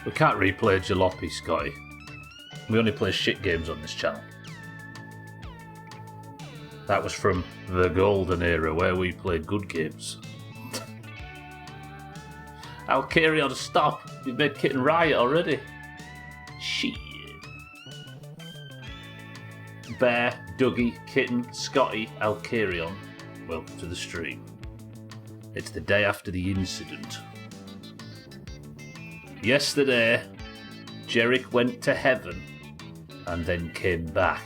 We can't replay Jalopy, Scotty. We only play shit games on this channel. That was from the golden era where we played good games. I'll carry on, stop. You've made Kitten riot already. Shit. Bear, Dougie, Kitten, Scotty, Alcarion, welcome to the stream. It's the day after the incident. Yesterday, Jerick went to heaven and then came back.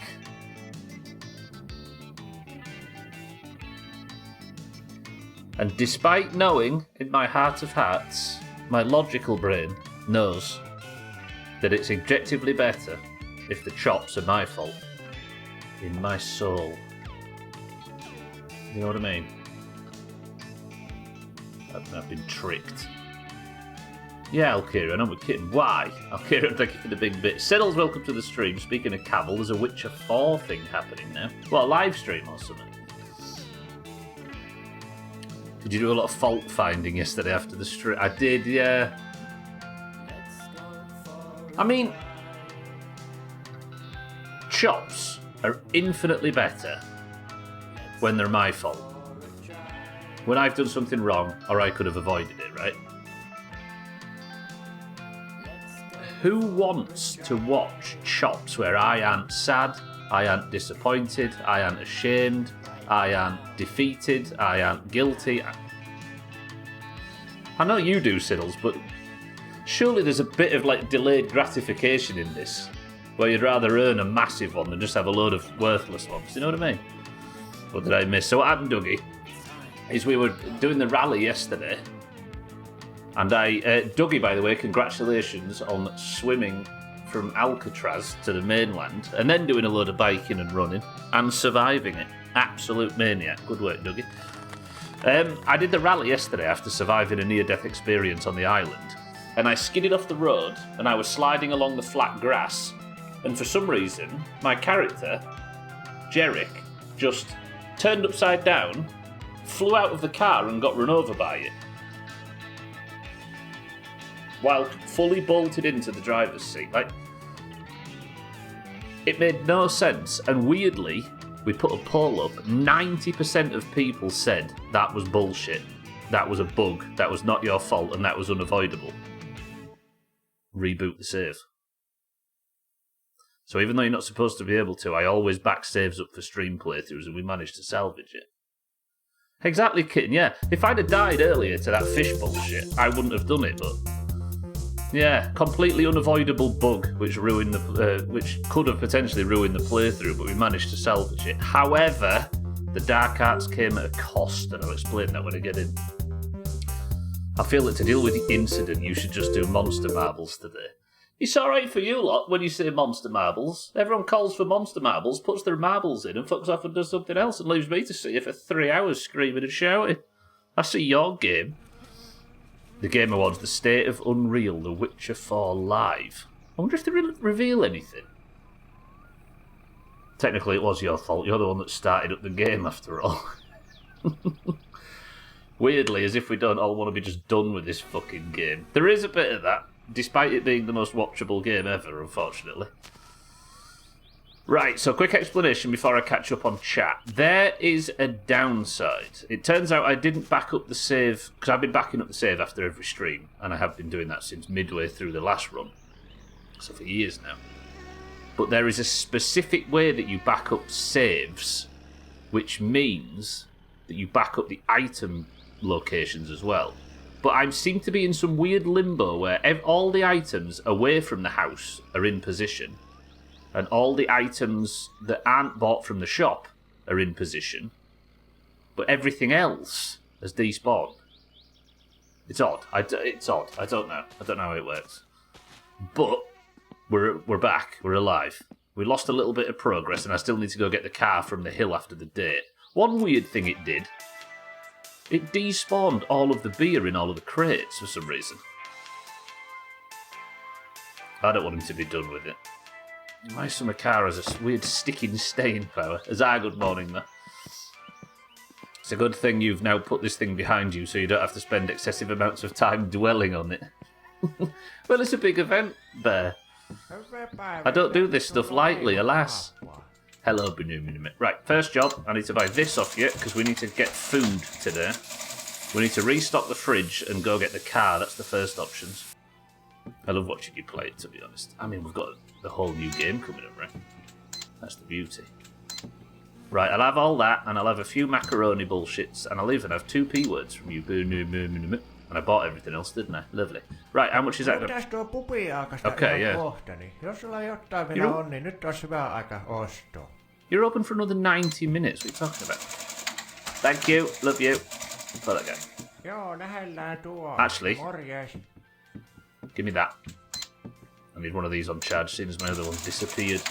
And despite knowing in my heart of hearts, my logical brain knows that it's objectively better if the chops are my fault. In my soul. You know what I mean? I've been tricked. Yeah, Alkira, I know we're kidding. Why? Alkira, thank you for the big bit. Siddles, welcome to the stream. Speaking of Cavill, there's a Witcher 4 thing happening now. What, a live stream or something? Did you do a lot of fault finding yesterday after the stream? I did, yeah. I mean, chops are infinitely better when they're my fault. When I've done something wrong, or I could have avoided it, right? Who wants to watch chops where I aren't sad, I aren't disappointed, I aren't ashamed, I aren't defeated, I aren't guilty? I know you do, Siddles, but surely there's a bit of like delayed gratification in this, where you'd rather earn a massive one than just have a load of worthless ones. You know what I mean? What did I miss? So what happened, Dougie, is we were doing the rally yesterday, and Dougie, by the way, congratulations on swimming from Alcatraz to the mainland, and then doing a load of biking and running, and surviving it. Absolute maniac. Good work, Dougie. I did the rally yesterday after surviving a near-death experience on the island, and I skidded off the road, and I was sliding along the flat grass, and for some reason, my character, Jerick, just turned upside down, flew out of the car and got run over by it, while fully bolted into the driver's seat. Like, it made no sense, and weirdly, we put a poll up, 90% of people said that was bullshit, that was a bug, that was not your fault, and that was unavoidable. Reboot the save. So even though you're not supposed to be able to, I always back saves up for stream playthroughs, and we managed to salvage it. Exactly, Kitten, yeah. If I'd have died earlier to that fish bullshit, I wouldn't have done it, but... yeah, completely unavoidable bug which ruined the, which could have potentially ruined the playthrough, but we managed to salvage it. However, the dark arts came at a cost, and I'll explain that when I get in. I feel that to deal with the incident, you should just do monster marbles today. It's alright for you lot when you say monster marbles. Everyone calls for monster marbles, puts their marbles in, and fucks off and does something else, and leaves me to sit here for 3 hours screaming and shouting. I see your game. The Game Awards, The State of Unreal, The Witcher 4 Live. I wonder if they reveal anything. Technically, it was your fault. You're the one that started up the game, after all. Weirdly, as if we don't all want to be just done with this fucking game. There is a bit of that, despite it being the most watchable game ever, unfortunately. Right, so quick explanation before I catch up on chat. There is a downside. It turns out I didn't back up the save, because I've been backing up the save after every stream, and I have been doing that since midway through the last run. So for years now. But there is a specific way that you back up saves, which means that you back up the item locations as well. But I seem to be in some weird limbo where all the items away from the house are in position, and all the items that aren't bought from the shop are in position, but everything else has despawned. It's odd. It's odd. I don't know. I don't know how it works. But we're back. We're alive. We lost a little bit of progress, and I still need to go get the car from the hill after the date. One weird thing it did, it despawned all of the beer in all of the crates for some reason. I don't want him to be done with it. My summer car has a weird sticking staying power. Good morning, though. It's a good thing you've now put this thing behind you so you don't have to spend excessive amounts of time dwelling on it. Well, it's a big event, Bear. I don't do this stuff lightly, alas. Hello, Benoom. Right, first job, I need to buy this off you, because we need to get food today. We need to restock the fridge and go get the car. That's the first options. I love watching you play it, to be honest. I mean, we've got the whole new game coming up, right? That's the beauty. Right, I'll have all that, and I'll have a few macaroni bullshits, and I'll even have 2 P words from you. And I bought everything else, didn't I? Lovely. Right, how much is that? Okay, yeah. Jos sulla jotain vielä on, niin nyt olisi hyvä aika ostoa. You're open for another 90 minutes. What are you talking about? Thank you. Love you. Oh, that guy. Joo, nähellään tuo. Actually, Morjes. give me that. I need one of these on charge, seeing as my other one disappeared.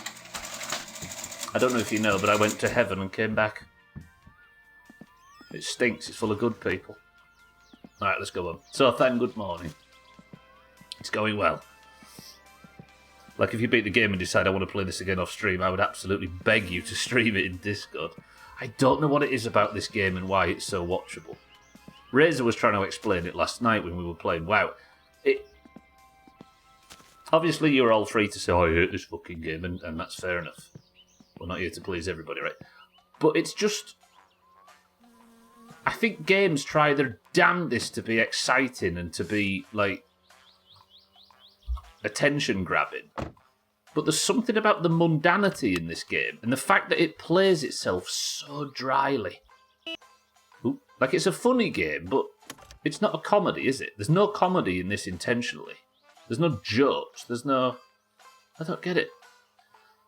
I don't know if you know, but I went to heaven and came back. It stinks. It's full of good people. Alright, let's go on. So, good morning. It's going well. Like, if you beat the game and decide I want to play this again off stream, I would absolutely beg you to stream it in Discord. I don't know what it is about this game and why it's so watchable. Razor was trying to explain it last night when we were playing WoW. Obviously, you're all free to say, oh, I hate this fucking game, and that's fair enough. We're not here to please everybody, right? But it's just... I think games try their damnedest to be exciting and to be, like, attention-grabbing. But there's something about the mundanity in this game, and the fact that it plays itself so dryly. Ooh, like, it's a funny game, but it's not a comedy, is it? There's no comedy in this intentionally. There's no jokes. There's no... I don't get it.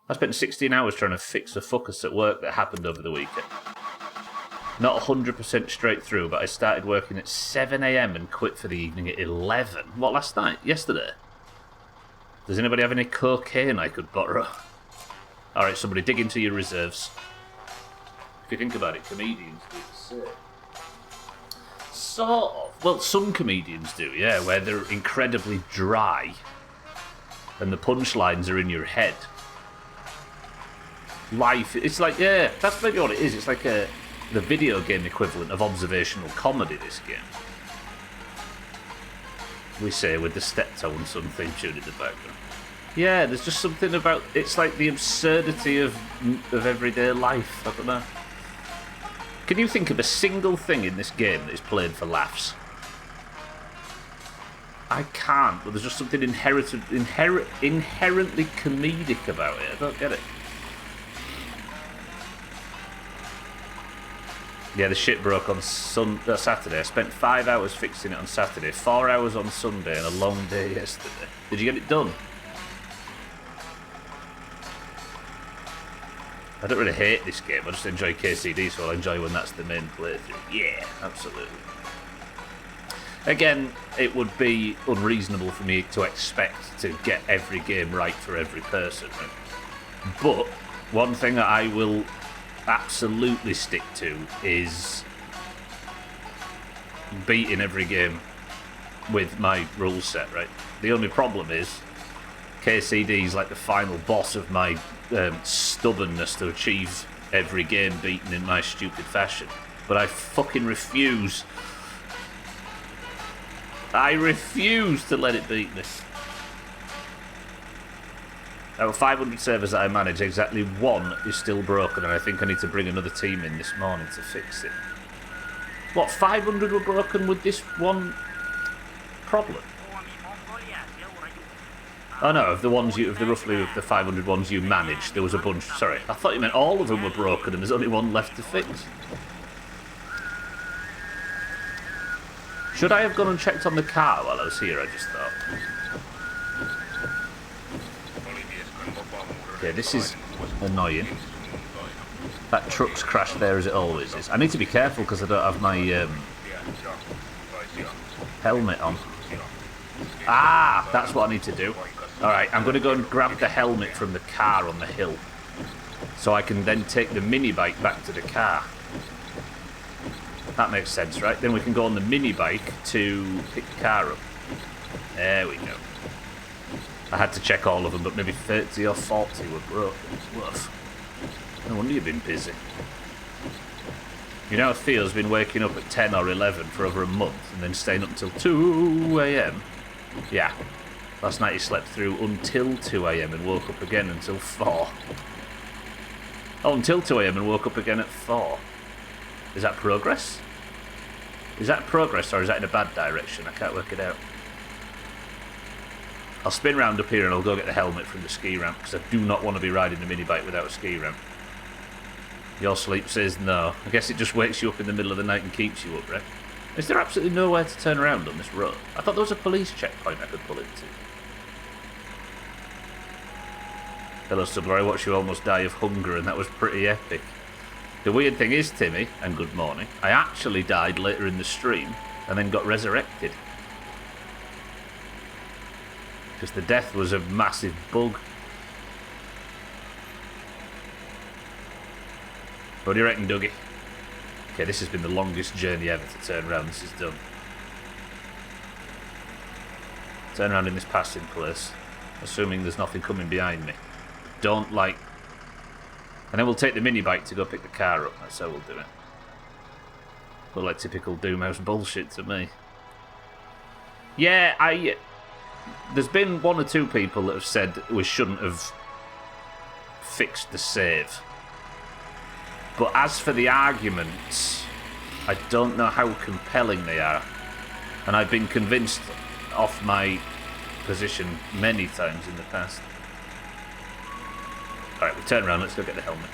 I spent 16 hours trying to fix a fuckus at work that happened over the weekend. Not 100% straight through, but I started working at 7 AM and quit for the evening at 11. What, last night? Yesterday? Does anybody have any cocaine I could borrow? Alright, somebody dig into your reserves. If you think about it, comedians do the same. Sort of. Well, some comedians do, yeah, where they're incredibly dry and the punchlines are in your head. Life, it's like, yeah, that's maybe what it is. It's like the video game equivalent of observational comedy, this game. We say with the Steptoe Son theme tune in the background. Yeah, there's just something about, it's like the absurdity of everyday life. I don't know. Can you think of a single thing in this game that is played for laughs? I can't, but there's just something inherently comedic about it. I don't get it. Yeah, the shit broke on Saturday. I spent 5 hours fixing it on Saturday, 4 hours on Sunday, and a long day yesterday. Did you get it done? I don't really hate this game. I just enjoy KCD, so I'll enjoy when that's the main playthrough. Yeah, absolutely. Again, it would be unreasonable for me to expect to get every game right for every person. Right? But one thing that I will absolutely stick to is beating every game with my rule set, right? The only problem is KCD is like the final boss of my stubbornness to achieve every game beaten in my stupid fashion. But I fucking refuse. I refuse to let it beat me. Out of 500 servers that I manage, exactly one is still broken, and I think I need to bring another team in this morning to fix it. What, 500 were broken with this one problem? Oh no, of the ones you, of the roughly of the 500 ones you managed, there was a bunch. Sorry, I thought you meant all of them were broken, and there's only one left to fix. Should I have gone and checked on the car while I was here? I just thought. Okay, this is annoying. That truck's crashed there as it always is. I need to be careful because I don't have my helmet on. Ah, that's what I need to do. Alright, I'm going to go and grab the helmet from the car on the hill. So I can then take the mini bike back to the car. That makes sense, right? Then we can go on the mini bike to pick the car up. There we go. I had to check all of them, but maybe 30 or 40 were broken. Woof. No wonder you've been busy. You know how Theo's been waking up at 10 or 11 for over a month and then staying up until 2 AM? Yeah. Last night he slept through until 2 a.m. and woke up again until 4. Oh, until 2 a.m. and woke up again at 4. Is that progress? Is that progress or is that in a bad direction? I can't work it out. I'll spin round up here and I'll go get the helmet from the ski ramp because I do not want to be riding the mini bike without a ski ramp. Your sleep says no. I guess it just wakes you up in the middle of the night and keeps you up, right? Is there absolutely nowhere to turn around on this road? I thought there was a police checkpoint I could pull into. Hello, Stubbler. I watched you almost die of hunger and that was pretty epic. The weird thing is, Timmy, and good morning, I actually died later in the stream and then got resurrected. Because the death was a massive bug. What do you reckon, Dougie? Okay, this has been the longest journey ever to turn around. This is done. Turn around in this passing place, assuming there's nothing coming behind me. Don't like... And then we'll take the mini bike to go pick the car up. That's how we'll do it. Look like typical Doomhaus bullshit to me. Yeah, there's been 1 or 2 people that have said we shouldn't have fixed the save. But as for the arguments, I don't know how compelling they are. And I've been convinced off my position many times in the past. Alright, we turn around, let's go get the helmet.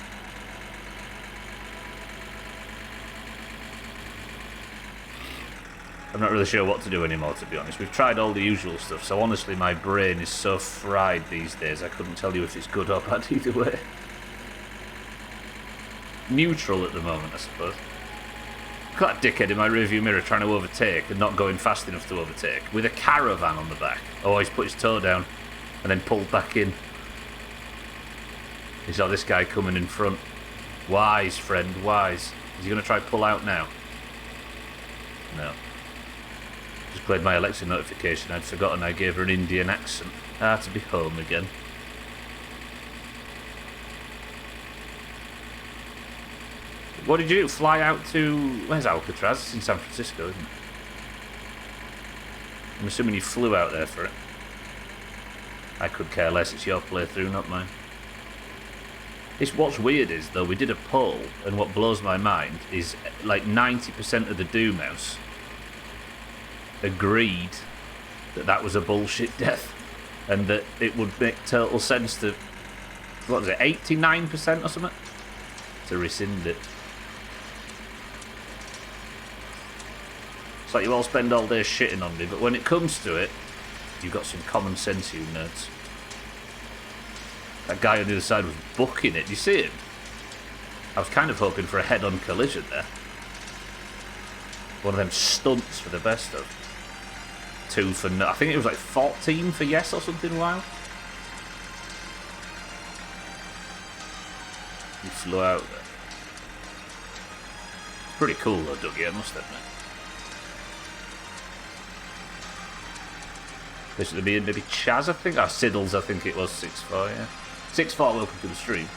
I'm not really sure what to do anymore, to be honest. We've tried all the usual stuff, so honestly my brain is so fried these days I couldn't tell you if it's good or bad either way. Neutral at the moment, I suppose. Got a dickhead in my rearview mirror trying to overtake and not going fast enough to overtake, with a caravan on the back. Oh, he's put his toe down and then pulled back in. He saw this guy coming in front. Wise, friend, wise. Is he going to try to pull out now? No. Just played my Alexa notification. I'd forgotten I gave her an Indian accent. To be home again. What did you do? Fly out to... Where's Alcatraz? It's in San Francisco, isn't it? I'm assuming you flew out there for it. I could care less. It's your playthrough, not mine. What's weird is, though, we did a poll, and what blows my mind is like 90% of the Doomhaus agreed that that was a bullshit death, and that it would make total sense to, what was it, 89% or something? To rescind it. It's like you all spend all day shitting on me, but when it comes to it, you've got some common sense, you nerds. That guy on the other side was booking it. Do you see him? I was kind of hoping for a head-on collision there. One of them stunts for the best of. 2 for no. I think it was like 14 for yes or something wild. He flew out there. Pretty cool though, Dougie, I must admit. This would be maybe Chaz, I think. Siddles, I think it was 6-4, yeah. 6-4, welcome to the stream.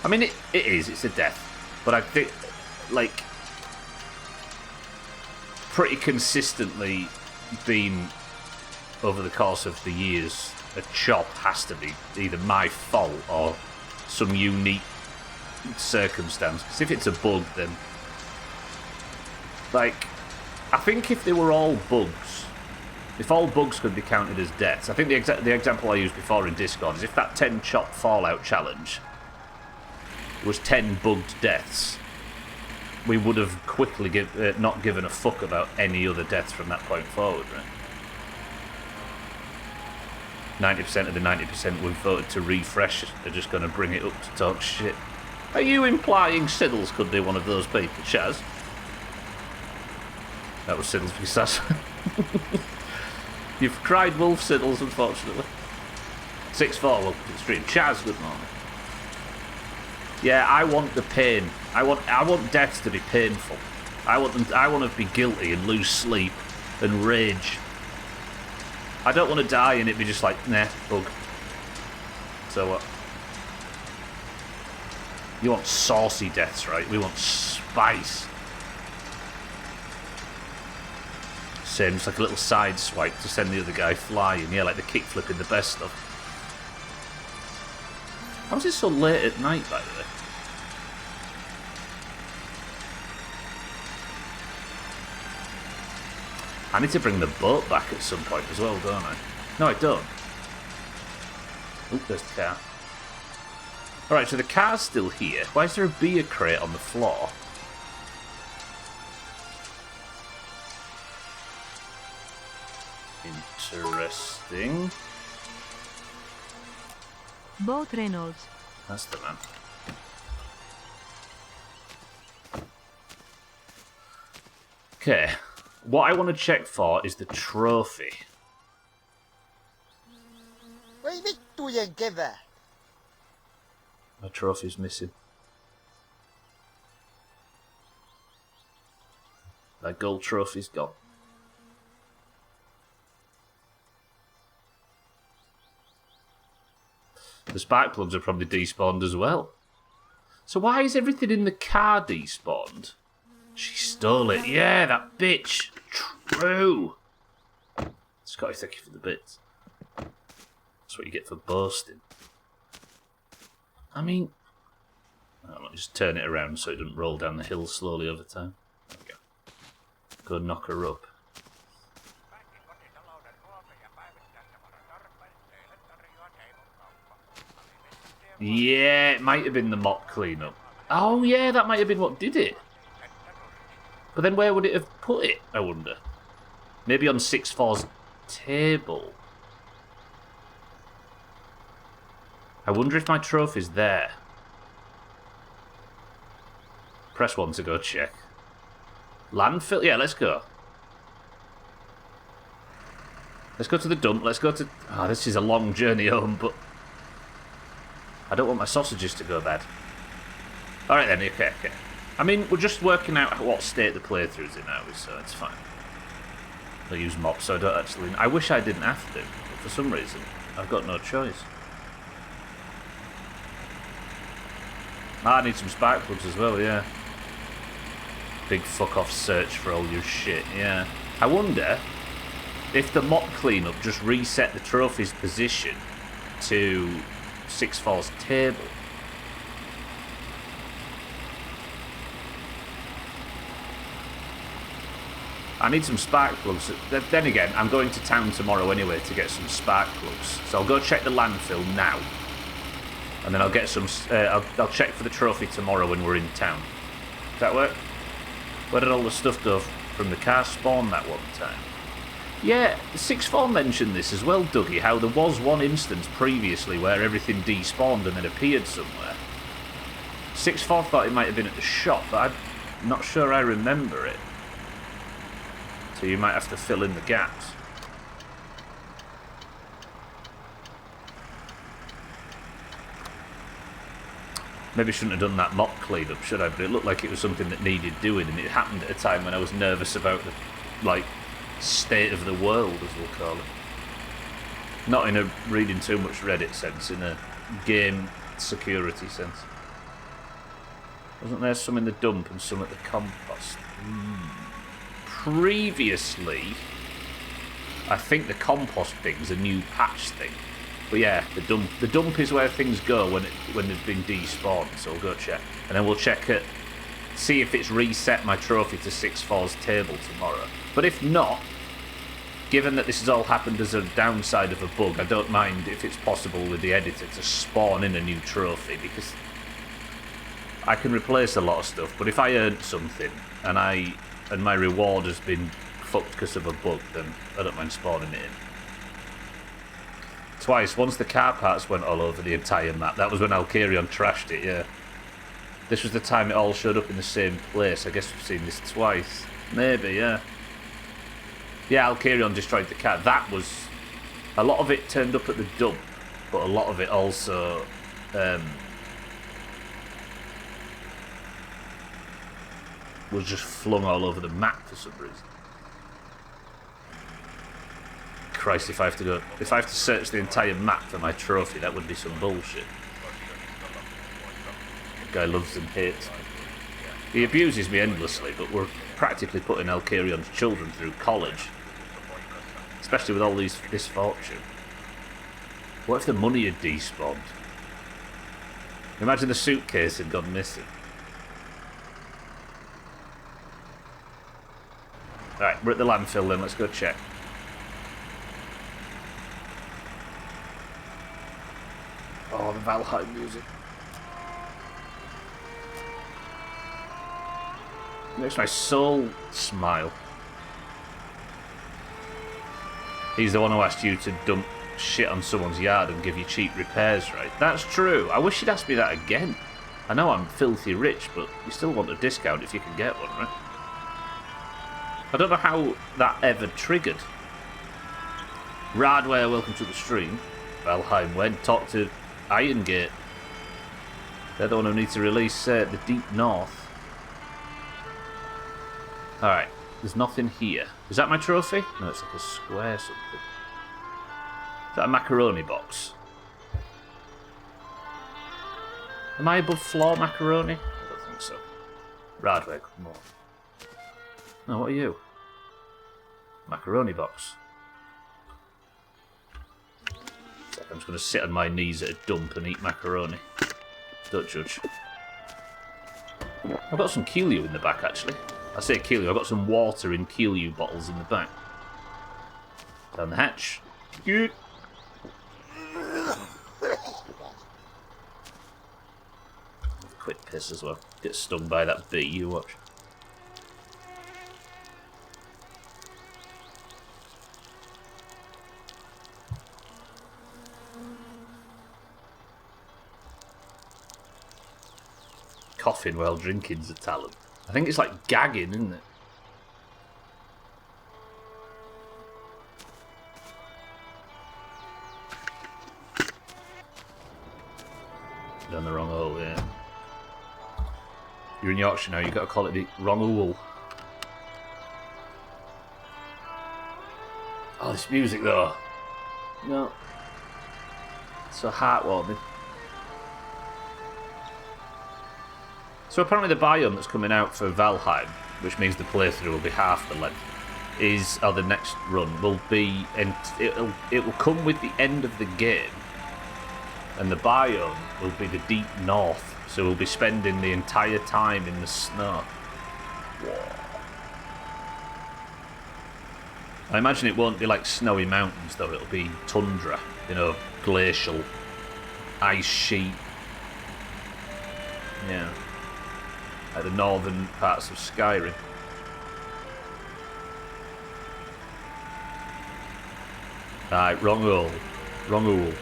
I mean, it is, it's a death. But I think, like, pretty consistently been, over the course of the years, a chop has to be either my fault or some unique circumstance. Because if it's a bug, then, like, I think if they were all bugs, if all bugs could be counted as deaths, I think the example I used before in Discord is if that 10 chop Fallout challenge was 10 bugged deaths, we would have quickly not given a fuck about any other deaths from that point forward, right? 90% of the 90% we've voted to refresh are just going to bring it up to talk shit. Are you implying Siddles could be one of those people, Chaz? That was Siddles because you've cried wolf, Siddles, unfortunately. 6-4, welcome to the stream. Chaz, good morning. Yeah, I want the pain. I want deaths to be painful. I want to be guilty and lose sleep and rage. I don't want to die and it be just like, nah, bug. So what? You want saucy deaths, right? We want spice. Same, just like a little side swipe to send the other guy flying. Yeah, like the kickflip in the best stuff. How's it so late at night, by the way? I need to bring the boat back at some point as well, don't I? No, I don't. Oop, there's the car. Alright, so the car's still here. Why is there a beer crate on the floor? Interesting. Boat Reynolds. That's the man. Okay. What I want to check for is the trophy. Voi vittujen kevät. My trophy's missing. That gold trophy's gone. The spark plugs are probably despawned as well. So why is everything in the car despawned? She stole it. Yeah, that bitch. True. Scotty, thank you for the bits. That's what you get for boasting. I mean, I'll just turn it around so it doesn't roll down the hill slowly over time. There we go. Go knock her up. Yeah, it might have been the mop cleanup. Oh yeah, that might have been what did it. But then where would it have put it, I wonder? Maybe on 6-4's table. I wonder if my trophy's there. Press 1 to go check. Landfill? Yeah, let's go. Let's go to the dump. Let's go to... Oh, this is a long journey home, but... I don't want my sausages to go bad. Alright then, okay. I mean, we're just working out what state the playthrough's in now, so it's fine. I'll use mop, so I don't actually... I wish I didn't have to, but for some reason, I've got no choice. I need some spark plugs as well, yeah. Big fuck-off search for all your shit, yeah. I wonder if the mop cleanup just reset the trophy's position to 6-4's table. I need some spark plugs. Then again, I'm going to town tomorrow anyway to get some spark plugs. So I'll go check the landfill now. And then I'll get some... I'll check for the trophy tomorrow when we're in town. Does that work? Where did all the stuff go from the car spawn that one time? Yeah, 6-4 mentioned this as well, Dougie, how there was one instance previously where everything despawned and then appeared somewhere. 6-4 thought it might have been at the shop, but I'm not sure I remember it. So you might have to fill in the gaps. Maybe shouldn't have done that mop cleanup, should I? But it looked like it was something that needed doing, and it happened at a time when I was nervous about the, like, state of the world, as we'll call it. Not in a reading too much Reddit sense, in a game security sense. Wasn't there some in the dump and some at the compost? Previously, I think the compost thing's a new patch thing. But yeah, the dump is where things go when they've been despawned, so we'll go check. And then we'll check it, see if it's reset my trophy to 6-4's table tomorrow. But if not, given that this has all happened as a downside of a bug, I don't mind if it's possible with the editor to spawn in a new trophy, because I can replace a lot of stuff, but if I earned something and my reward has been fucked because of a bug, then I don't mind spawning it in. Twice. Once the car parts went all over the entire map. That was when Alkarion trashed it, yeah. This was the time it all showed up in the same place. I guess we've seen this twice. Maybe, yeah. Yeah, Alkarion destroyed the car. That was... A lot of it turned up at the dump, but a lot of it also... was just flung all over the map for some reason. Christ, if I have to search the entire map for my trophy, that would be some bullshit. The guy loves and hates me. He abuses me endlessly, but we're practically putting Alkarion's children through college. especially with all this fortune. What if the money had despawned? Imagine the suitcase had gone missing. Right, we're at the landfill then, let's go check. Oh, the Valheim music. It makes my soul smile. He's the one who asked you to dump shit on someone's yard and give you cheap repairs, right? That's true. I wish you'd asked me that again. I know I'm filthy rich, but you still want a discount if you can get one, right? I don't know how that ever triggered. Radware, welcome to the stream. Valheim went, talk to Irongate. They're the one who need to release the Deep North. Alright, there's nothing here. Is that my trophy? No, it's like a square something. Is that a macaroni box? Am I above floor macaroni? I don't think so. Radware, come on. No, what are you? Macaroni box. I'm just going to sit on my knees at a dump and eat macaroni. Don't judge. I've got some Keelio in the back, actually. I say Keelio, I've got some water in Keelio bottles in the back. Down the hatch. Good. Quick piss as well. Get stung by that bee, you watch. Coughing while drinking's a talent. I think it's like gagging, isn't it? Down the wrong hole, yeah. You're in Yorkshire now, you've got to call it the wrong hole. Oh, this music though. No. It's so heartwarming. So apparently the biome that's coming out for Valheim, which means the playthrough will be half the length, or the next run will be, and it will come with the end of the game, and the biome will be the Deep North, so we'll be spending the entire time in the snow. Whoa. I imagine it won't be like snowy mountains though, it'll be tundra, glacial, ice sheet. Yeah. Like the northern parts of Skyrim. Right, wrong hole. Wrong hole.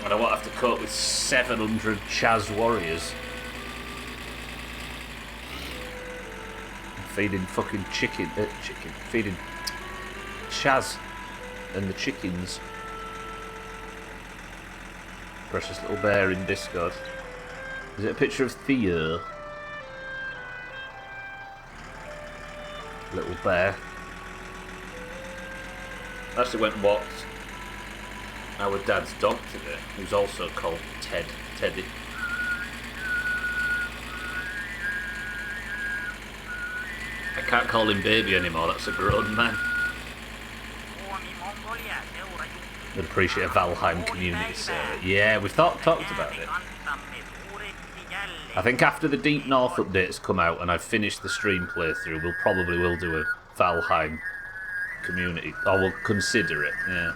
And I won't have to cope with 700 Chaz warriors. Feeding fucking chicken. Feeding Chaz and the chickens. Precious little bear in Discord. Is it a picture of Theo? Little bear. I actually went and walked our dad's dog today, who's also called Teddy. I can't call him baby anymore, that's a grown man. I'd appreciate a Valheim community server. Yeah, we've talked about it. I think after the Deep North updates come out and I've finished the stream playthrough, we'll probably do a Valheim community. Or we'll consider it, yeah.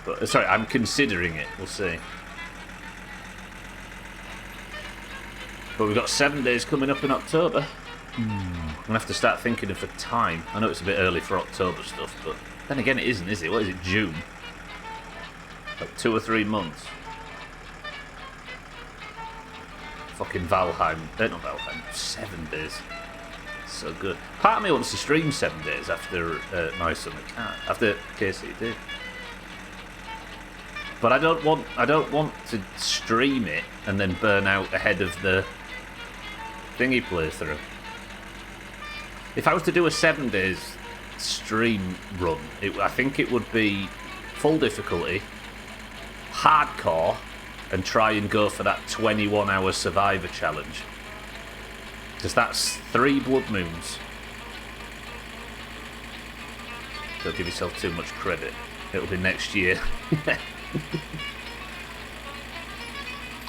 But, sorry, I'm considering it, we'll see. But we've got 7 days coming up in October. I'm going to have to start thinking of a time. I know it's a bit early for October stuff, but then again it isn't, is it? What is it, June? Like 2 or 3 months. Fucking Valheim. Not Valheim. 7 days. So good. Part of me wants to stream 7 days after my summer cat. After KCD. But I don't want to stream it and then burn out ahead of the thingy playthrough. If I was to do a 7 days stream run, I think it would be full difficulty, hardcore, and try and go for that 21-hour survivor challenge. Because that's 3 blood moons. Don't give yourself too much credit. It'll be next year.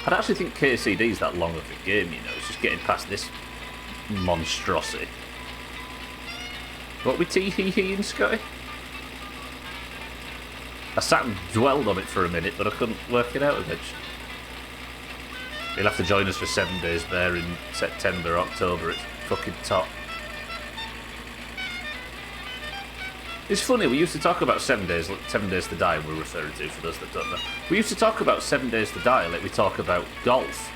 I don't actually think KCD's that long of a game, you know. It's just getting past this monstrosity. What we tee-hee-hee in, Scotty? I sat and dwelled on it for a minute, but I couldn't work it out eventually. You'll have to join us for 7 days there in September, October. It's fucking top. It's funny, we used to talk about 7 days, like 7 Days to Die we're referring to, for those that don't know. We used to talk about 7 Days to Die like we talk about golf.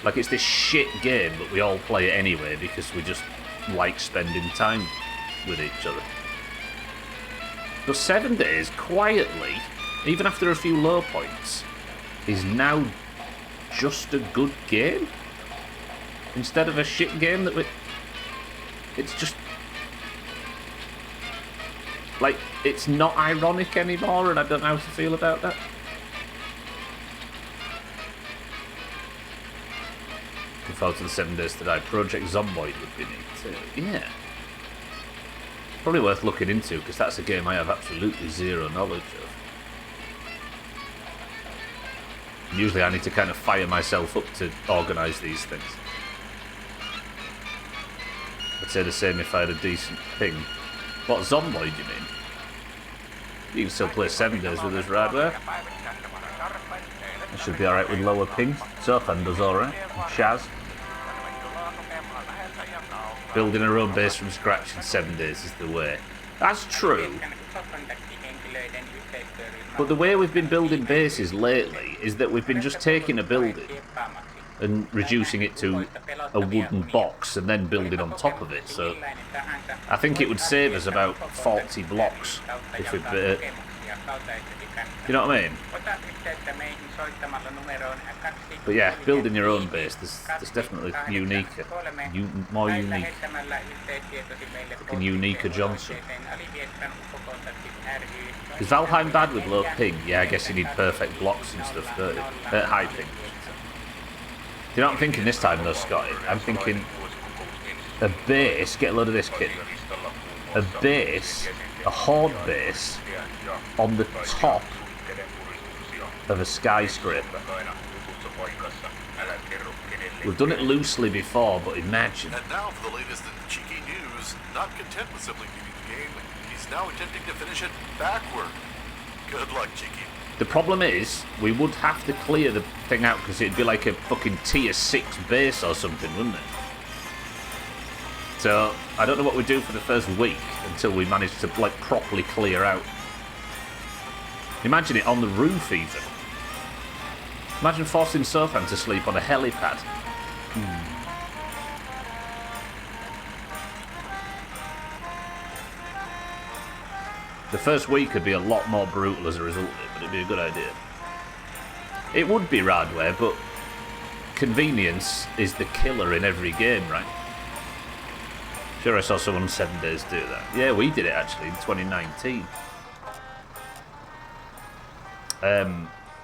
Like it's this shit game, but we all play it anyway because we just like spending time with each other. But 7 Days, quietly, even after a few low points, is now just a good game. Instead of a shit game that we... It's just... Like, it's not ironic anymore, and I don't know how to feel about that. Looking forward to the 7 Days to Die. Project Zomboid would be neat too. Yeah. Probably worth looking into, because that's a game I have absolutely zero knowledge of. Usually I need to kind of fire myself up to organise these things. I'd say the same if I had a decent ping. What, Zomboid, you mean? You can still play 7 Days with us, Radware. I should be alright with lower ping. Sofan does alright. Shaz. Building our own base from scratch in 7 days is the way. That's true. But the way we've been building bases lately is that we've been just taking a building and reducing it to a wooden box and then building on top of it. So I think it would save us about 40 blocks if we... you know what I mean? But yeah, building your own base, there's definitely uniquer. More unique. Fucking uniquer Johnson. Is Valheim bad with low ping? Yeah, I guess you need perfect blocks and stuff, don't you? High ping. Do you know what I'm thinking this time though, Scotty? I'm thinking a base, get a load of this kit. A base, a horde base, on the top of a skyscraper. We've done it loosely before, but imagine. And now for the latest in cheeky news. Not content with simply beating the game, he's now attempting to finish it backward. Good luck, Cheeky. The problem is, we would have to clear the thing out because it'd be like a fucking tier 6 base or something, wouldn't it? So, I don't know what we do for the first week until we manage to, like, properly clear out. Imagine it on the roof, even. Imagine forcing Sofan to sleep on a helipad. The first week could be a lot more brutal as a result of it, but it'd be a good idea. It would be Radware, but convenience is the killer in every game, right? Sure, I saw someone 7 days do that. Yeah, we did it actually in 2019.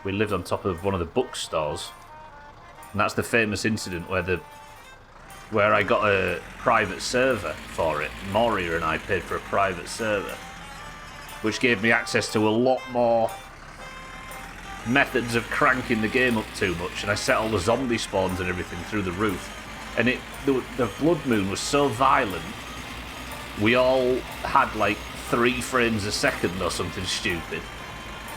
We lived on top of one of the bookstores, and that's the famous incident where I got a private server for it. Moria and I paid for a private server, which gave me access to a lot more methods of cranking the game up too much, and I set all the zombie spawns and everything through the roof. And the blood moon was so violent, we all had like 3 frames a second or something stupid.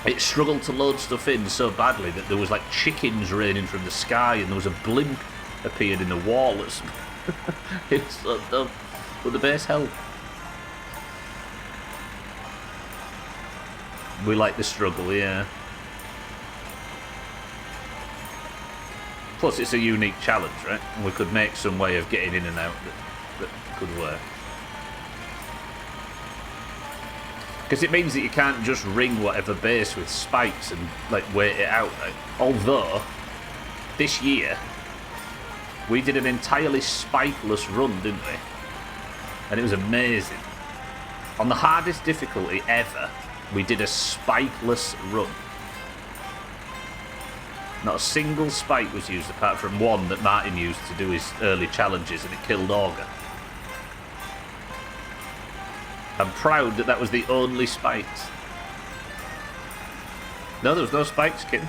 It struggled to load stuff in so badly that there was like chickens raining from the sky, and there was a blimp appeared in the wall. It was so dumb. But the base held. We like the struggle, yeah. Plus, it's a unique challenge, right? And we could make some way of getting in and out that could work. Because it means that you can't just ring whatever base with spikes and like wait it out, right? Although, this year, we did an entirely spikeless run, didn't we? And it was amazing. On the hardest difficulty ever, we did a spikeless run. Not a single spike was used apart from one that Martin used to do his early challenges, and it killed Augur. I'm proud that that was the only spikes. No, there was no spikes, kid.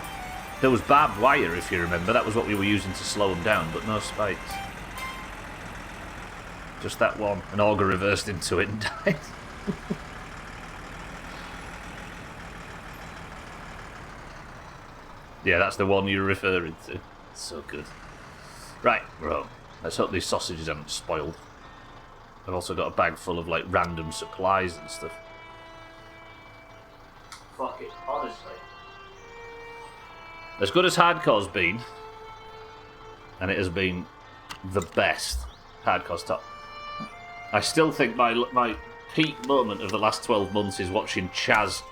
There was barbed wire, if you remember. That was what we were using to slow them down, but no spikes. Just that one. And Augur reversed into it and died. Yeah, that's the one you're referring to. It's so good. Right, we're home. Let's hope these sausages haven't spoiled. I've also got a bag full of, like, random supplies and stuff. Fuck it, honestly. As good as Hardcore's been, and it has been the best Hardcore's top, I still think my peak moment of the last 12 months is watching Chaz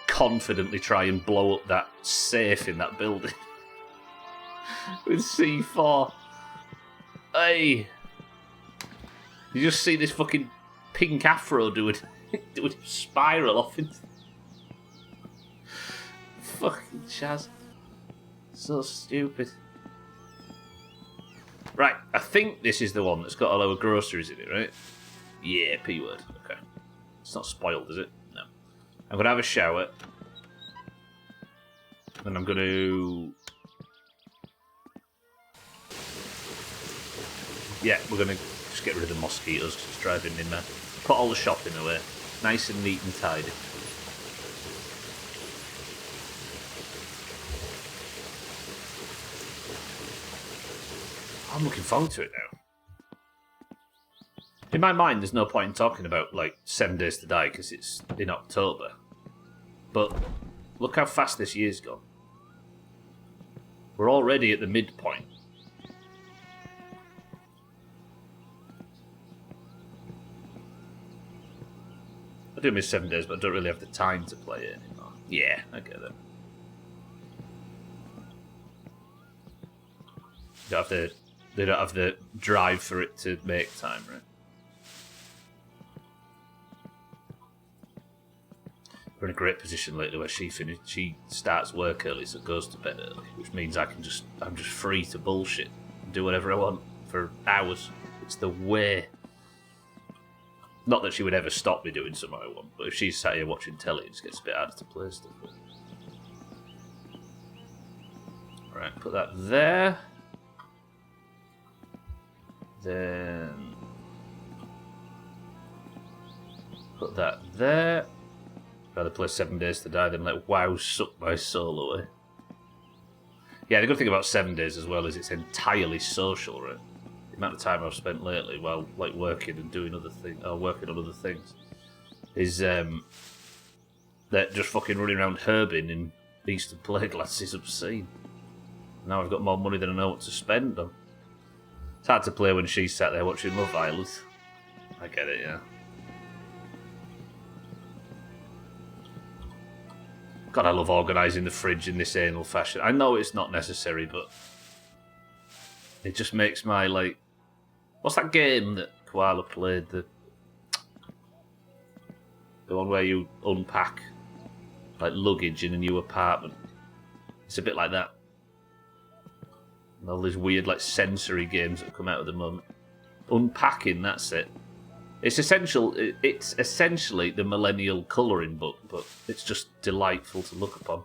confidently try and blow up that safe in that building. With C4. Hey! You just see this fucking pink afro doing spiral off into... Fucking Chaz. So stupid. Right, I think this is the one that's got a load of groceries in it, right? Yeah, P-word. Okay. It's not spoiled, is it? No. I'm going to have a shower. And I'm going to... Yeah, we're going to just get rid of the mosquitoes because it's driving in there. Put all the shopping away. Nice and neat and tidy. I'm looking forward to it now. In my mind, there's no point in talking about, like, 7 Days to Die because it's in October. But look how fast this year's gone. We're already at the midpoint. I do miss 7 Days, but I don't really have the time to play it anymore. Yeah, I get it. They don't have the drive for it to make time, right? We're in a great position lately where she starts work early, so goes to bed early, which means I'm just free to bullshit and do whatever I want for hours. It's the way. Not that she would ever stop me doing something I want, but if she's sat here watching telly, it just gets a bit harder to play stuff with. Right, put that there. Then put that there. Rather play 7 Days to Die than let WoW suck my soul away. Yeah, the good thing about 7 Days as well is it's entirely social, right? The amount of time I've spent lately while like working and doing other things, or working on other things, is that just fucking running around herbing in Eastern Plaguelands is obscene. Now I've got more money than I know what to spend on. It's hard to play when she's sat there watching Love Island. I get it, yeah. God, I love organising the fridge in this anal fashion. I know it's not necessary, but it just makes my, like... What's that game that Koala played? The one where you unpack, like, luggage in a new apartment. It's a bit like that. And all these weird, like, sensory games that come out at the moment. Unpacking, that's it. It's essentially the millennial colouring book, but it's just delightful to look upon.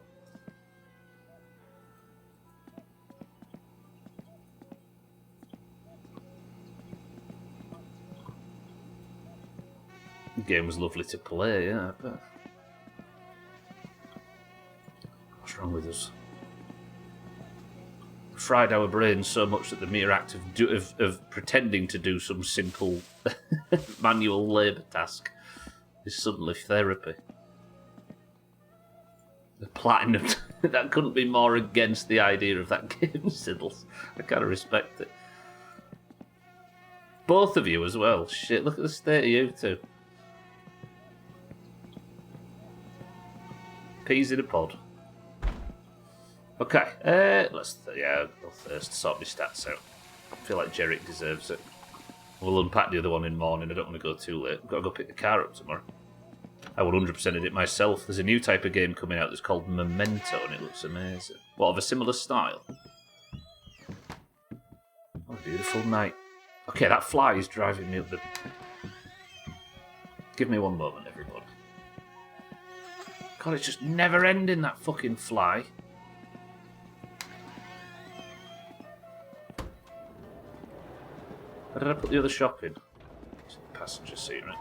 The game was lovely to play, yeah, I bet. What's wrong with us? Fried our brains so much that the mere act of pretending to do some simple manual labour task is suddenly therapy. The platinum, that couldn't be more against the idea of that game, Siddles. I kind of respect it. Both of you as well. Shit, look at the state of you two. Peas in a pod. Okay, I'll first sort my stats out. I feel like Jerick deserves it. We'll unpack the other one in the morning. I don't want to go too late. I've got to go pick the car up tomorrow. I 100%ed it myself. There's a new type of game coming out that's called Memento, and it looks amazing. What, of a similar style? What a beautiful night. Okay, that fly is driving me up the... Give me one moment, everybody. God, it's just never ending, that fucking fly. Where did I put the other shop in? It's in the passenger seat, right?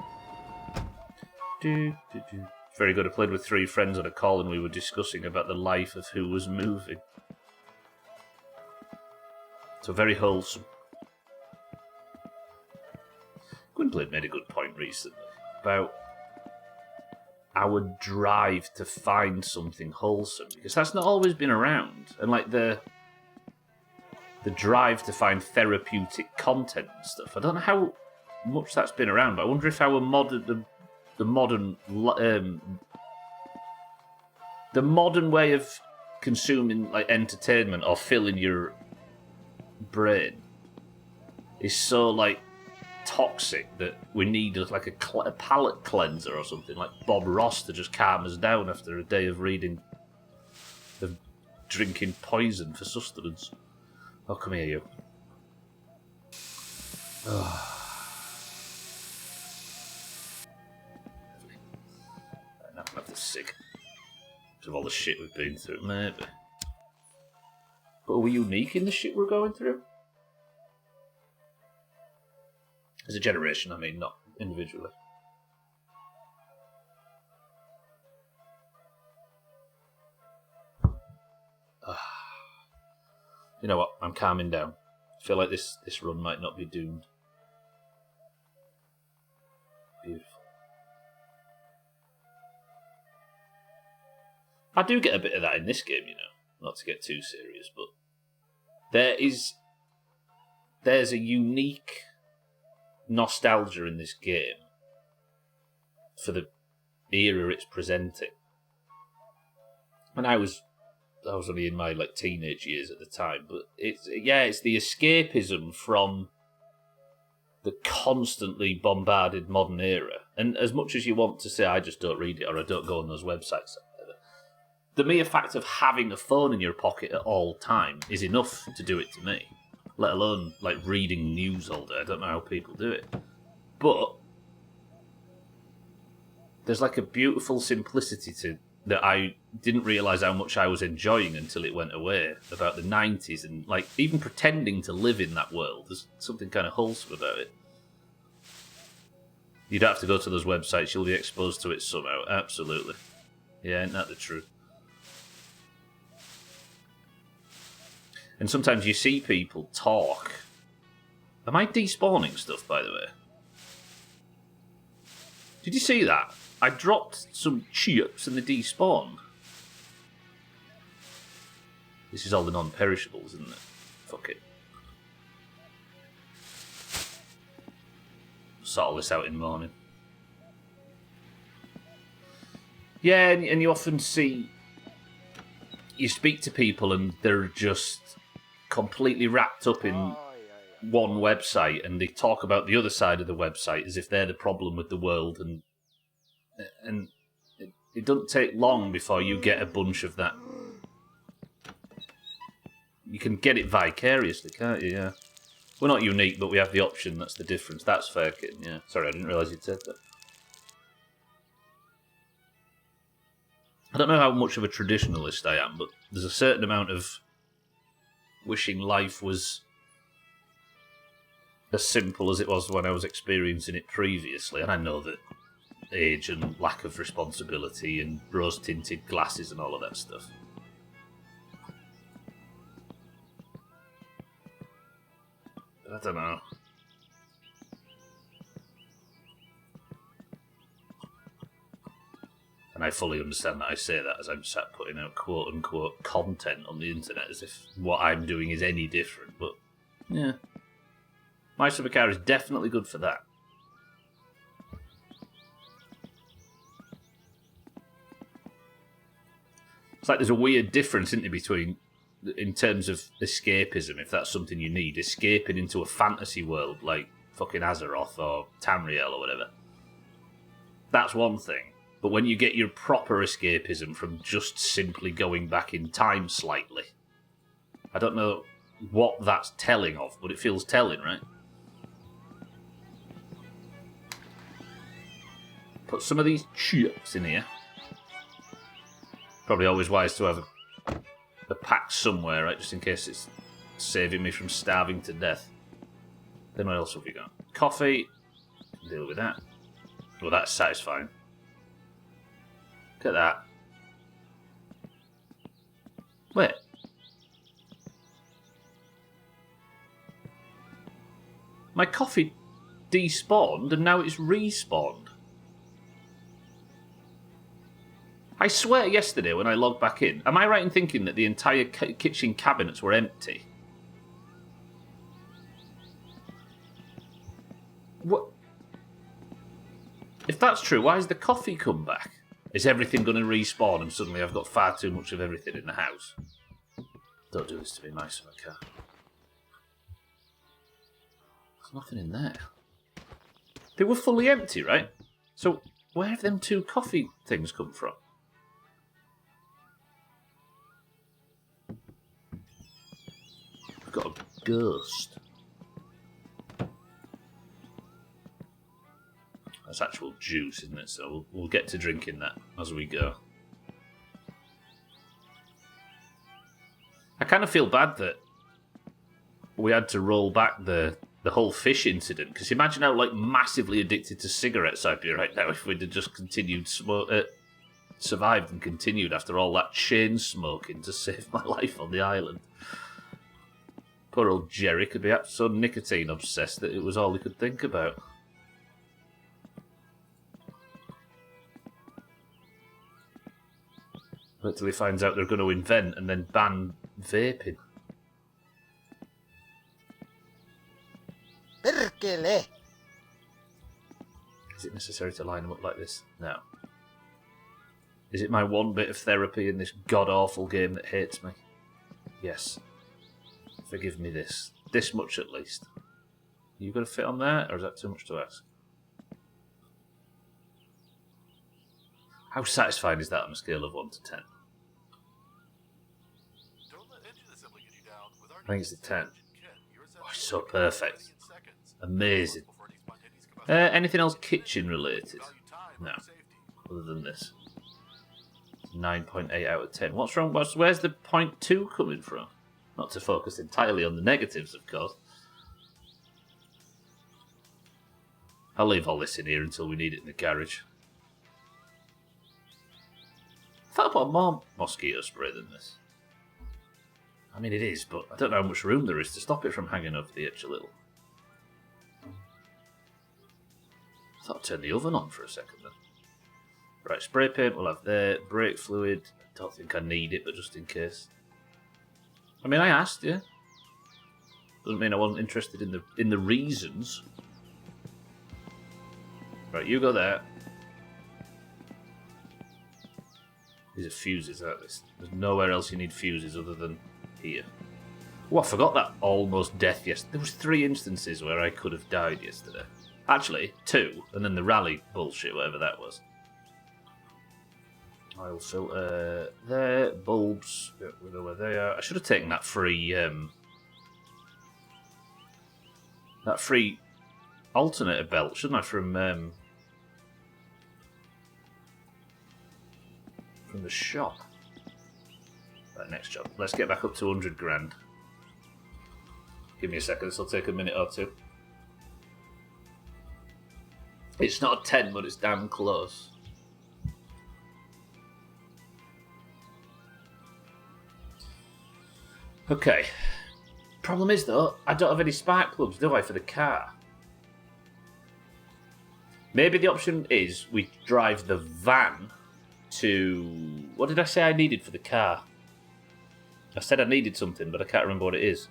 Very good. I played with 3 friends on a call and we were discussing about the life of who was moving. So very wholesome. Gwynplaine made a good point recently about our drive to find something wholesome, because that's not always been around. And like the drive to find therapeutic content and stuff. I don't know how much that's been around, but I wonder if our modern the modern way of consuming like entertainment or filling your brain is so like toxic that we need like a palate cleanser or something like Bob Ross to just calm us down after a day of drinking poison for sustenance. Oh, come here, you. Oh. Now I'm the sick of all the shit we've been through, maybe. But are we unique in the shit we're going through? As a generation, I mean, not individually. You know what? I'm calming down. I feel like this run might not be doomed. Beautiful. I do get a bit of that in this game, you know. Not to get too serious, but there's a unique nostalgia in this game for the era it's presenting. And I was only in my like teenage years at the time, but it's the escapism from the constantly bombarded modern era. And as much as you want to say I just don't read it or I don't go on those websites, the mere fact of having a phone in your pocket at all time is enough to do it to me. Let alone like reading news all day. I don't know how people do it, but there's like a beautiful simplicity to that I didn't realise how much I was enjoying until it went away, about the 90s, and like even pretending to live in that world. There's something kind of wholesome about it. You don't have to go to those websites, you'll be exposed to it somehow. Absolutely. Yeah, ain't that the truth? And sometimes you see people talk. Am I despawning stuff, by the way? Did you see that? I dropped some chips and they despawned. This is all the non-perishables, isn't it? Fuck it. Sort all this out in the morning. Yeah, and you often see... You speak to people and they're just completely wrapped up in one website, and they talk about the other side of the website as if they're the problem with the world, and it doesn't take long before you get a bunch of that. You can get it vicariously, can't you? Yeah. We're not unique, but we have the option. That's the difference. That's fair, kid. Yeah. Sorry, I didn't realise you'd said that. I don't know how much of a traditionalist I am, but there's a certain amount of wishing life was as simple as it was when I was experiencing it previously, and I know that age and lack of responsibility and rose-tinted glasses and all of that stuff. But I don't know. And I fully understand that I say that as I'm sat putting out quote-unquote content on the internet as if what I'm doing is any different, but yeah. My Supercar is definitely good for that. It's like there's a weird difference, isn't there, between, in terms of escapism, if that's something you need, escaping into a fantasy world like fucking Azeroth or Tamriel or whatever. That's one thing. But when you get your proper escapism from just simply going back in time slightly, I don't know what that's telling of, but it feels telling, right? Put some of these chips in here. Probably always wise to have a pack somewhere, right? Just in case it's saving me from starving to death. Then what else have we got? Coffee. Deal with that. Well, that's satisfying. Look at that. Wait. My coffee despawned and now it's respawned. I swear yesterday when I logged back in, am I right in thinking that the entire kitchen cabinets were empty? What? If that's true, why has the coffee come back? Is everything going to respawn and suddenly I've got far too much of everything in the house? Don't do this to me, my summer cat. There's nothing in there. They were fully empty, right? So where have them two coffee things come from? I've got a ghost. That's actual juice, isn't it? So we'll get to drinking that as we go. I kind of feel bad that we had to roll back the whole fish incident, because imagine how massively addicted to cigarettes I'd be right now if we'd have just survived and continued after all that chain smoking to save my life on the island. Poor old Jerry could be so nicotine obsessed that it was all he could think about. Wait till he finds out they're going to invent and then ban vaping. Perkele! Is it necessary to line them up like this? No. Is it my one bit of therapy in this god-awful game that hates me? Yes. Forgive me this. This much at least. Are you going to fit on there, or is that too much to ask? How satisfying is that on a scale of 1 to 10? I think it's a 10. Oh, it's so perfect. Amazing. Anything else kitchen related? No. Other than this. 9.8 out of 10. What's wrong? Where's the 0.2 coming from? Not to focus entirely on the negatives, of course. I'll leave all this in here until we need it in the garage. I thought I put more mosquito spray than this. I mean, it is, but I don't know how much room there is to stop it from hanging over the edge a little. I thought I'd turn the oven on for a second then. Right, spray paint we'll have there. Brake fluid. I don't think I need it, but just in case. I mean, I asked, yeah. Doesn't mean I wasn't interested in the reasons. Right, you go there. These are fuses, aren't they? There's nowhere else you need fuses other than here. Oh, I forgot that almost death yesterday. There was 3 instances where I could have died yesterday. Actually, 2, and then the rally bullshit, whatever that was. Oil filter there, bulbs, we know where they are. I should have taken that free alternator belt, shouldn't I, from the shop. Right, next job. Let's get back up to 100 grand. Give me a second, this will take a minute or two. It's not a 10, but it's damn close. Okay. Problem is, though, I don't have any spark plugs, do I, for the car? Maybe the option is we drive the van to... What did I say I needed for the car? I said I needed something, but I can't remember what it is.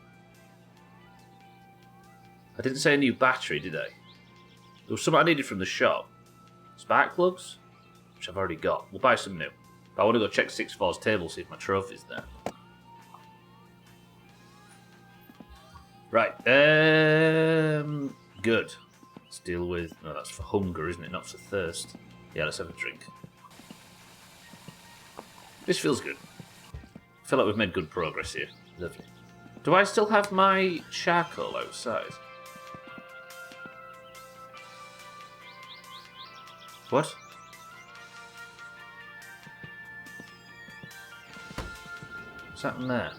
I didn't say a new battery, did I? There was something I needed from the shop. Spark plugs? Which I've already got. We'll buy some new. But I want to go check 6-4's table, see if my trophy's there. Right. Good. Let's deal with... No, that's for hunger, isn't it? Not for thirst. Yeah, let's have a drink. This feels good. I feel like we've made good progress here. Lovely. Do I still have my charcoal outside? What? What's happened there?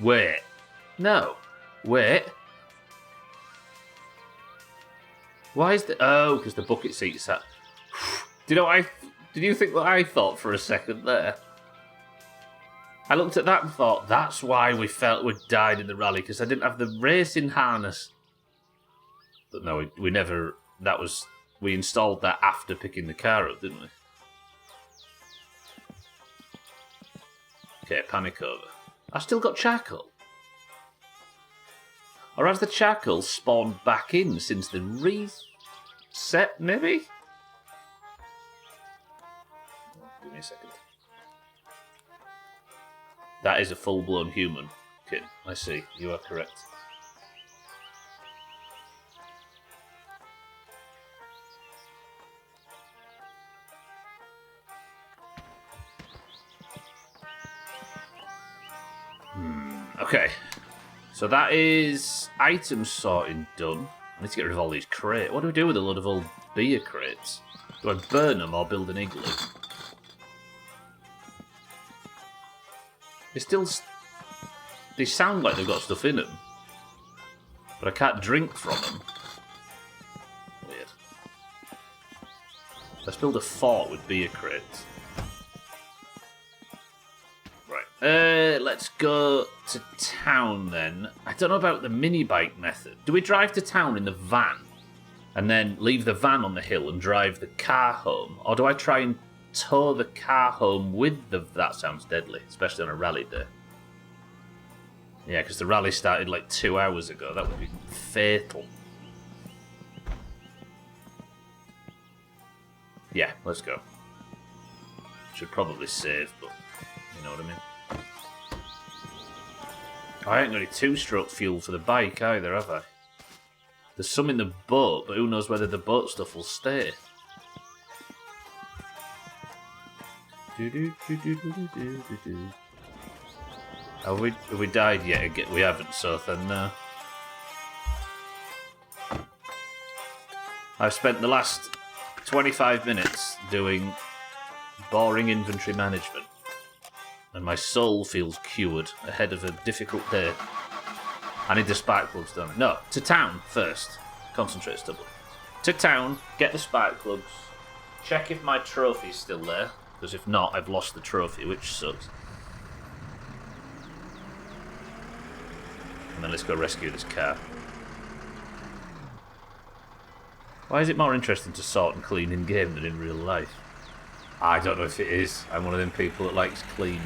Wait. No. Wait. Why is the... Oh, because the bucket seat's at... Did you think what I thought for a second there? I looked at that and thought, that's why we felt we'd died in the rally, because I didn't have the racing harness. But no, we never... That was... We installed that after picking the car up, didn't we? Okay, panic over. I've still got charcoal. Or has the charcoal spawned back in since the reset, maybe? Give me a second. That is a full-blown human. Okay, I see. You are correct. Okay. So that is item sorting done. I need to get rid of all these crates. What do we do with a load of old beer crates? Do I burn them or build an igloo? They sound like they've got stuff in them. But I can't drink from them. Weird. Let's build a fort with beer crates. Right. Let's go to town then. I don't know about the mini bike method. Do we drive to town in the van and then leave the van on the hill and drive the car home? Or do I try and tow the car home with the... That sounds deadly, especially on a rally day. Yeah, because the rally started like 2 hours ago. That would be fatal. Yeah, let's go. Should probably save, but you know what I mean. I ain't got any two-stroke fuel for the bike either, have I? There's some in the boat, but who knows whether the boat stuff will stay. Have we died yet again? We haven't, so then no. I've spent the last 25 minutes doing boring inventory management, and my soul feels cured ahead of a difficult day. I need the spark plugs done. No, to town first. Concentrate stubborn. To town, get the spark plugs, check if my trophy's still there, because if not, I've lost the trophy, which sucks. And then let's go rescue this car. Why is it more interesting to sort and clean in game than in real life? I don't know if it is. I'm one of them people that likes cleaning.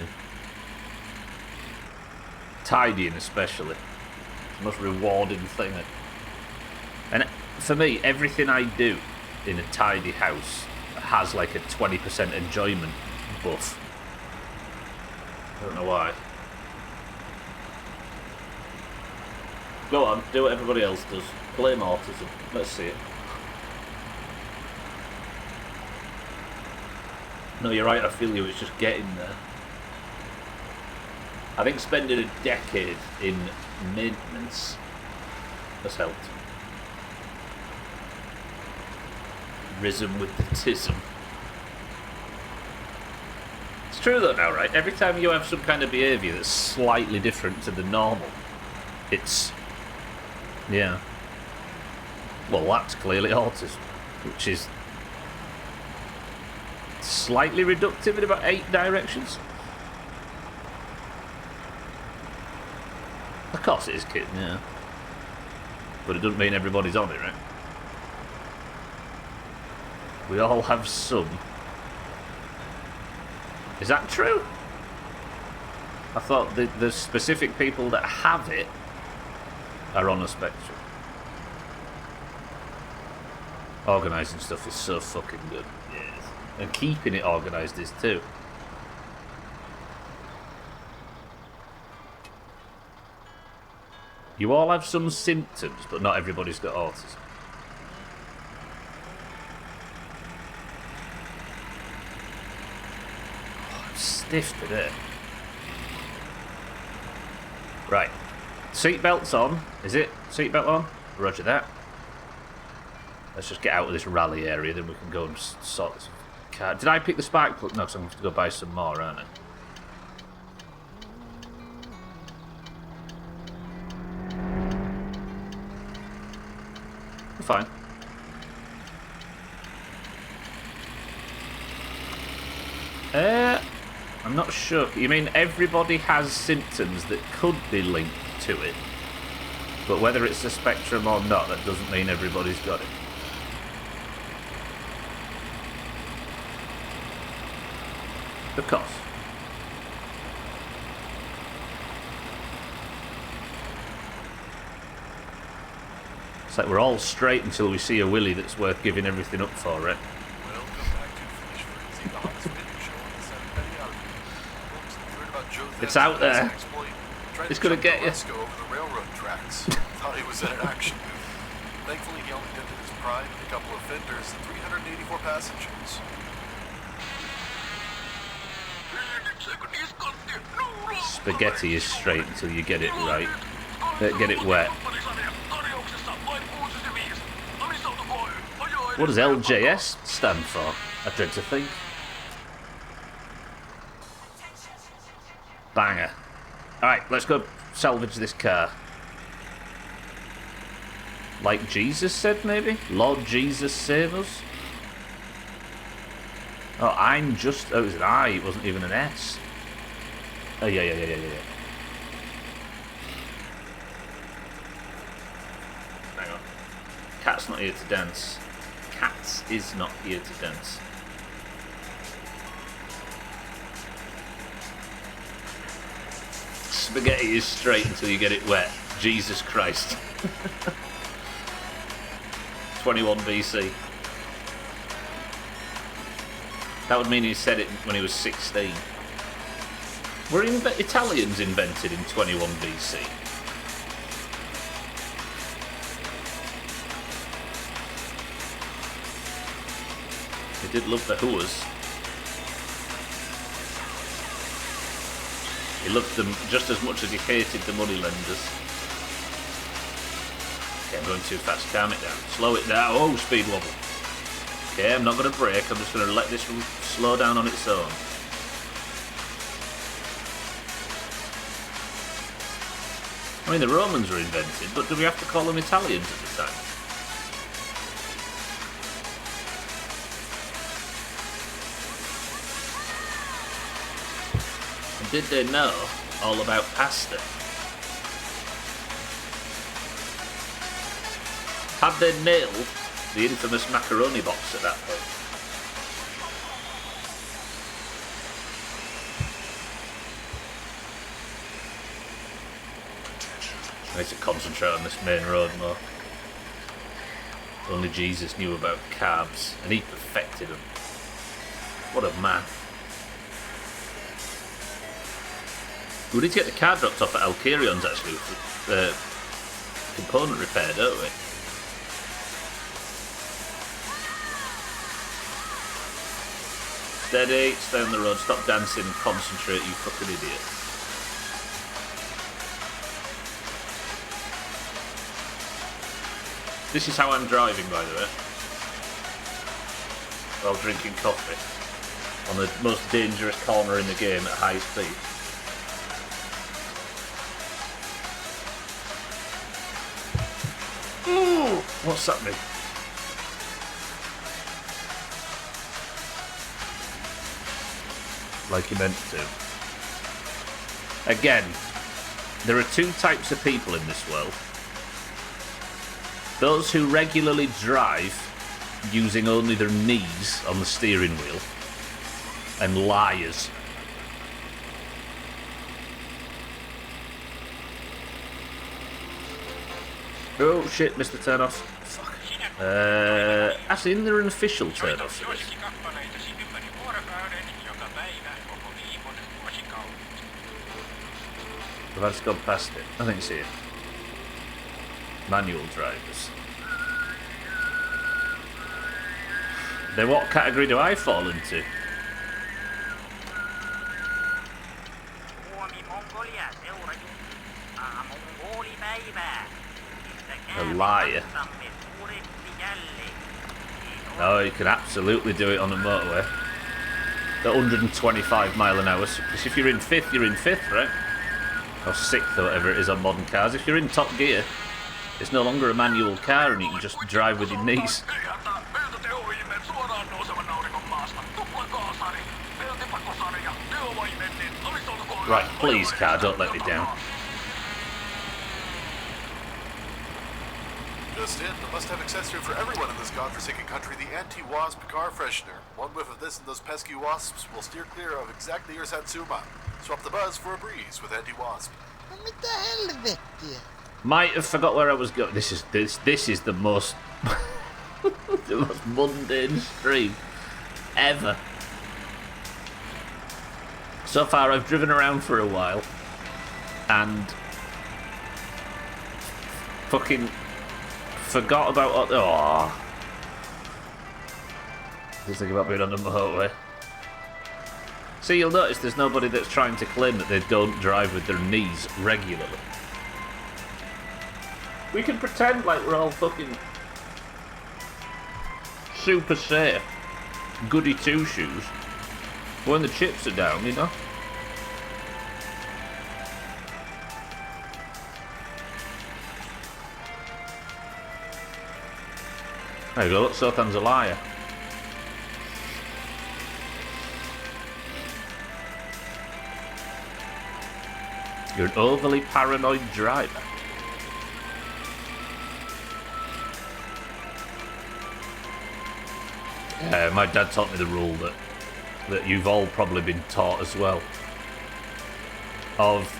Tidying especially. It's the most rewarding thing. And for me, everything I do in a tidy house has like a 20% enjoyment buff. I don't know why. Go on, do what everybody else does. Blame autism. Let's see it. No, you're right, I feel you, it's just getting there. I think spending a decade in maintenance has helped. Risen with the tism. It's true though now, right? Every time you have some kind of behaviour that's slightly different to the normal, it's... yeah. Well, that's clearly autism, which is slightly reductive in about 8 directions. Of course it is, kid, yeah. But it doesn't mean everybody's on it, right? We all have some. Is that true? I thought the specific people that have it are on a spectrum. Organising stuff is so fucking good. Yes. And keeping it organised is too. You all have some symptoms, but not everybody's got autism. stiff today. Right. Seatbelt's on. Is it? Seatbelt on? Roger that. Let's just get out of this rally area, then we can go and sort this car. Did I pick the spark plug? No, because I'm going to have to go buy some more, aren't I? We're fine. I'm not sure. You mean everybody has symptoms that could be linked to it, but whether it's a spectrum or not, that doesn't mean everybody's got it. Of course. It's like we're all straight until we see a willy that's worth giving everything up for, right? Welcome back to Finish Frenzy, the hottest video show on the San Benial. Folks, have you heard about Joe It's out there. exploit? Tried It's to gonna jump get you. Alaska over the railroad tracks. Thought he was in an action movie. Thankfully, he only dented his pride with a couple of fenders and 384 passengers. Spaghetti is straight until you get it right. Get it wet. What does LJS stand for? I dread to think. Banger. Alright, let's go salvage this car. Like Jesus said, maybe? Lord Jesus save us? Oh, I'm just... Oh, it was an I, it wasn't even an S. Oh, yeah. Hang on. Cat's not here to dance. Cats is not here to dance. Spaghetti is straight until you get it wet. Jesus Christ. 21 BC. That would mean he said it when he was 16. Were Italians invented in 21 BC? They did love the hooers. He loved them just as much as he hated the moneylenders. Okay, I'm going too fast. Calm it down. Slow it down. Oh, speed wobble. Okay, I'm not going to brake. I'm just going to let this one slow down on its own. I mean, the Romans were invented, but do we have to call them Italians at the time? And did they know all about pasta? Had they nailed the infamous macaroni box at that point? I need to concentrate on this main road more. Only Jesus knew about carbs, and he perfected them. What a man. We need to get the car dropped off at Alkerion's actually for component repair, don't we? Steady, stay on the road, stop dancing and concentrate, you fucking idiot. This is how I'm driving, by the way. While drinking coffee. On the most dangerous corner in the game at high speed. Ooh, what's that mean? Like he meant to. Again, there are two types of people in this world. Those who regularly drive using only their knees on the steering wheel, and liars. Oh shit, Mr. Turnoff. Fuck. Actually, isn't there an official turnoff for this? I've just gone past it. I think it's here. Manual drivers. Then what category do I fall into? A liar. Oh, you can absolutely do it on a motorway. At 125 mile an hour. Because if you're in fifth, you're in fifth, right? Or sixth, or whatever it is on modern cars. If you're in top gear, it's no longer a manual car and you can just drive with your knees. Right, please, car, don't let me down. Just in, the must-have accessory for everyone in this godforsaken country, the anti-wasp car freshener. One whiff of this and those pesky wasps will steer clear of exactly your Satsuma. Swap the buzz for a breeze with anti-wasp. Mitä helvettiä? Might have forgot where I was going. This is the most the most mundane stream ever. So far, I've driven around for a while and fucking forgot about. Oh, just think about being on the motorway. See, you'll notice there's nobody that's trying to claim that they don't drive with their knees regularly. We can pretend like we're all fucking super safe, goody two shoes when the chips are down, you know. There you go, look, Sothan's a liar. You're an overly paranoid driver. My dad taught me the rule that you've all probably been taught as well. Of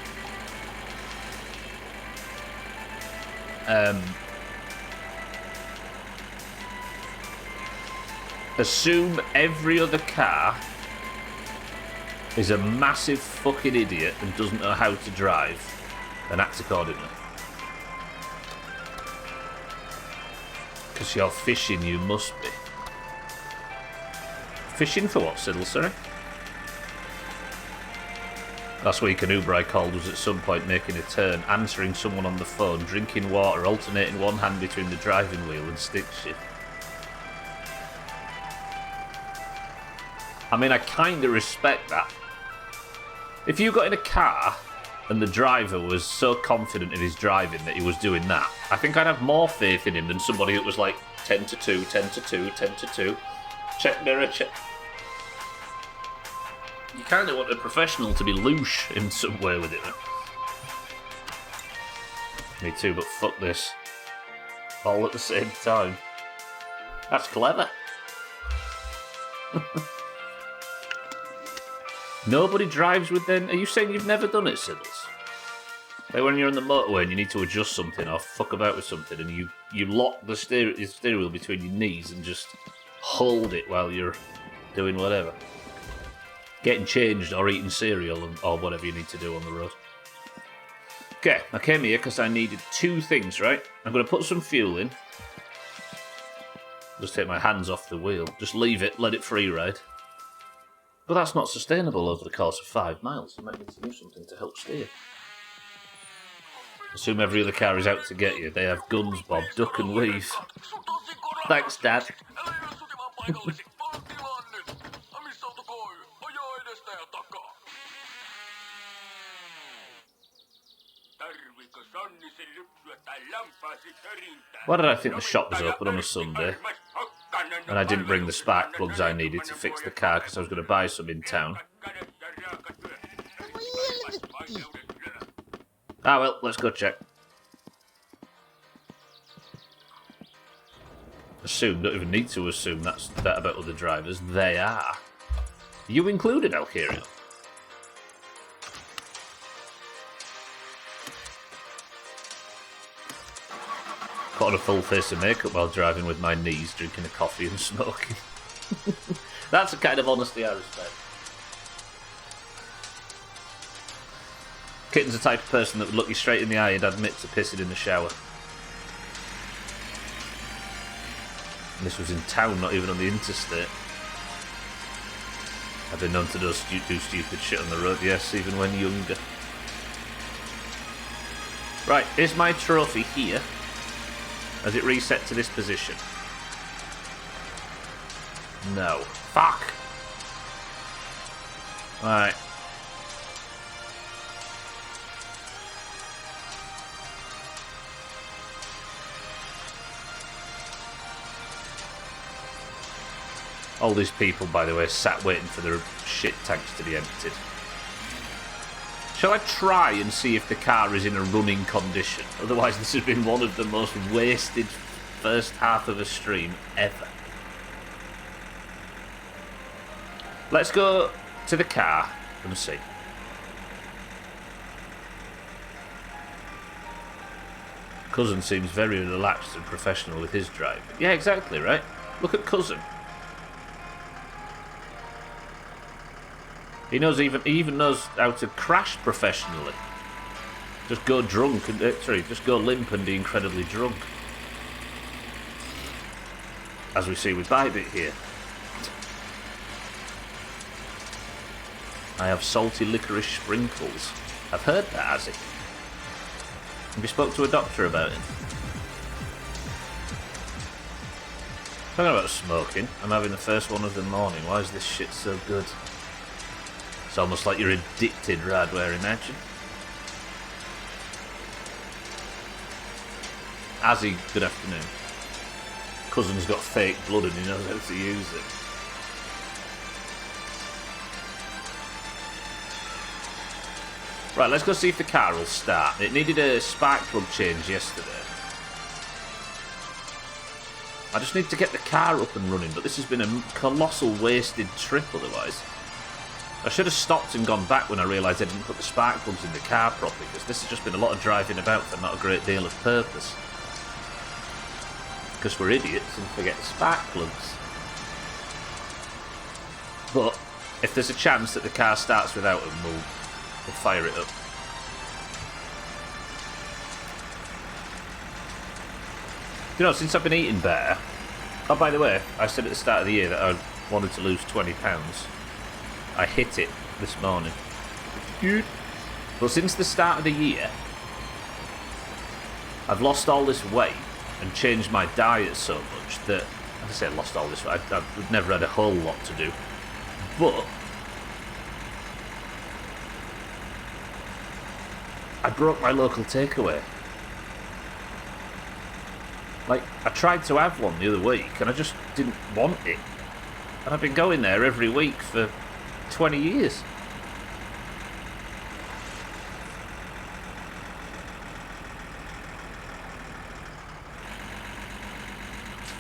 assume every other car is a massive fucking idiot and doesn't know how to drive, and act accordingly. Because you're fishing, you must be. Fishing for what, Siddle, sorry? Last week an Uber I called was at some point making a turn, answering someone on the phone, drinking water, alternating one hand between the driving wheel and stick shift. I mean, I kind of respect that. If you got in a car and the driver was so confident in his driving that he was doing that, I think I'd have more faith in him than somebody that was like 10 to 2, 10 to 2, 10 to 2. Check mirror, check. You kind of want a professional to be louche in some way with it. Right? Me too, but fuck this. All at the same time. That's clever. Nobody drives with them. Are you saying you've never done it, Siddles? Like when you're on the motorway and you need to adjust something or fuck about with something and you lock the steering wheel between your knees and just hold it while you're doing whatever. Getting changed or eating cereal or whatever you need to do on the road. Okay, I came here because I needed two things, right? I'm going to put some fuel in. Just take my hands off the wheel. Just leave it, let it free ride. But that's not sustainable over the course of 5 miles. You might need to do something to help steer. Assume every other car is out to get you. They have guns, Bob. Duck and weave. Thanks, Dad. Why did I think the shop was open on a Sunday? And I didn't bring the spark plugs I needed to fix the car because I was going to buy some in town. Ah well, let's go check. Assume, don't even need to assume that about other drivers. They are. You included, Alcario. Put on a full face of makeup while driving with my knees, drinking a coffee and smoking. That's the kind of honesty I respect. Kitten's the type of person that would look you straight in the eye and admit to pissing in the shower. And this was in town, not even on the interstate. I've been known to do stupid shit on the road, yes, even when younger. Right, is my trophy here? Has it reset to this position? No. Fuck! Right. All these people, by the way, sat waiting for their shit tanks to be emptied. Shall I try and see if the car is in a running condition? Otherwise, this has been one of the most wasted first half of a stream ever. Let's go to the car and see. Cousin seems very relaxed and professional with his driving. Yeah, exactly, right? Look at Cousin. He even knows how to crash professionally. Just go drunk and just go limp and be incredibly drunk. As we see with Bybit here. I have salty licorice sprinkles. I've heard that, has he? Have you spoke to a doctor about it? Talking about smoking, I'm having the first one of the morning. Why is this shit so good? It's almost like you're addicted, Radware, imagine. Azzy, good afternoon. Cousin's got fake blood and he knows how to use it. Right, let's go see if the car will start. It needed a spark plug change yesterday. I just need to get the car up and running, but this has been a colossal wasted trip otherwise. I should have stopped and gone back when I realised I didn't put the spark plugs in the car properly, because this has just been a lot of driving about for not a great deal of purpose. Because we're idiots and forget the spark plugs. But if there's a chance that the car starts without them, we'll fire it up. You know, since I've been eating better... Oh, by the way, I said at the start of the year that I wanted to lose 20 pounds. I hit it this morning. Good. But since the start of the year, I've lost all this weight and changed my diet so much that... As I say, I lost all this weight. I've never had a whole lot to do. But... I broke my local takeaway. Like, I tried to have one the other week and I just didn't want it. And I've been going there every week for 20 years.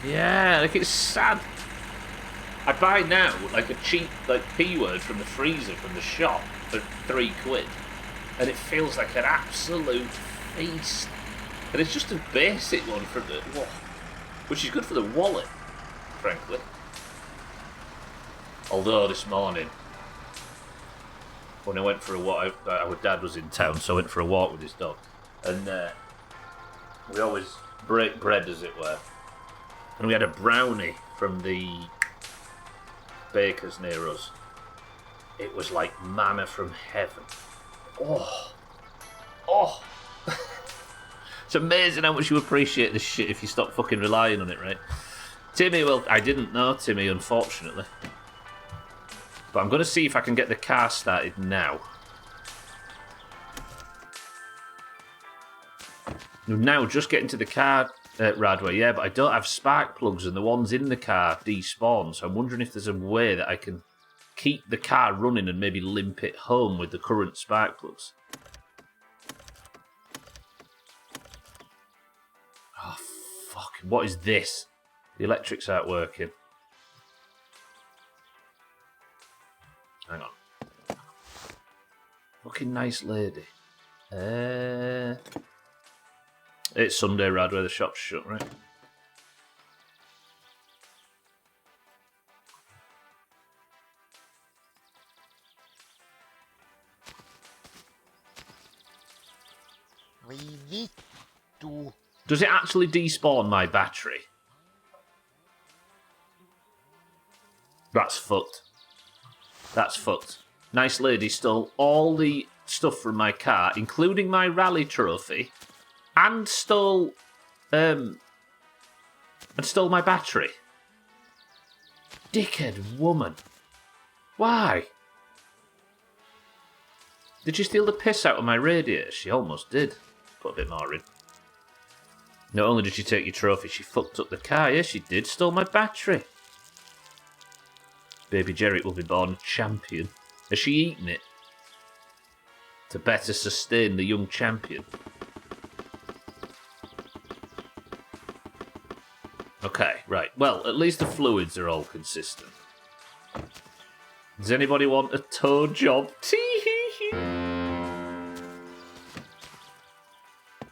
Yeah, like it's sad. I buy now like a cheap like P word from the freezer from the shop for £3. And it feels like an absolute feast. And it's just a basic one from the... which is good for the wallet, frankly. Although this morning, when I went for a walk, our dad was in town, so I went for a walk with his dog. And we always break bread, as it were. And we had a brownie from the baker's near us. It was like manna from heaven. Oh. It's amazing how much you appreciate this shit if you stop fucking relying on it, right? Timmy, well, I didn't know Timmy, unfortunately. But I'm going to see if I can get the car started now. Now, just getting to the car, Radway, yeah, but I don't have spark plugs and the ones in the car despawn, so I'm wondering if there's a way that I can keep the car running and maybe limp it home with the current spark plugs. Oh, fuck. What is this? The electrics aren't working. Hang on. Fucking nice lady. It's Sunday, Rad, where the shop's shut, right? Does it actually despawn my battery? That's fucked. That's fucked. Nice lady stole all the stuff from my car, including my rally trophy, and stole my battery. Dickhead woman. Why? Did she steal the piss out of my radiator? She almost did. Put a bit more in. Not only did she take your trophy, she fucked up the car. Yes, she did. Stole my battery. Baby Jerry will be born a champion. Has she eaten it? To better sustain the young champion. Okay, right. Well, at least the fluids are all consistent. Does anybody want a toe job?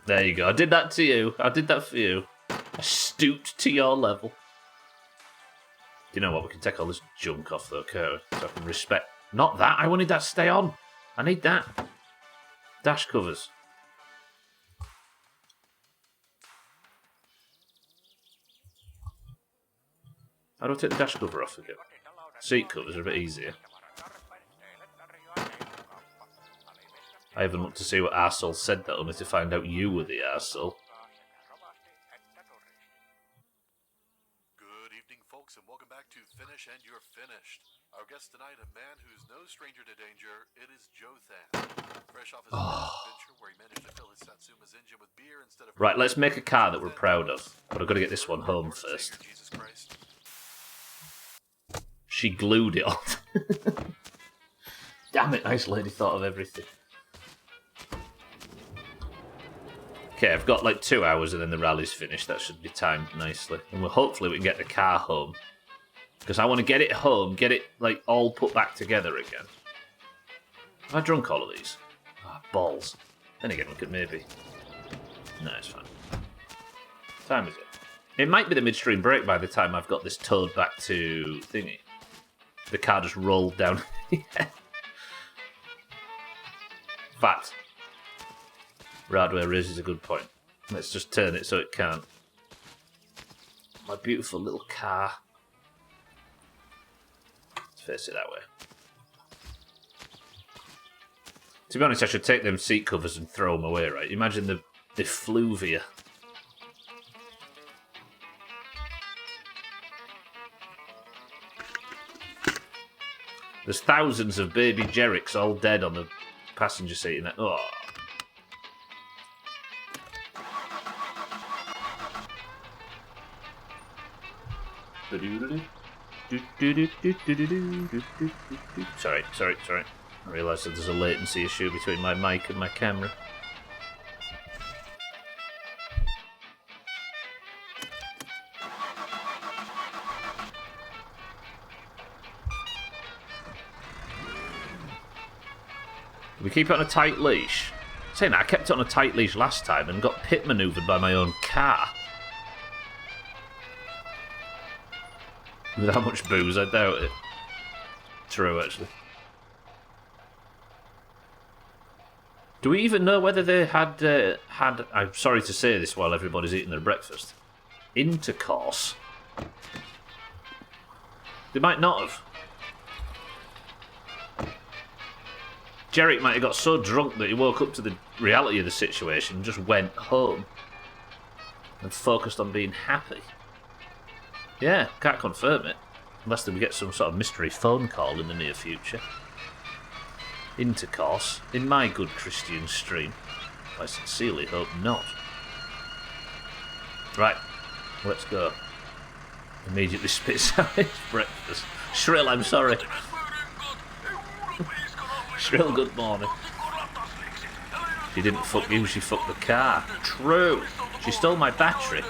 There you go. I did that to you. I did that for you. I stooped to your level. You know what? We can take all this junk off, though, can't we? So I can respect... Not that. I wanted that to stay on. I need that. Dash covers. How do I take the dash cover off again? Seat covers are a bit easier. I haven't looked to see what arsehole said that, only to find out you were the arsehole. Good evening, folks, and welcome back to Finish and You're Finished. Our guest tonight, a man who's no stranger to danger, it is Jothan. Fresh off his adventure where he managed to fill his Satsuma's engine with beer instead of... Right, let's make a car that we're proud of. But I've got to get this one home first. Jesus Christ. She glued it on. Damn it, nice lady thought of everything. Okay, I've got like 2 hours and then the rally's finished. That should be timed nicely. And hopefully we can get the car home. Because I want to get it home, get it like all put back together again. Have I drunk all of these? Ah, balls. Then again, we could maybe... No, it's fine. What time is it? It might be the midstream break by the time I've got this towed back to thingy. The car just rolled down. Fact. Radware raises a good point. Let's just turn it so it can't. My beautiful little car. Let's face it that way. To be honest, I should take them seat covers and throw them away, right? Imagine the effluvia. There's thousands of baby Jerricks all dead on the passenger seat. In that. Oh. Sorry. I realised that there's a latency issue between my mic and my camera. We keep it on a tight leash. Saying that, I kept it on a tight leash last time and got pit manoeuvred by my own car. With how much booze, I doubt it. True, actually. Do we even know whether they had, I'm sorry to say this while everybody's eating their breakfast, intercourse? They might not have. Jerry might have got so drunk that he woke up to the reality of the situation and just went home and focused on being happy. Yeah, can't confirm it. Unless we get some sort of mystery phone call in the near future. Intercourse in my good Christian stream. I sincerely hope not. Right, let's go. Immediately spits out his breakfast. Shrill, I'm sorry. Shrill, good morning. She didn't fuck you, she fucked the car. True. She stole my battery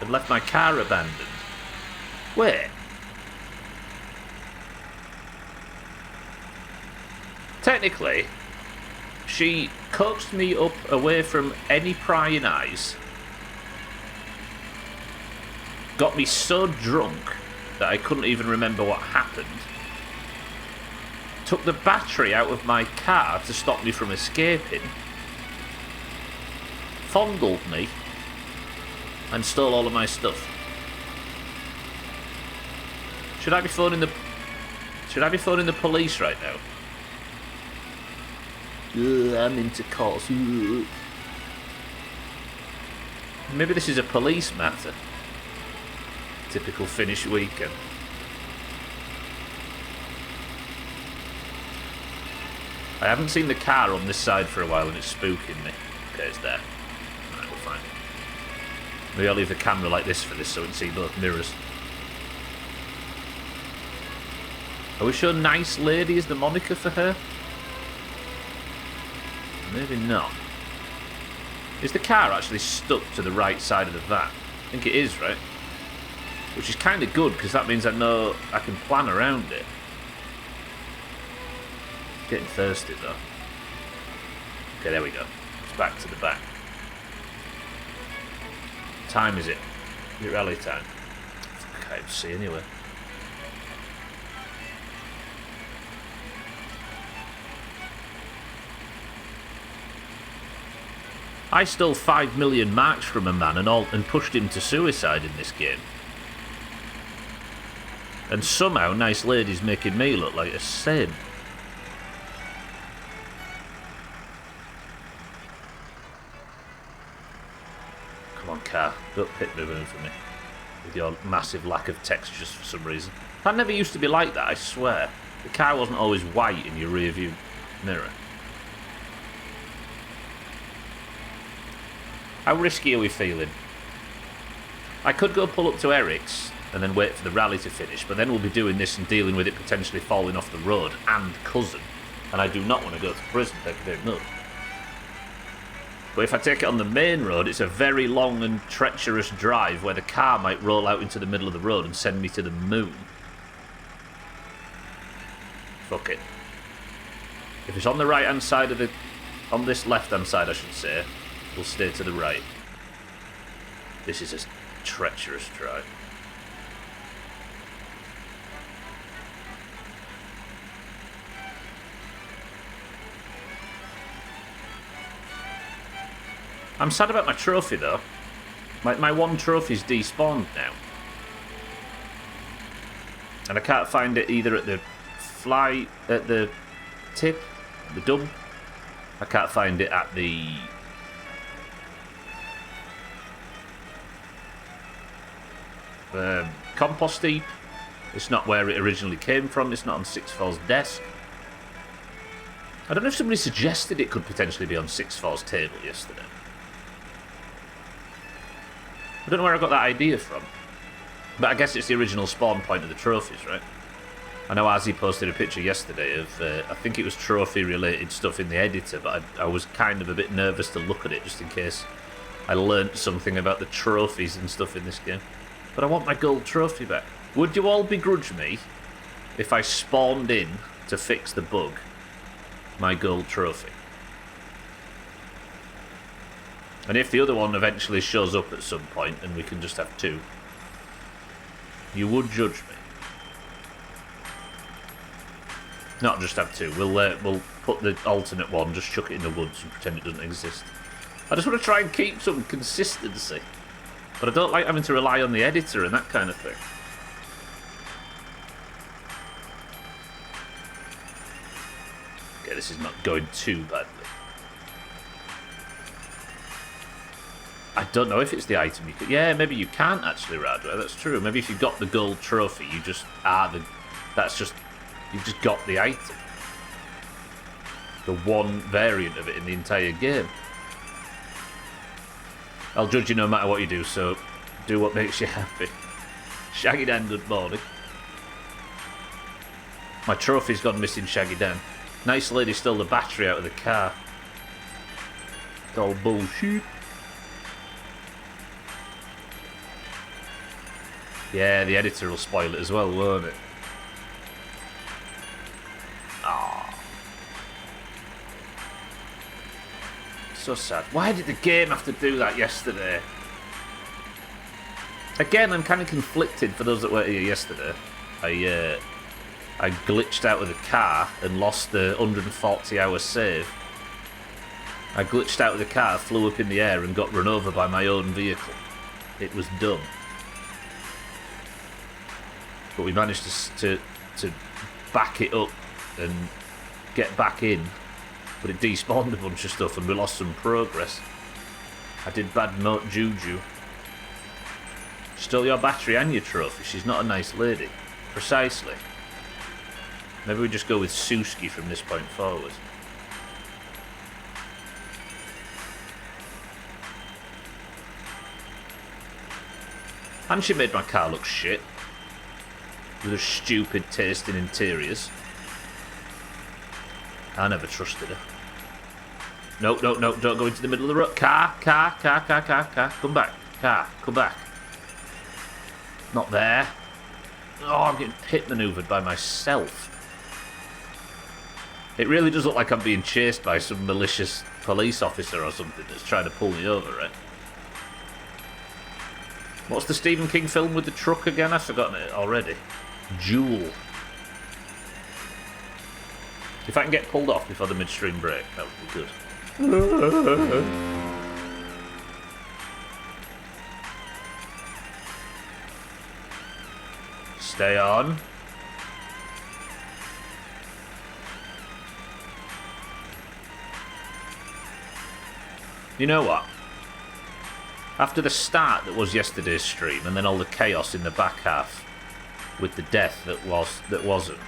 and left my car abandoned. Wait. Technically, she coaxed me up away from any prying eyes, got me so drunk that I couldn't even remember what happened, took the battery out of my car to stop me from escaping, fondled me, and stole all of my stuff. Should I be phoning the police right now? I'm intercourse. Maybe this is a police matter. Typical Finnish weekend. I haven't seen the car on this side for a while and it's spooking me. Okay, it's there. Alright, we'll find it. Maybe I'll leave the camera like this for this so we can see both mirrors. Are we sure Nice Lady is the moniker for her? Maybe not. Is the car actually stuck to the right side of the van? I think it is, right? Which is kind of good, because that means I know I can plan around it. Getting thirsty, though. Okay, there we go. It's back to the back. What time is it? Is it rally time? I can't even see anywhere. I stole 5 million marks from a man and pushed him to suicide in this game. And somehow Nice Lady's making me look like a saint. Come on, car. Don't pit me for me. With your massive lack of textures for some reason. That never used to be like that, I swear. The car wasn't always white in your rear view mirror. How risky are we feeling? I could go pull up to Eric's and then wait for the rally to finish, but then we'll be doing this and dealing with it potentially falling off the road and cousin. And I do not want to go to prison, thank you very much. But if I take it on the main road, it's a very long and treacherous drive where the car might roll out into the middle of the road and send me to the moon. Fuck it. If it's on the right hand side of the... on this left hand side I should say, we'll stay to the right. This is a treacherous drive. I'm sad about my trophy though. My one trophy's despawned now. And I can't find it either at the at the tip, the dump. I can't find it at the compost heap. It's not where it originally came from. It's not on Sixfall's desk. I don't know if somebody suggested it could potentially be on Sixfall's table yesterday. I don't know where I got that idea from. But I guess it's the original spawn point of the trophies, right? I know Azzy posted a picture yesterday of, I think it was trophy-related stuff in the editor, but I was kind of a bit nervous to look at it just in case I learnt something about the trophies and stuff in this game. But I want my gold trophy back. Would you all begrudge me if I spawned in to fix the bug my gold trophy? And if the other one eventually shows up at some point and we can just have two, you would judge me. Not just have two. We'll put the alternate one, just chuck it in the woods and pretend it doesn't exist. I just want to try and keep some consistency. But I don't like having to rely on the editor and that kind of thing. Okay, this is not going too badly. I don't know if it's the item you could... Yeah, maybe you can't actually, Radra. That's true. Maybe if you've got the gold trophy, you just are the... That's just... You've just got the item. The one variant of it in the entire game. I'll judge you no matter what you do, so do what makes you happy. Shaggy Dan, good morning. My trophy's gone missing, Shaggy Dan. Nice Lady stole the battery out of the car. It's all bullshit. Yeah, the editor will spoil it as well, won't it? Aww. So sad. Why did the game have to do that yesterday? Again, I'm kind of conflicted for those that were here yesterday. I glitched out of the car and lost the 140-hour save. I glitched out of the car, flew up in the air and got run over by my own vehicle. It was dumb. But we managed to back it up and get back in. But it despawned a bunch of stuff and we lost some progress. I did bad moat juju. Stole your battery and your trophy. She's not a nice lady. Precisely. Maybe we just go with Suski from this point forward. And she made my car look shit. With her stupid taste in interiors. I never trusted her. No, don't go into the middle of the road. Car. Come back. Car, come back. Not there. Oh, I'm getting pit manoeuvred by myself. It really does look like I'm being chased by some malicious police officer or something that's trying to pull me over, right? What's the Stephen King film with the truck again? I've forgotten it already. Jewel. If I can get pulled off before the midstream break, that would be good. Stay on. You know what? After the start that was yesterday's stream, and then all the chaos in the back half with the death that wasn't.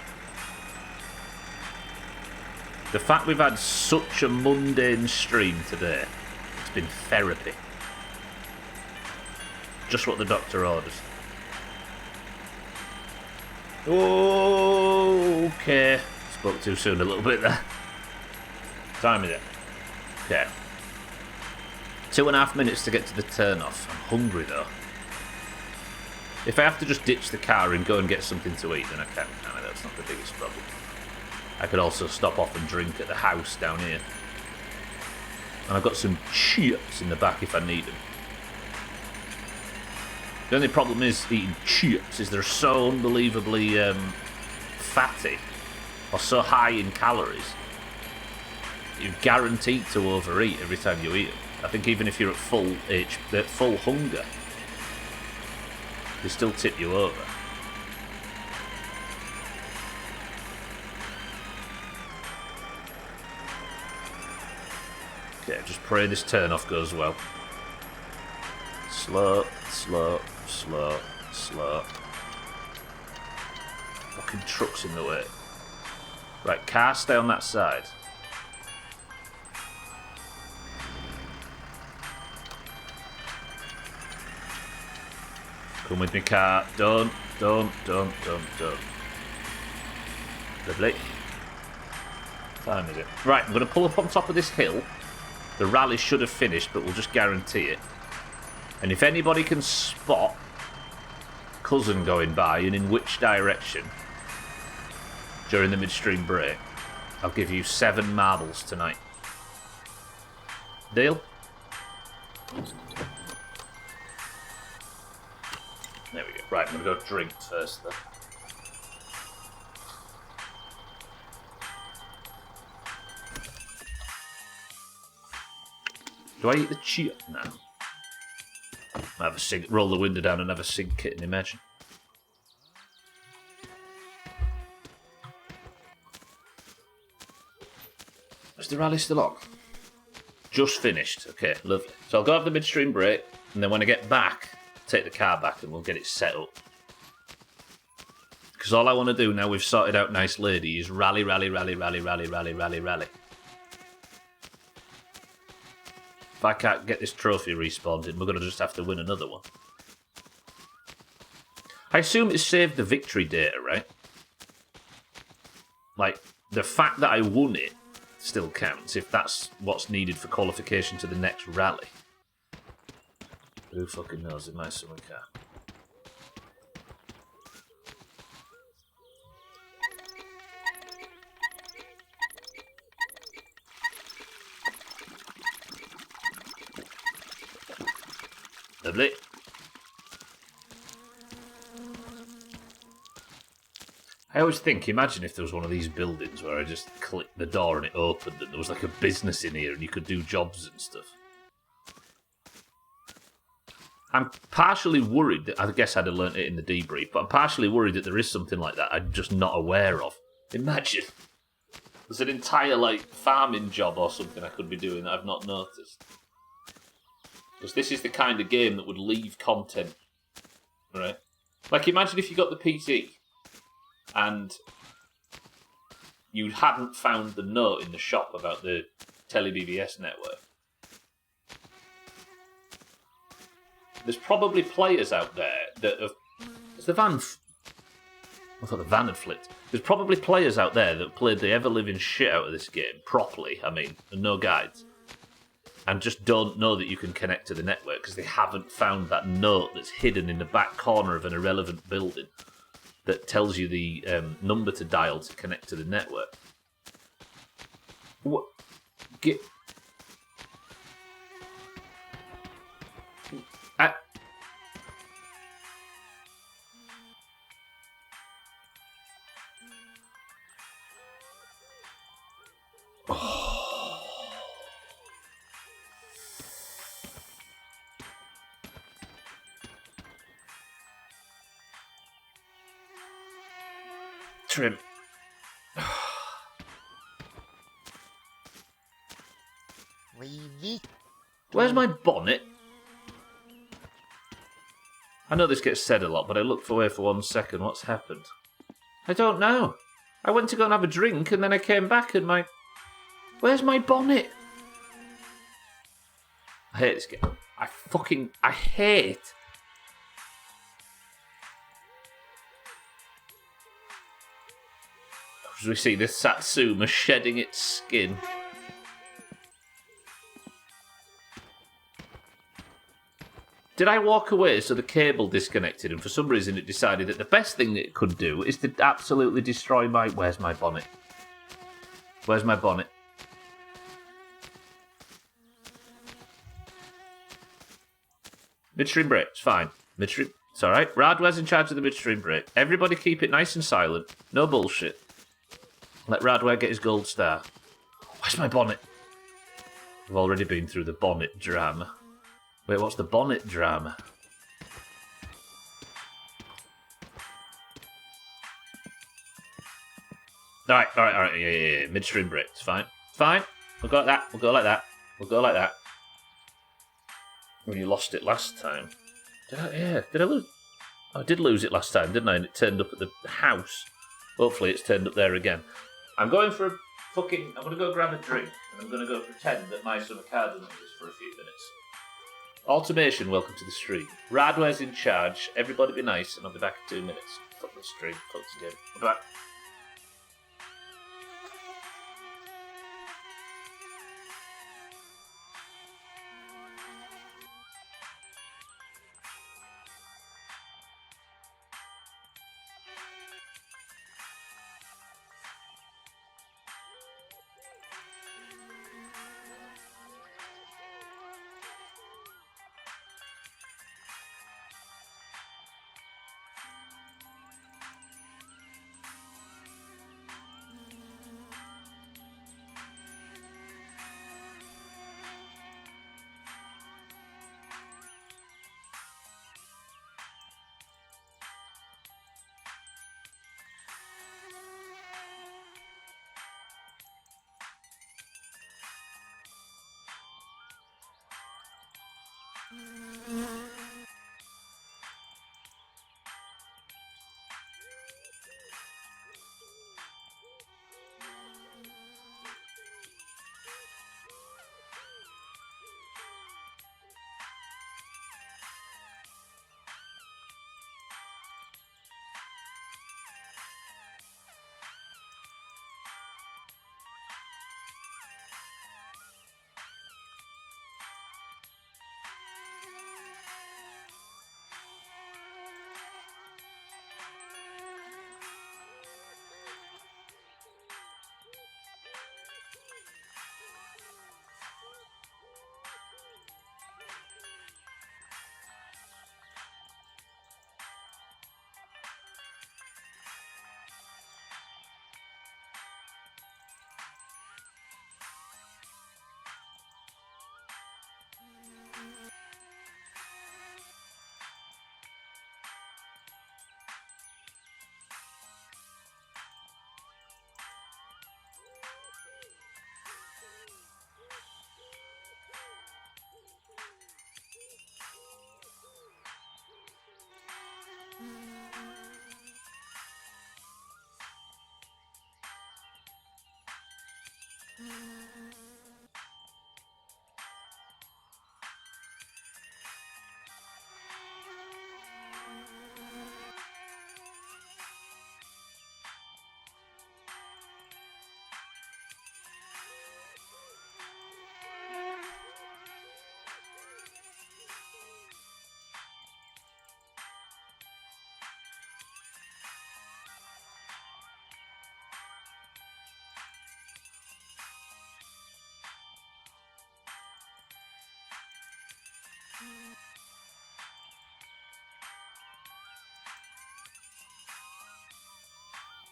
The fact we've had such a mundane stream today, it's been therapy. Just what the doctor orders. Okay. Spoke too soon a little bit there. Time is it? Okay. 2.5 minutes to get to the turn-off. I'm hungry, though. If I have to just ditch the car and go and get something to eat, then I can. No, that's not the biggest problem. I could also stop off and drink at the house down here. And I've got some chips in the back if I need them. The only problem is eating chips is they're so unbelievably fatty or so high in calories. You're guaranteed to overeat every time you eat them. I think even if you're at full hunger, they still tip you over. Okay, just pray this turn-off goes well. Slow. Fucking truck's in the way. Right, car, stay on that side. Come with me, car. Don't. Lovely. Time is it? Right, I'm going to pull up on top of this hill. The rally should have finished, but we'll just guarantee it. And if anybody can spot Cousin going by and in which direction during the midstream break, I'll give you 7 marbles tonight. Deal? There we go. Right, I'm going to go drink first then. Do I eat the chip now? I have a cig. Roll the window down and have a cig kit and imagine. Is the rally still on? Just finished. Okay, lovely. So I'll go have the midstream break, and then when I get back, take the car back and we'll get it set up. Because all I want to do now we've sorted out nice lady is rally. If I can't get this trophy respawned in, we're going to just have to win another one. I assume it saved the victory data, right? Like, the fact that I won it still counts if that's what's needed for qualification to the next rally. Who fucking knows in my summer car? Lovely. I always think, imagine if there was one of these buildings where I just clicked the door and it opened and there was like a business in here and you could do jobs and stuff. I'm partially worried that, I guess I'd have learnt it in the debrief, but I'm partially worried that there is something like that I'm just not aware of. Imagine. There's an entire, like, farming job or something I could be doing that I've not noticed. Because this is the kind of game that would leave content, right? Like, imagine if you got the PT and you hadn't found the note in the shop about the Tele-BBS network. There's probably players out there that have... Is the van... I thought the van had flipped. There's probably players out there that played the ever-living shit out of this game, properly, I mean, and no guides, and just don't know that you can connect to the network because they haven't found that note that's hidden in the back corner of an irrelevant building that tells you the number to dial to connect to the network. What? Get... Trim. Where's my bonnet? I know this gets said a lot, but I looked away for 1 second. What's happened? I don't know. I went to go and have a drink, and then I came back, and my... Where's my bonnet? I hate this game. I hate... As we see this Satsuma shedding its skin. Did I walk away so the cable disconnected and for some reason it decided that the best thing it could do is to absolutely destroy my... Where's my bonnet? Where's my bonnet? Midstream break, it's fine. Midstream... It's alright. Radware's in charge of the midstream break. Everybody keep it nice and silent. No bullshit. Let Radware get his gold star. Where's my bonnet? I've already been through the bonnet drama. Wait, what's the bonnet drama? Alright, yeah. Midstream break, it's fine. It's fine. We'll go like that, we'll go like that. We'll go like that. When you lost it last time. Did I lose? Oh, I did lose it last time, didn't I? And it turned up at the house. Hopefully it's turned up there again. I'm going for a fucking... I'm going to go grab a drink, and I'm going to go pretend that my summer car doesn't exist for a few minutes. Automation, welcome to the stream. Radware's in charge. Everybody be nice, and I'll be back in 2 minutes. Fuck the stream. Fuck the game. I'll be back.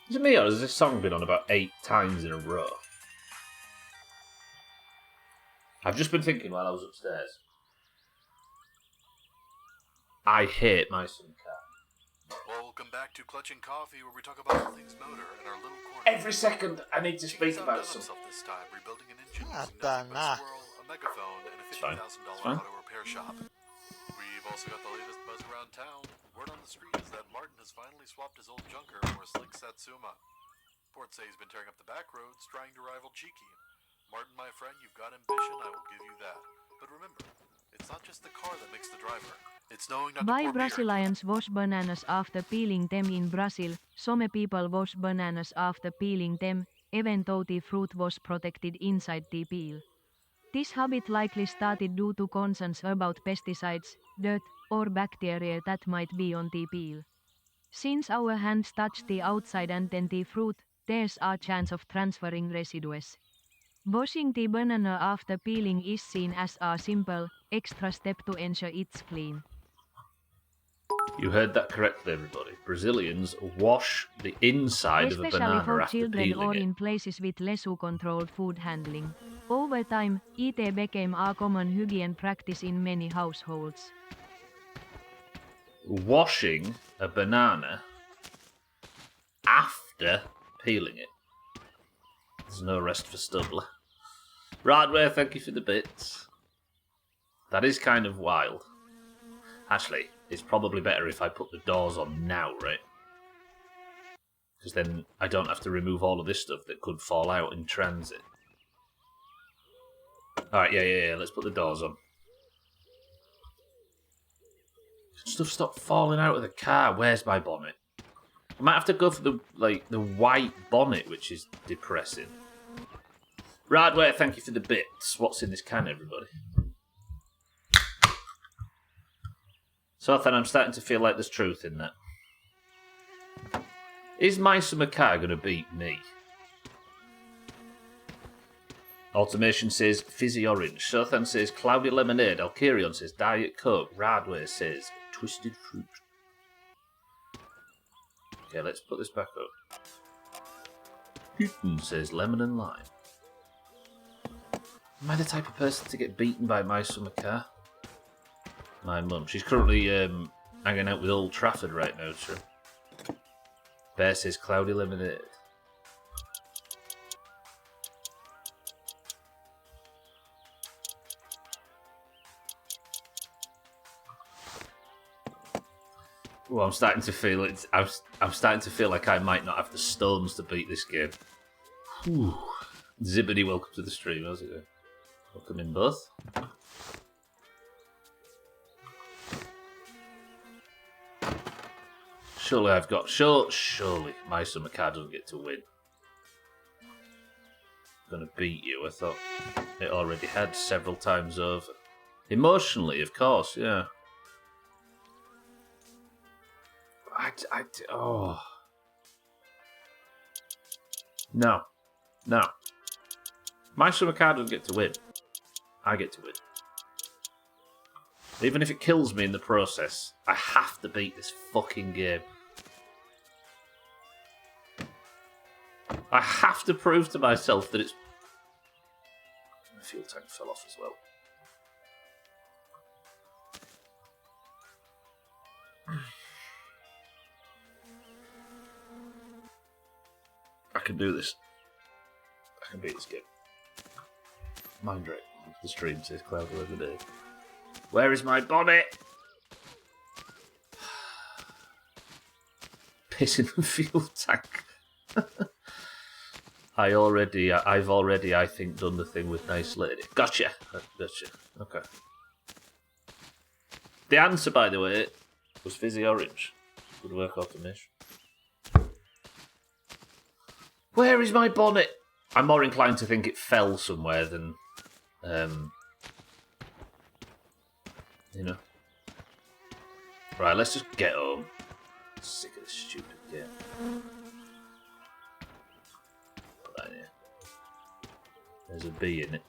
Is it me, or has this song been on about 8 times in a row? I've just been thinking while I was upstairs. I hate my son cat. Welcome back to Clutching Coffee, where we talk about all things motor in our little corner. Every second I need to speak He's about outdone something. himself this time, rebuilding an engine Ah, using nothing but a nah. squirrel, a megaphone, and a fine. $50,000 auto repair shop. We've also got the latest buzz around town. Word on the street is that Martin has finally swapped his old junker for a slick Satsuma. Reports say he's been tearing up the back roads, trying to rival Cheeky. Martin, my friend, you've got ambition, I will give you that. But remember, it's not just the car that makes the driver. It's knowing not to Why pour beer into Brazilians wash bananas after peeling them in Brazil? Some people wash bananas after peeling them, even though the fruit was protected inside the peel. This habit likely started due to concerns about pesticides, dirt, or bacteria that might be on the peel. Since our hands touch the outside and then the fruit, there's a chance of transferring residues. Washing the banana after peeling is seen as a simple, extra step to ensure it's clean. You heard that correctly, everybody. Brazilians wash the inside of a Especially banana for after children or peeling it. in places with less controlled food handling. Over time, it became a common hygiene practice in many households. Washing a banana after peeling it. There's no rest for Stubler. Radway, thank you for the bits. That is kind of wild. Actually, it's probably better if I put the doors on now, right? Because then I don't have to remove all of this stuff that could fall out in transit. Alright, yeah, let's put the doors on. Stuff stopped falling out of the car. Where's my bonnet? I might have to go for the white bonnet, which is depressing. Radway, thank you for the bits. What's in this can, everybody? So then I'm starting to feel like there's truth in that. Is my summer car going to beat me? Automation says fizzy orange. Sothan says cloudy lemonade. Alkirion says Diet Coke. Radway says twisted fruit. Okay, let's put this back up. Putin says lemon and lime. Am I the type of person to get beaten by my summer car? My mum. She's currently hanging out with Old Trafford right now, true. Bear says cloudy lemonade. Well, I'm starting to feel it. I'm starting to feel like I might not have the stones to beat this game. Whew. Zibbity, welcome to the stream. How's it going? Welcome in both. Surely I've got... Surely my summer car doesn't get to win. I'm going to beat you. I thought it already had several times over. Emotionally, of course, yeah. Oh. No. My summer car doesn't get to win. I get to win. Even if it kills me in the process, I have to beat this fucking game. I have to prove to myself that it's... My fuel tank fell off as well. I can do this. I can beat this game. Mind right. The stream says cloud over day. Where is my bonnet? Piss in the fuel tank. I've already, I think, done the thing with nice lady. Gotcha. Okay. The answer, by the way, was fizzy orange. Good work, automation. Where is my bonnet? I'm more inclined to think it fell somewhere than, you know. Right, let's just get home. Sick of this stupid game. Put that in here. There's a bee in it.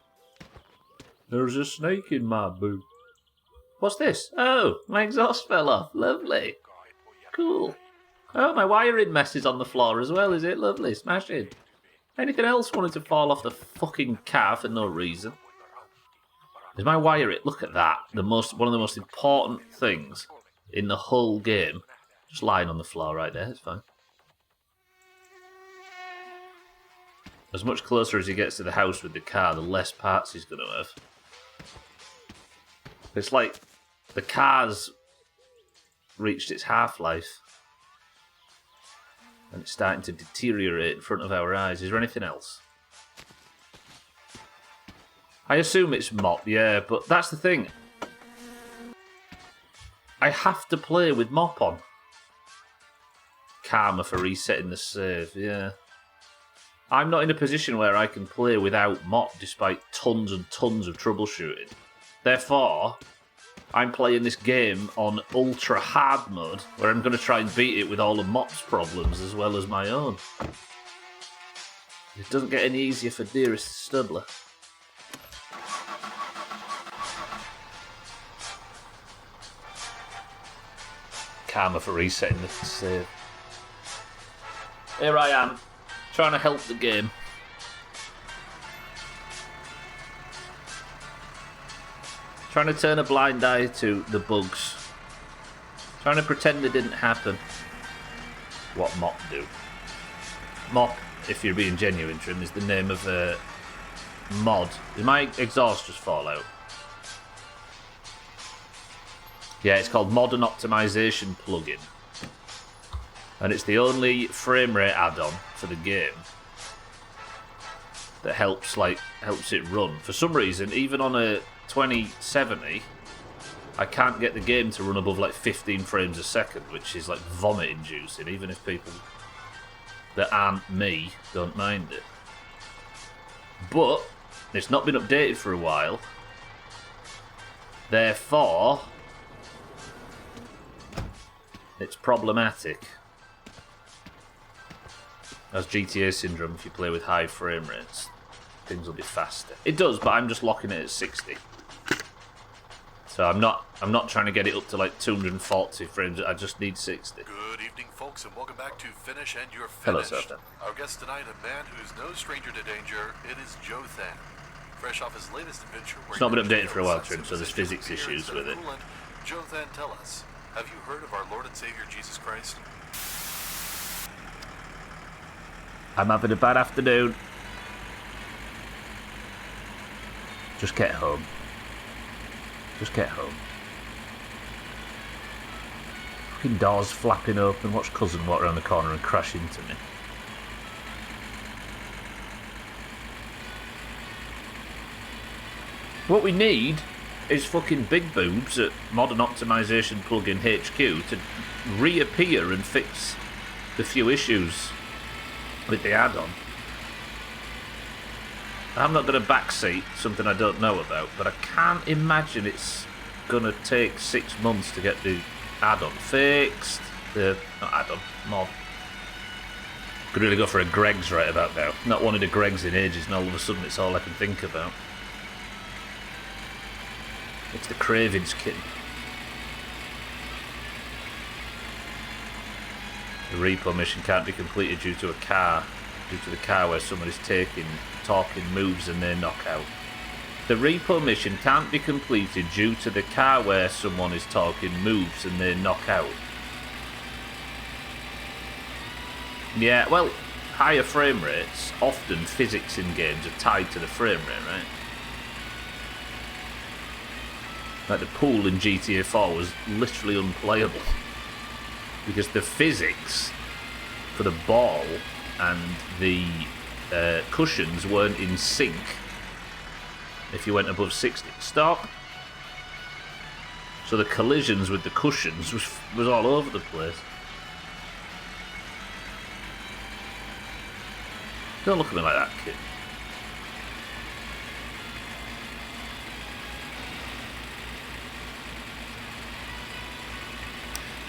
There's a snake in my boot. What's this? Oh, my exhaust fell off. Lovely. Cool. Oh, my wiring mess is on the floor as well, is it? Lovely. Smashing. Anything else wanted to fall off the fucking car for no reason? Is my wiring... Look at that. One of the most important things in the whole game. Just lying on the floor right there. It's fine. As much closer as he gets to the house with the car, the less parts he's going to have. It's like the car's reached its half-life. And it's starting to deteriorate in front of our eyes. Is there anything else? I assume it's mop, yeah, but that's the thing. I have to play with mop on. Karma for resetting the save, yeah. I'm not in a position where I can play without mop despite tons and tons of troubleshooting. Therefore, I'm playing this game on ultra hard mode where I'm going to try and beat it with all of mop's problems as well as my own. It doesn't get any easier for dearest Studler. Karma for resetting the save. Here I am, trying to help the game. Trying to turn a blind eye to the bugs. Trying to pretend they didn't happen. What mop do? Mop, if you're being genuine, Trim, is the name of a mod. Did my exhaust just fall out? Yeah, it's called Modern Optimization Plugin. And it's the only frame rate add-on for the game that helps it run. For some reason, even on a 2070, I can't get the game to run above like 15 frames a second, which is like vomit-inducing, even if people that aren't me don't mind it. But it's not been updated for a while. Therefore, it's problematic. As GTA syndrome, if you play with high frame rates, things will be faster. It does, but I'm just locking it at 60. So I'm not trying to get it up to like 240 frames. I just need 60. Good evening, folks, and welcome back to Finish and You're Hello, Finished. sir. Our guest tonight, a man who's no stranger to danger. It is Jothan. Fresh off his latest adventure, where It's not been he managed updated to for a while, kill Trim, so there's Satan's physics beer issues instead with of it. coolant. Jothan, tell us, have you heard of our Lord and Savior Jesus Christ? I'm having a bad afternoon. Just get home. Just get home. Fucking doors flapping open. Watch cousin walk around the corner and crash into me. What we need is fucking big boobs at Modern Optimization Plugin HQ to reappear and fix the few issues with the add-on. I'm not going to backseat something I don't know about, but I can't imagine it's going to take 6 months to get the add-on fixed. Not add-on, mod. Could really go for a Greg's right about now. Not wanted a Greg's in ages, and all of a sudden it's all I can think about. It's the Cravings kitten. The repo mission can't be completed due to the car where someone is talking moves and they knock out. The repo mission can't be completed due to the car where someone is talking moves and they knock out. Yeah, well, higher frame rates, often physics in games are tied to the frame rate, right? Like the pool in GTA 4 was literally unplayable because the physics for the ball and the cushions weren't in sync if you went above 60. Stop! So the collisions with the cushions was all over the place. Don't look at me like that, kid.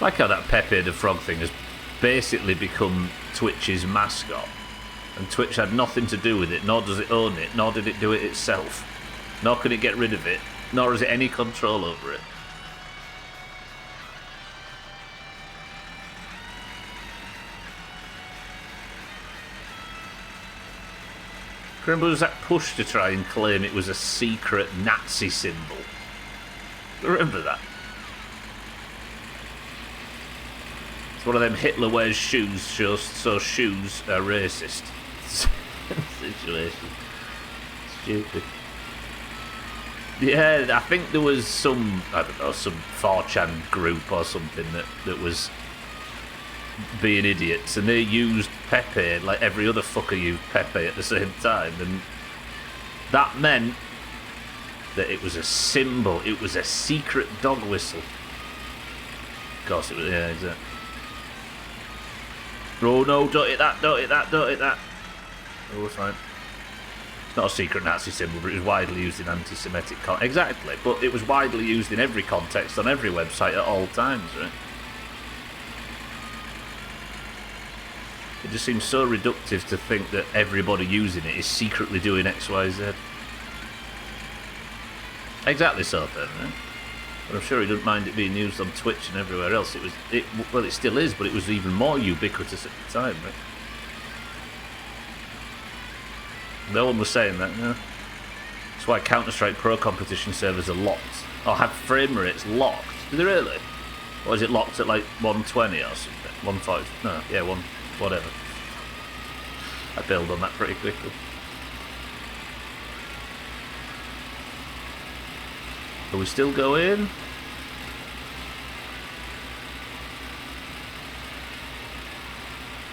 I like how that Pepe the Frog thing has basically become Twitch's mascot. And Twitch had nothing to do with it, nor does it own it, nor did it do it itself. Nor can it get rid of it, nor has it any control over it. Remember, there was that push to try and claim it was a secret Nazi symbol. Remember that? It's one of them Hitler wears shoes, so shoes are racist situation. Stupid. Yeah, I think there was some 4chan group or something that was being idiots, and they used Pepe like every other fucker used Pepe at the same time, and that meant that it was a symbol, it was a secret dog whistle. Of course it was, yeah, exactly. Oh no, don't hit that, don't hit that, don't hit that. Oh, it's fine. It's not a secret Nazi symbol, but it was widely used in anti-Semitic context. Exactly, but it was widely used in every context on every website at all times, right? It just seems so reductive to think that everybody using it is secretly doing X, Y, Z. Exactly so, then, right? But I'm sure he doesn't mind it being used on Twitch and everywhere else. Well, it still is, but it was even more ubiquitous at the time, right? No one was saying that, no. That's why Counter-Strike Pro competition servers are locked. Or have frame rates locked. Do they really? Or is it locked at like 120 or something? 140? No, yeah, whatever. I bailed on that pretty quickly. Are we still going?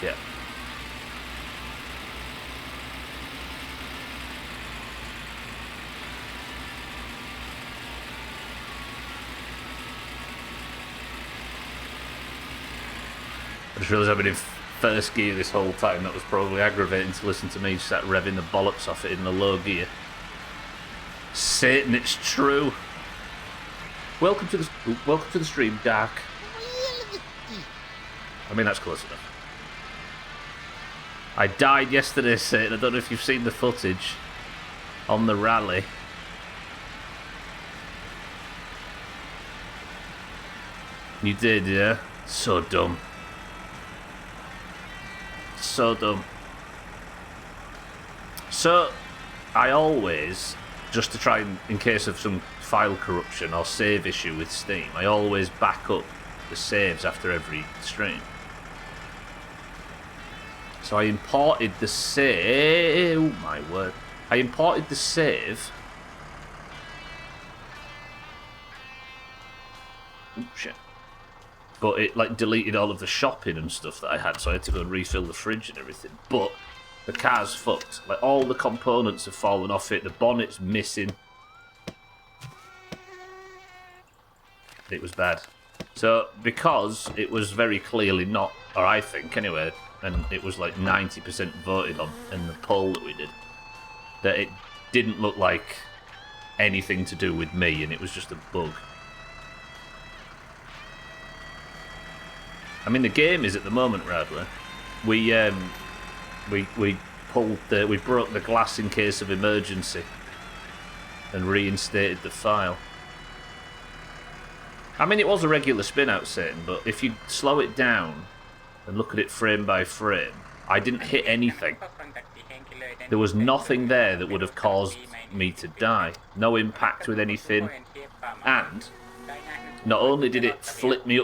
Yeah. I just realised I've been in first gear this whole time. That was probably aggravating to listen to me sat revving the bollocks off it in the low gear. Satan, it's true. Welcome to the stream, Dark. I mean, that's close enough. I died yesterday, Satan. I don't know if you've seen the footage on the rally. You did, yeah? So dumb. So dumb. So, I always, just to try and, in case of some file corruption or save issue with Steam, I always back up the saves after every stream. So I imported the save. Oh my word. I imported the save. Oh shit. But it like deleted all of the shopping and stuff that I had, so I had to go and refill the fridge and everything. But the car's fucked. Like all the components have fallen off it, the bonnet's missing. It was bad. So, because it was very clearly not, or I think anyway, and it was like 90% voted on in the poll that we did, that it didn't look like anything to do with me, and it was just a bug. I mean, the game is at the moment, Radler. We broke the glass in case of emergency and reinstated the file. I mean, it was a regular spin-out setting, but if you slow it down and look at it frame by frame, I didn't hit anything. There was nothing there that would have caused me to die. No impact with anything. And not only did it flip me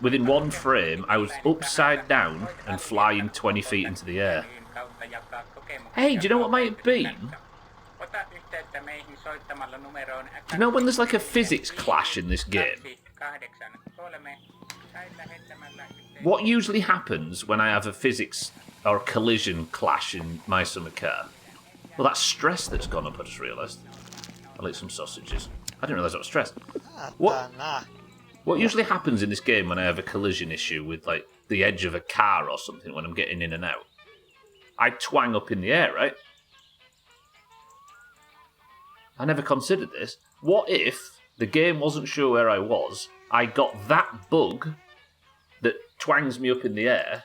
within one frame, I was upside down and flying 20 feet into the air. Hey, do you know what might have been? Do you know when there's like a physics clash in this game? What usually happens when I have a physics or a collision clash in my summer car? Well, that's stress that's gone up, I just realised. I'll eat some sausages. I didn't realise I was stressed. What usually happens in this game when I have a collision issue with like the edge of a car or something when I'm getting in and out? I twang up in the air, right? I never considered this. What if the game wasn't sure where I was, I got that bug that twangs me up in the air,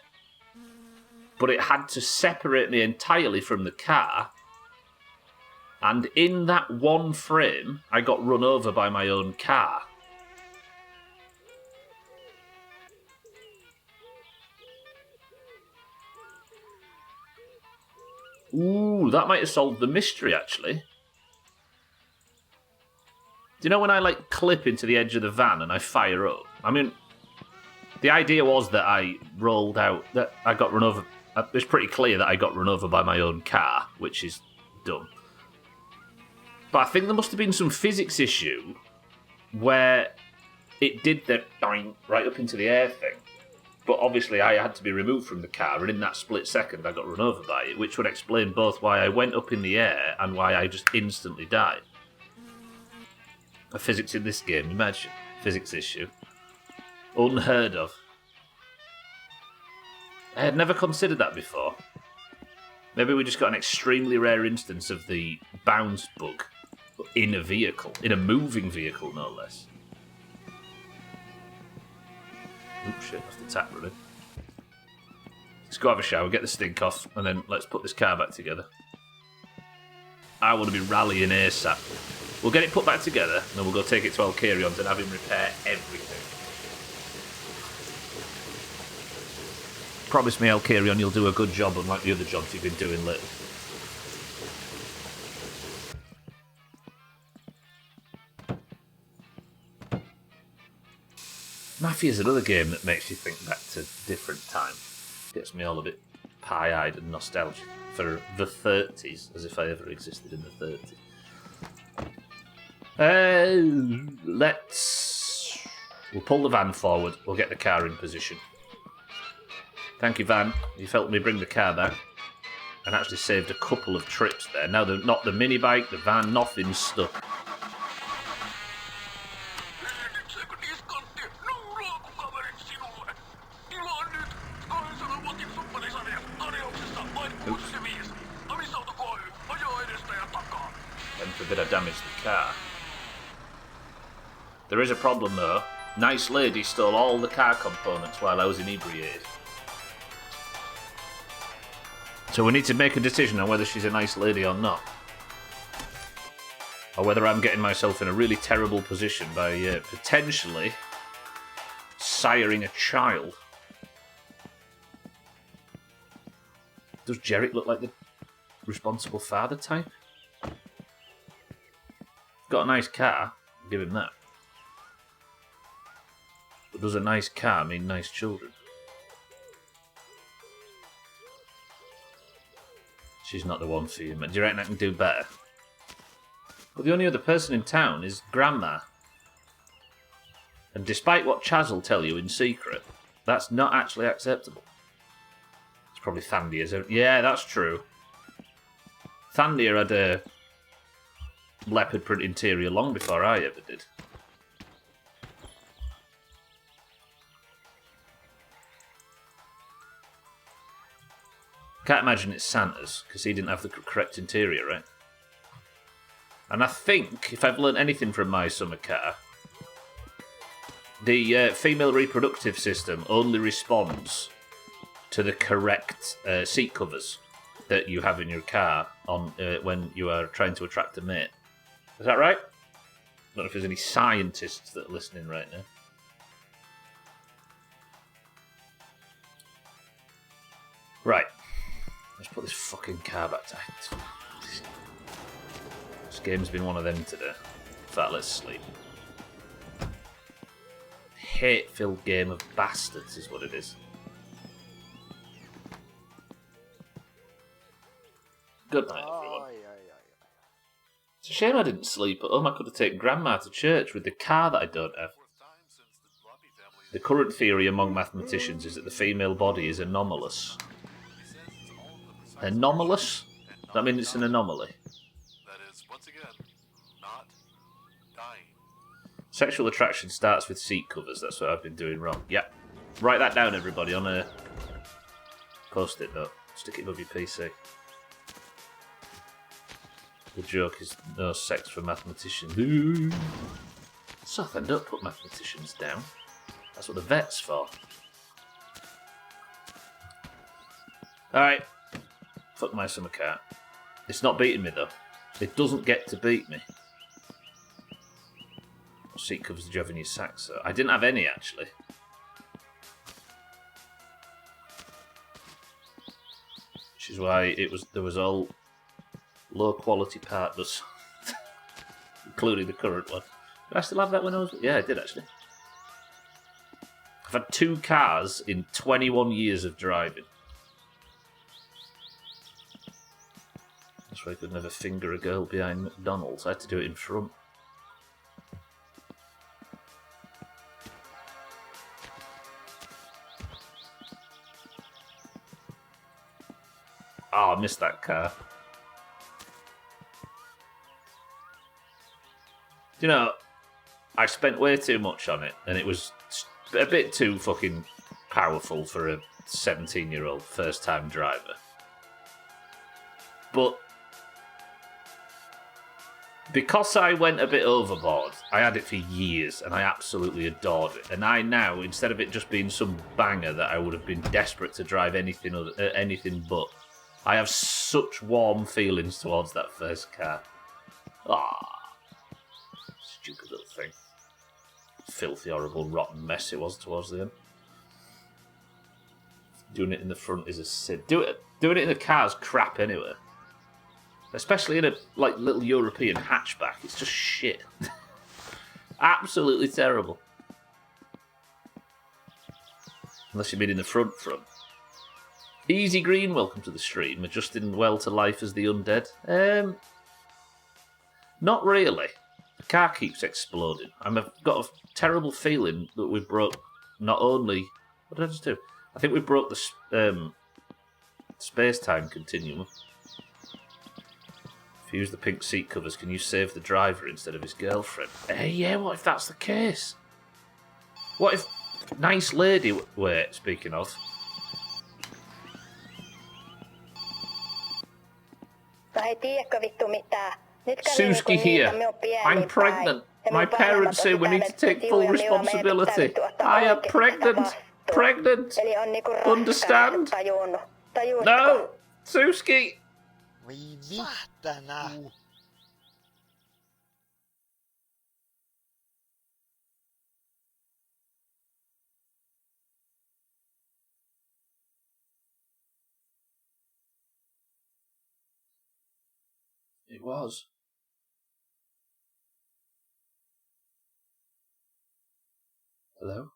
but it had to separate me entirely from the car, and in that one frame, I got run over by my own car. Ooh, that might have solved the mystery, actually. Do you know when I, like, clip into the edge of the van and I fire up? I mean, the idea was that I rolled out, that I got run over. It's pretty clear that I got run over by my own car, which is dumb. But I think there must have been some physics issue where it did the doing right up into the air thing. But obviously I had to be removed from the car, and in that split second I got run over by it, which would explain both why I went up in the air and why I just instantly died. A physics in this game, imagine. Physics issue. Unheard of. I had never considered that before. Maybe we just got an extremely rare instance of the bounce bug in a vehicle. In a moving vehicle, no less. Oops, shit, that's the tap running. Let's go have a shower, get the stink off, and then let's put this car back together. I want to be rallying ASAP. We'll get it put back together, and then we'll go take it to El Carion's and have him repair everything. Promise me, El Carion, you'll do a good job unlike the other jobs you've been doing lately. Mafia's another game that makes you think back to different time. Gets me all a bit pie-eyed and nostalgic for the 30s, as if I ever existed in the 30s. We'll pull the van forward, we'll get the car in position. Thank you, van. You've helped me bring the car back. And actually saved a couple of trips there. Now, not the mini bike, the van, nothing's stuck. And forbid I damage the car. There is a problem though. Nice lady stole all the car components while I was inebriated. So we need to make a decision on whether she's a nice lady or not. Or whether I'm getting myself in a really terrible position by potentially siring a child. Does Jarek look like the responsible father type? Got a nice car, I'll give him that. But does a nice car mean nice children? She's not the one for you, man. Do you reckon I can do better? But the only other person in town is Grandma. And despite what Chaz will tell you in secret, that's not actually acceptable. It's probably Thandia's. Yeah, that's true. Thandia had a leopard print interior long before I ever did. Can't imagine it's Santa's, because he didn't have the correct interior, right? And I think, if I've learned anything from my summer car, the female reproductive system only responds to the correct seat covers that you have in your car on when you are trying to attract a mate. Is that right? I don't know if there's any scientists that are listening right now. Right. Let's put this fucking car back to... This game's been one of them today. In fact, let's sleep. Hate-filled game of bastards is what it is. Good night, everyone. It's a shame I didn't sleep at home. I could have taken Grandma to church with the car that I don't have. The current theory among mathematicians is that the female body is anomalous. Anomalous? Does that mean it's an anomaly? That is, once again, not dying. Sexual attraction starts with seat covers. That's what I've been doing wrong. Yep. Write that down, everybody, on a post-it note. Stick it above your PC. The joke is no sex for mathematicians. Southend, don't put mathematicians down. That's what the vet's for. Alright. Fuck my summer car. It's not beating me, though. It doesn't get to beat me. What seat covers did you have in your sack, sir? I didn't have any, actually. is why there was all low quality partners, including the current one. Did I still have that when I was? Yeah, I did actually. I've had 2 cars in 21 years of driving. That's why I could never finger a girl behind McDonald's. I had to do it in front. Oh, I missed that car. You know, I spent way too much on it, and it was a bit too fucking powerful for a 17-year-old first-time driver. But because I went a bit overboard, I had it for years, and I absolutely adored it. And I now, instead of it just being some banger that I would have been desperate to drive anything but, I have such warm feelings towards that first car. Ah, stupid little thing. Filthy, horrible, rotten mess it was towards the end. Doing it in the front is a sin. Doing it in a car's crap anyway. Especially in a little European hatchback. It's just shit. Absolutely terrible. Unless you've been in the front. Easy Green, welcome to the stream. Adjusting well to life as the undead. Not really. The car keeps exploding. I've got a terrible feeling that we broke not only... What did I just do? I think we broke the space-time continuum. If you use the pink seat covers, can you save the driver instead of his girlfriend? Hey, yeah, what if that's the case? What if... Nice lady... Wait, speaking of... Suski here. I'm pregnant. My parents say we need to take full responsibility. I am pregnant. Pregnant. Understand? No! Suski! Voi vihtana. It was. Hello?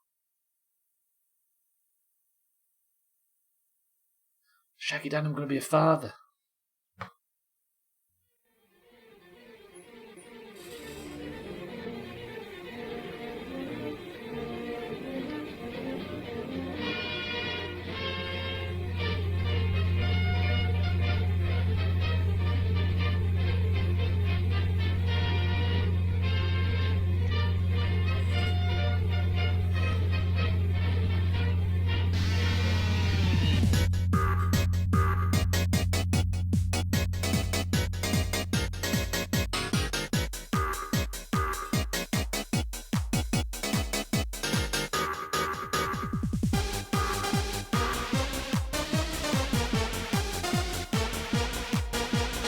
Shaggy Dan, I'm going to be a father.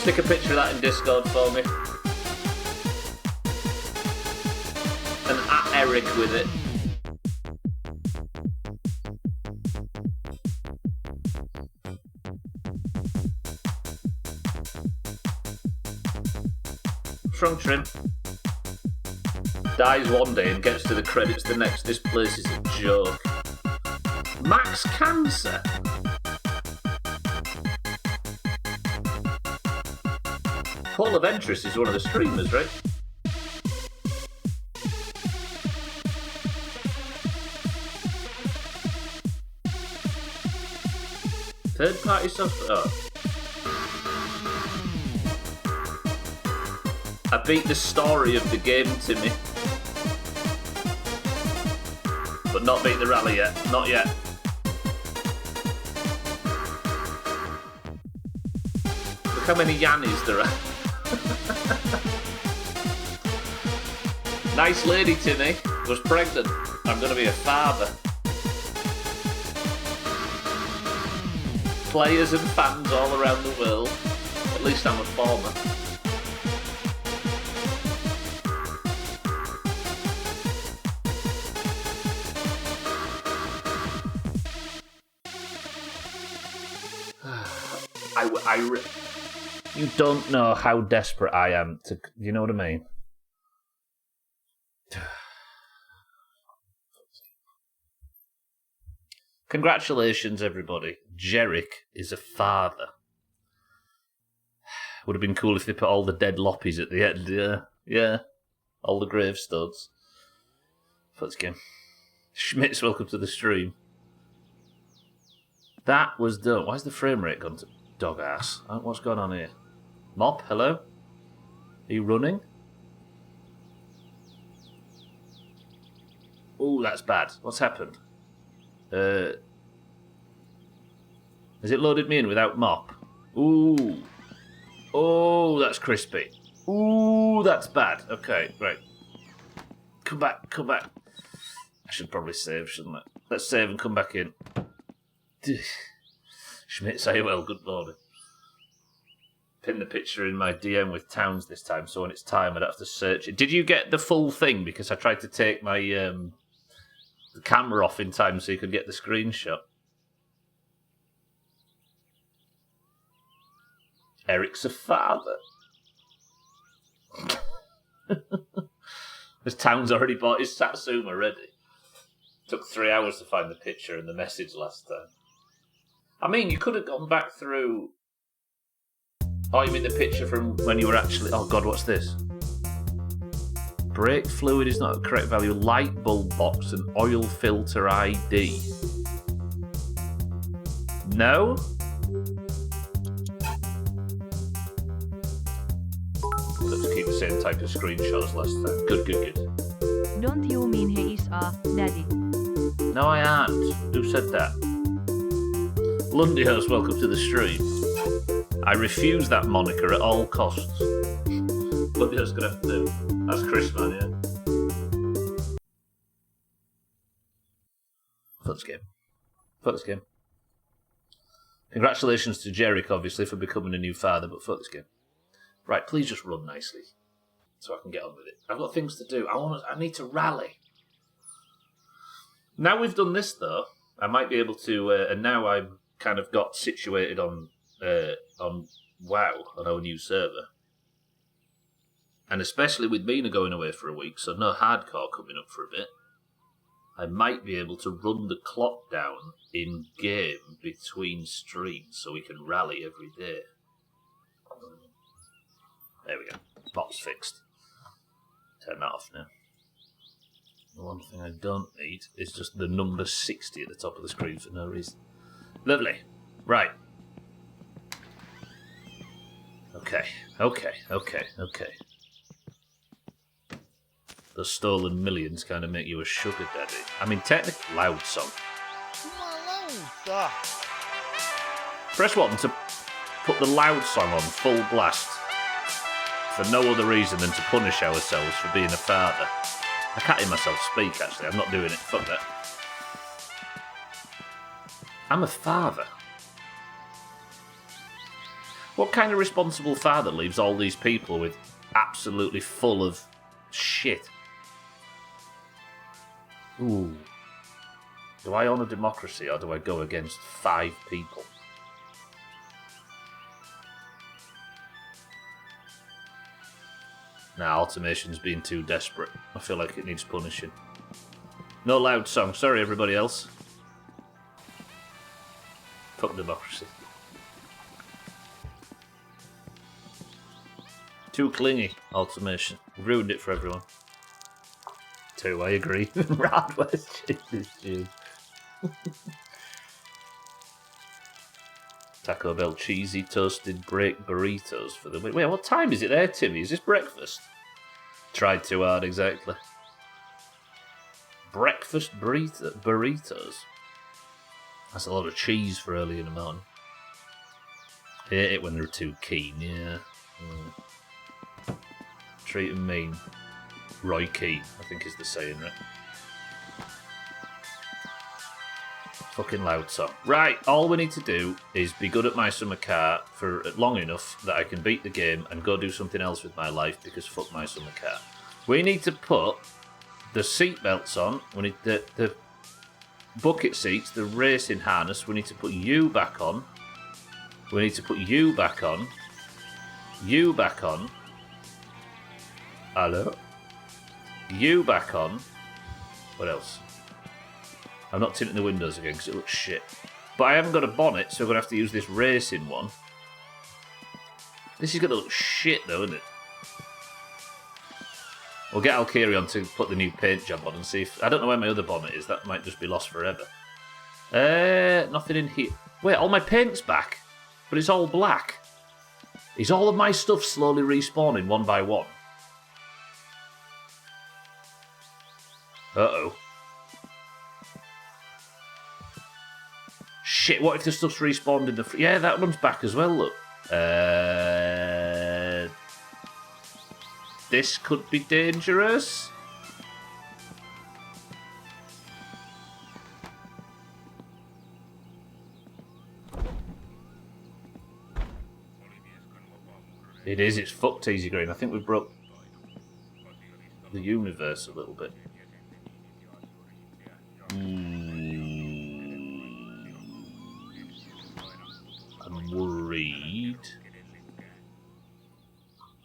Stick a picture of that in Discord for me. And at Eric with it. Trunk trim. Dies one day and gets to the credits the next. This place is a joke. Max Cancer. Paul of Ventress is one of the streamers, right? Third party software. Oh. I beat the story of the game, Timmy. But not beat the rally yet. Not yet. Look how many Yannis there are. Nice lady, Timmy. Was pregnant. I'm going to be a father. Players and fans all around the world. At least I'm a former. You don't know how desperate I am to... You know what I mean? Congratulations, everybody. Jerick is a father. Would have been cool if they put all the dead loppies at the end. Yeah. All the gravestones. Let's go. Schmitz, welcome to the stream. That was done. Why's the frame rate gone to dog ass? What's going on here? Mop, hello? Are you running? Ooh, that's bad. What's happened? Has it loaded me in without mop? Ooh. Oh, that's crispy. Ooh, that's bad. Okay, right. Come back. I should probably save, shouldn't I? Let's save and come back in. Schmidt, say well, good morning. Pin the picture in my DM with Towns this time, so when it's time I'd have to search it. Did you get the full thing? Because I tried to take my the camera off in time so you could get the screenshot. Eric's a father. This Towns already bought his Satsuma ready. Took 3 hours to find the picture and the message last time. I mean, you could have gone back through... Oh, you mean the picture from when you were actually... Oh, God, what's this? Brake fluid is not the correct value. Light bulb box and oil filter ID. No? Let's keep the same type of screenshot as last time. Good. Don't you mean he is a daddy? No, I aren't. Who said that? Lundyhouse, welcome to the stream. I refuse that moniker at all costs. Lundyhouse gonna have to do. That's Chris, man, yeah. Fuck this game. Congratulations to Jerick, obviously, for becoming a new father, but fuck this game. Right, please just run nicely, so I can get on with it. I've got things to do. I need to rally. Now we've done this, though, I might be able to, and now I'm kind of got situated on WoW, on our new server. And especially with Mina going away for a week, so no hardcore coming up for a bit, I might be able to run the clock down in-game between streams so we can rally every day. There we go. Bot's fixed. Turn that off now. The one thing I don't need is just the number 60 at the top of the screen for no reason. Lovely. Right. Okay. Those stolen millions kind of make you a sugar daddy. I mean, technically, loud song. Press 1 to put the loud song on full blast for no other reason than to punish ourselves for being a father. I can't hear myself speak, actually. I'm not doing it. Fuck that. I'm a father. What kind of responsible father leaves all these people with absolutely full of shit? Ooh. Do I honour democracy or do I go against 5 people? Nah, automation's being too desperate. I feel like it needs punishing. No loud song. Sorry, everybody else. Fuck democracy. Too clingy, automation. Ruined it for everyone. 2, I agree. Radwest cheese. Taco Bell cheesy toasted break burritos for the win. Wait, what time is it there, Timmy? Is this breakfast? Tried too hard, exactly. Breakfast burritos. That's a lot of cheese for early in the morning. Hate it when they're too keen, yeah. Treat 'em mean. Roy Keane, I think is the saying, right? Fucking loud song. Right, all we need to do is be good at my summer car for long enough that I can beat the game and go do something else with my life because fuck my summer car. We need to put the seat belts on. We need the bucket seats, the racing harness. We need to put you back on. We need to put you back on. You back on. Hello? You back on. What else? I'm not tinting the windows again because it looks shit. But I haven't got a bonnet, so we're going to have to use this racing one. This is going to look shit, though, isn't it? We'll get Alkirion to put the new paint job on and see if... I don't know where my other bonnet is. That might just be lost forever. Nothing in here. Wait, all my paint's back. But it's all black. Is all of my stuff slowly respawning one by one? Uh-oh. Shit, what if the stuff's respawned in the... Yeah, that one's back as well, look. This could be dangerous. It is, it's fucked Easy Green. I think we broke the universe a little bit. I'm worried.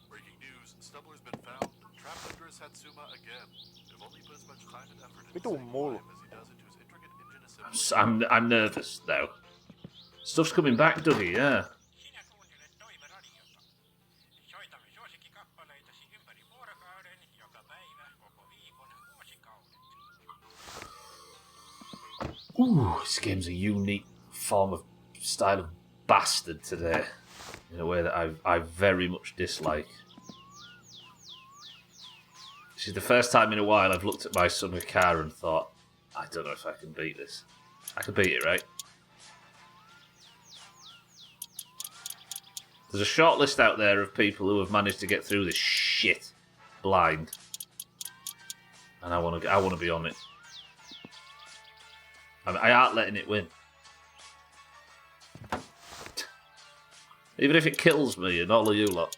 Breaking news, Stubbler's been found, trapped under his Satsuma again. They've only put as much time and effort into Vitun saving mulla. him as he does into his intricate engine assembly. I'm nervous now. Stuff's coming back, Dougie, yeah. Sinä kuuntelet Toive-radiota. Soitamme suosikkikappaleitasi ympäri vuorokauden, joka päivä, koko viikon, vuosikaudet. Ooh, this game's a unique form of style of bastard today. In a way that I very much dislike. This is the first time in a while I've looked at my son with car and thought, I don't know if I can beat this. I can beat it, right? There's a short list out there of people who have managed to get through this shit blind. And I want to be on it. I aren't letting it win. Even if it kills me and all of you lot.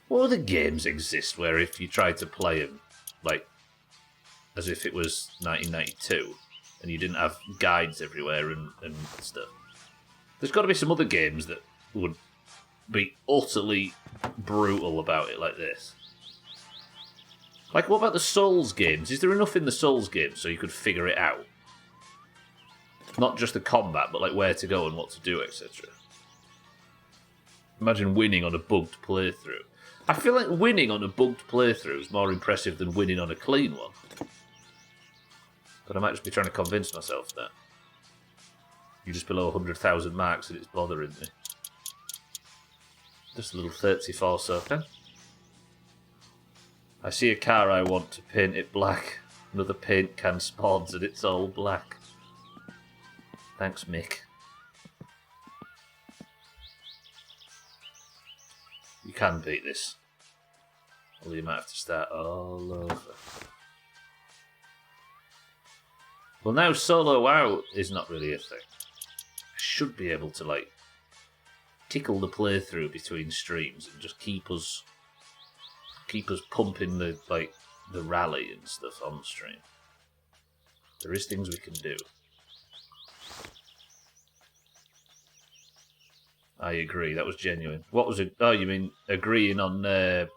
What other games exist where if you tried to play them, like, as if it was 1992, and you didn't have guides everywhere and stuff? There's got to be some other games that would be utterly brutal about it like this. Like, what about the Souls games? Is there enough in the Souls games so you could figure it out? Not just the combat, but like where to go and what to do, etc. Imagine winning on a bugged playthrough. I feel like winning on a bugged playthrough is more impressive than winning on a clean one. But I might just be trying to convince myself that. You're just below 100,000 marks and it's bothering me. Just a little 34 so then. I see a car I want to paint it black. Another paint can spawns and it's all black. Thanks, Mick. You can beat this. Although you might have to start all over. Well, now solo WoW is not really a thing. I should be able to, like, tickle the playthrough between streams and just keep us pumping the rally and stuff on stream. There is things we can do. I agree, that was genuine. What was it? Oh, you mean agreeing on that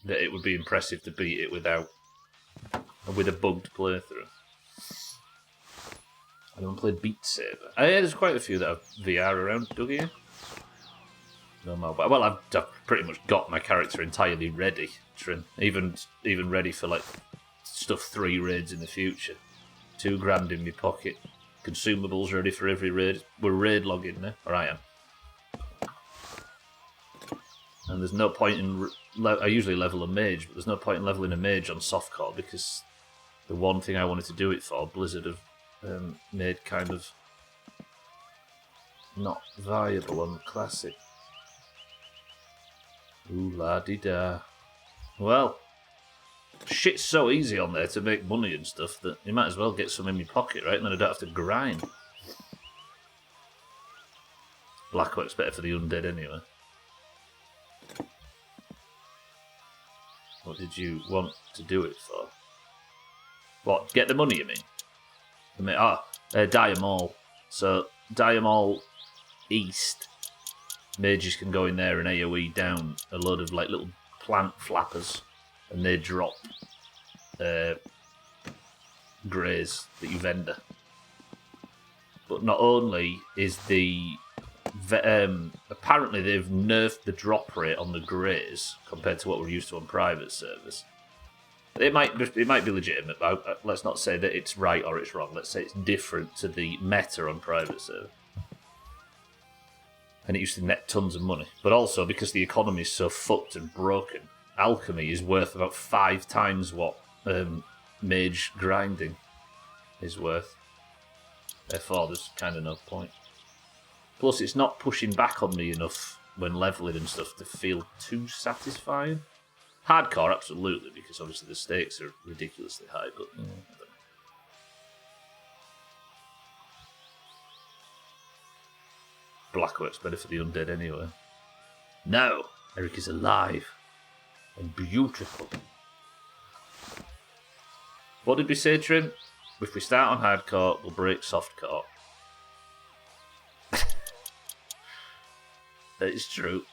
it would be impressive to beat it with a bugged playthrough. I haven't played Beat Saber. There's quite a few that have VR around, Dougie. No mobile. Well, I've pretty much got my character entirely ready, Trin. Even ready for like stuff 3 raids in the future. $2,000 in my pocket. Consumables ready for every raid. We're raid logging now, or I am. And there's no point in... I usually level a mage, but there's no point in leveling a mage on softcore because the one thing I wanted to do it for, Blizzard have made kind of not viable on classic. Ooh la di da. Well, shit's so easy on there to make money and stuff that you might as well get some in my pocket, right? And then I don't have to grind. Black works better for the undead anyway. What did you want to do it for? What? Get the money, you mean? Dye 'em all. So, dye 'em all east. Mages can go in there and AoE down a load of like little plant flappers, and they drop greys that you vendor. But not only is apparently they've nerfed the drop rate on the greys compared to what we're used to on private servers. It might be legitimate, but let's not say that it's right or it's wrong. Let's say it's different to the meta on private server. And it used to net tons of money. But also, because the economy is so fucked and broken, alchemy is worth about 5 times what mage grinding is worth. Therefore, there's kind of no point. Plus, it's not pushing back on me enough when leveling and stuff to feel too satisfying. Hardcore, absolutely, because obviously the stakes are ridiculously high, but I don't know. Blackwork's better for the undead anyway. No, Eric is alive and beautiful. What did we say, Trim? If we start on hardcore, we'll break softcore. That is true.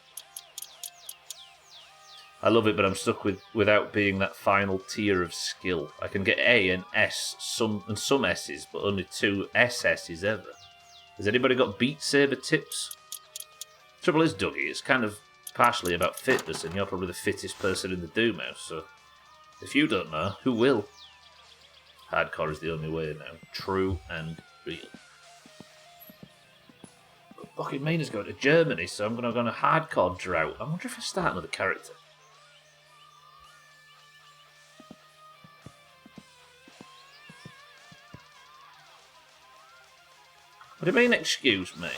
I love it, but I'm stuck without being that final tier of skill. I can get A and S, some S's, but only 2 SS's ever. Has anybody got Beat Saber tips? Trouble is, Dougie, it's kind of partially about fitness, and you're probably the fittest person in the Doomhaus, so if you don't know, who will? Hardcore is the only way now. True and real. But fucking Mina's going to Germany, so I'm going to go on a hardcore drought. I wonder if I start another character. What do you mean, excuse me?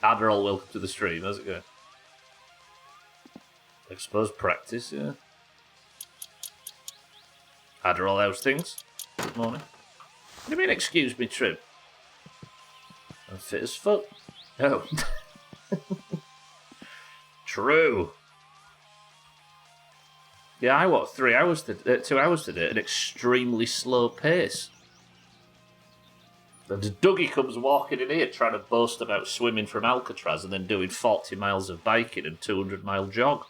Adderall, welcome to the stream. How's it going? I suppose practice, yeah. Adderall, how's things? Good morning. What do you mean, excuse me, Trim? I'm fit as fuck. Oh. True. Yeah, I walked 2 hours today at an extremely slow pace. And Dougie comes walking in here trying to boast about swimming from Alcatraz and then doing 40 miles of biking and 200-mile jog.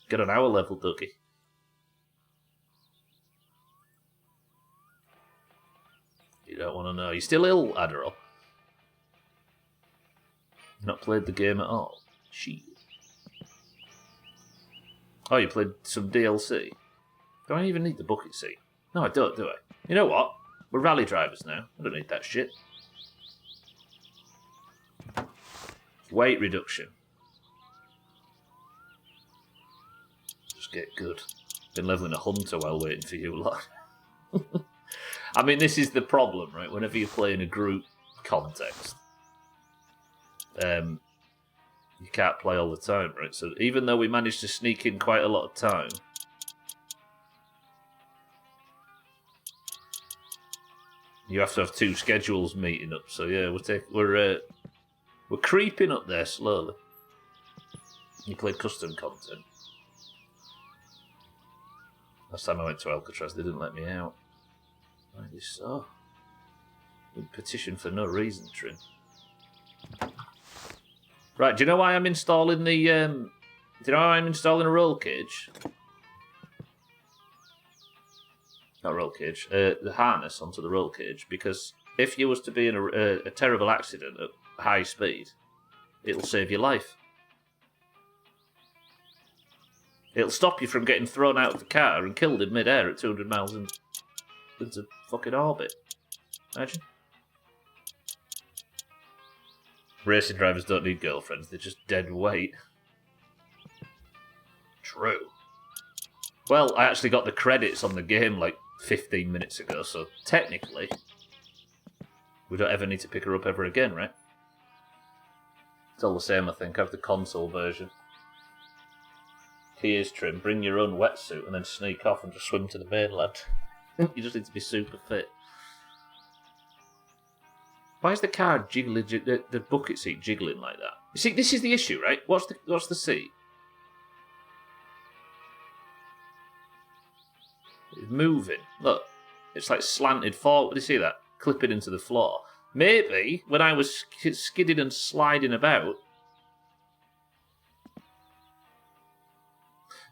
Get on our level, Dougie. You don't want to know. You still ill, Adderall? Not played the game at all? Shit. Oh, you played some DLC? Do I even need the bucket seat? No, I don't, do I? You know what? We're rally drivers now. I don't need that shit. Weight reduction. Just get good. Been leveling a hunter while waiting for you lot. I mean, this is the problem, right? Whenever you play in a group context, you can't play all the time, right? So even though we managed to sneak in quite a lot of time, you have to have 2 schedules meeting up. So yeah, we're creeping up there slowly. You played custom content. Last time I went to Alcatraz, they didn't let me out. Why is so? We petition for no reason, Trim. Right, do you know why I'm installing the? Do you know why I'm installing a roll cage? Not roll cage. The harness onto the roll cage, because if you was to be in a terrible accident at high speed, it'll save your life. It'll stop you from getting thrown out of the car and killed in mid-air at 200 miles into fucking orbit. Imagine. Racing drivers don't need girlfriends, they're just dead weight. True. Well, I actually got the credits on the game like 15 minutes ago, so technically we don't ever need to pick her up ever again, right? It's all the same, I think. I have the console version. Here's Trim, bring your own wetsuit and then sneak off and just swim to the mainland. You just need to be super fit. Why is the car jiggling, the bucket seat jiggling like that? You see, this is the issue, right? What's the seat? It's moving. Look, it's like slanted forward. Do you see that? Clipping into the floor. Maybe when I was skidding and sliding about.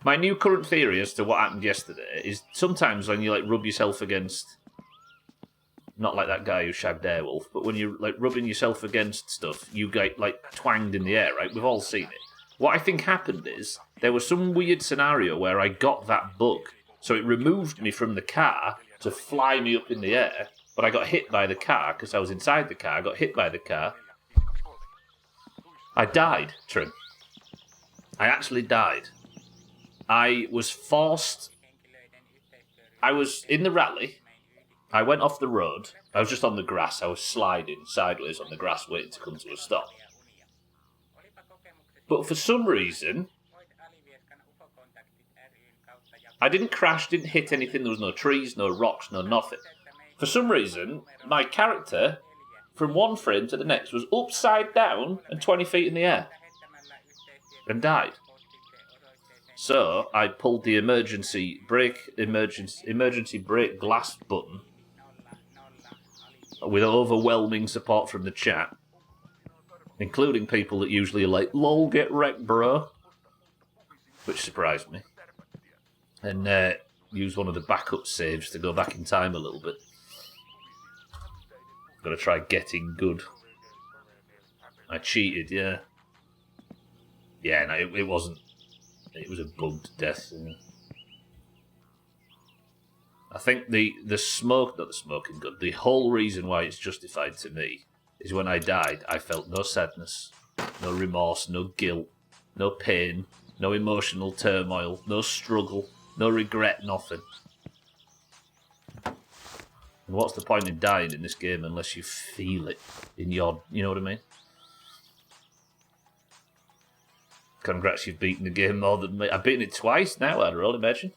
My new current theory as to what happened yesterday is sometimes when you like rub yourself against, not like that guy who shagged Airwolf, but when you're like rubbing yourself against stuff, you get like twanged in the air, right? We've all seen it. What I think happened is there was some weird scenario where I got that bug, so it removed me from the car to fly me up in the air, but I got hit by the car because I was inside the car. I got hit by the car. I died, Trim. I actually died. I was forced. I was in the rally. I went off the road. I was just on the grass. I was sliding sideways on the grass waiting to come to a stop. But for some reason, I didn't crash, didn't hit anything. There was no trees, no rocks, no nothing. For some reason, my character, from one frame to the next, was upside down and 20 feet in the air. And died. So, I pulled the emergency brake glass button with overwhelming support from the chat, including people that usually are like, lol, get wrecked, bro, which surprised me, and use one of the backup saves to go back in time a little bit. Got to try getting good. I cheated, yeah. Yeah, no, it wasn't. It was a bugged death. I think the smoking gun, the whole reason why it's justified to me is when I died, I felt no sadness, no remorse, no guilt, no pain, no emotional turmoil, no struggle, no regret, nothing. And what's the point in dying in this game unless you feel it in your, you know what I mean? Congrats, you've beaten the game more than me. I've beaten it twice now, I'd roll, imagine.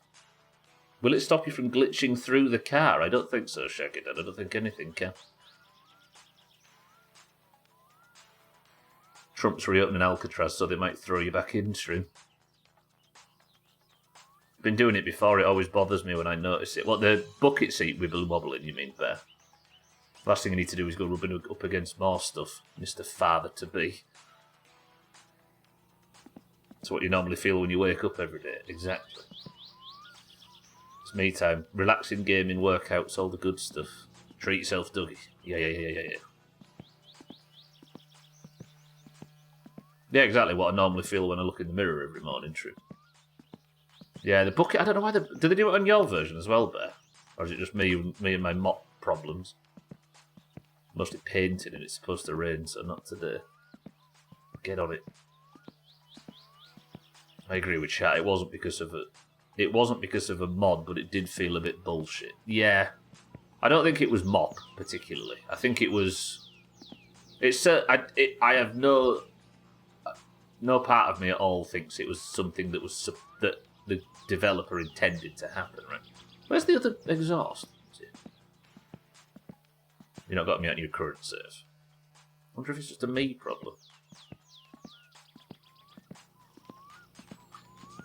Will it stop you from glitching through the car? I don't think so, Shaggy Dad. I don't think anything can. Trump's reopening Alcatraz, so they might throw you back in, Shroom. Been doing it before, it always bothers me when I notice it. What, the bucket seat wibble wobbling, you mean, Bear? Last thing you need to do is go rubbing up against more stuff, Mr. Father-to-be. That's what you normally feel when you wake up every day. Exactly. It's me time. Relaxing, gaming, workouts, all the good stuff. Treat yourself, Dougie. Yeah. Yeah, exactly what I normally feel when I look in the mirror every morning, true. Yeah, the bucket, I don't know why do they do it on your version as well, Bear? Or is it just me and my mop problems? Mostly painting and it's supposed to rain, so not today. Get on it. I agree with chat. It wasn't because of a mod, but it did feel a bit bullshit. Yeah, I don't think it was mop particularly. I think it was. I have no part of me at all thinks it was something that the developer intended to happen. Right? Where's the other exhaust? You've not got me out in your current save. I wonder if it's just a me problem.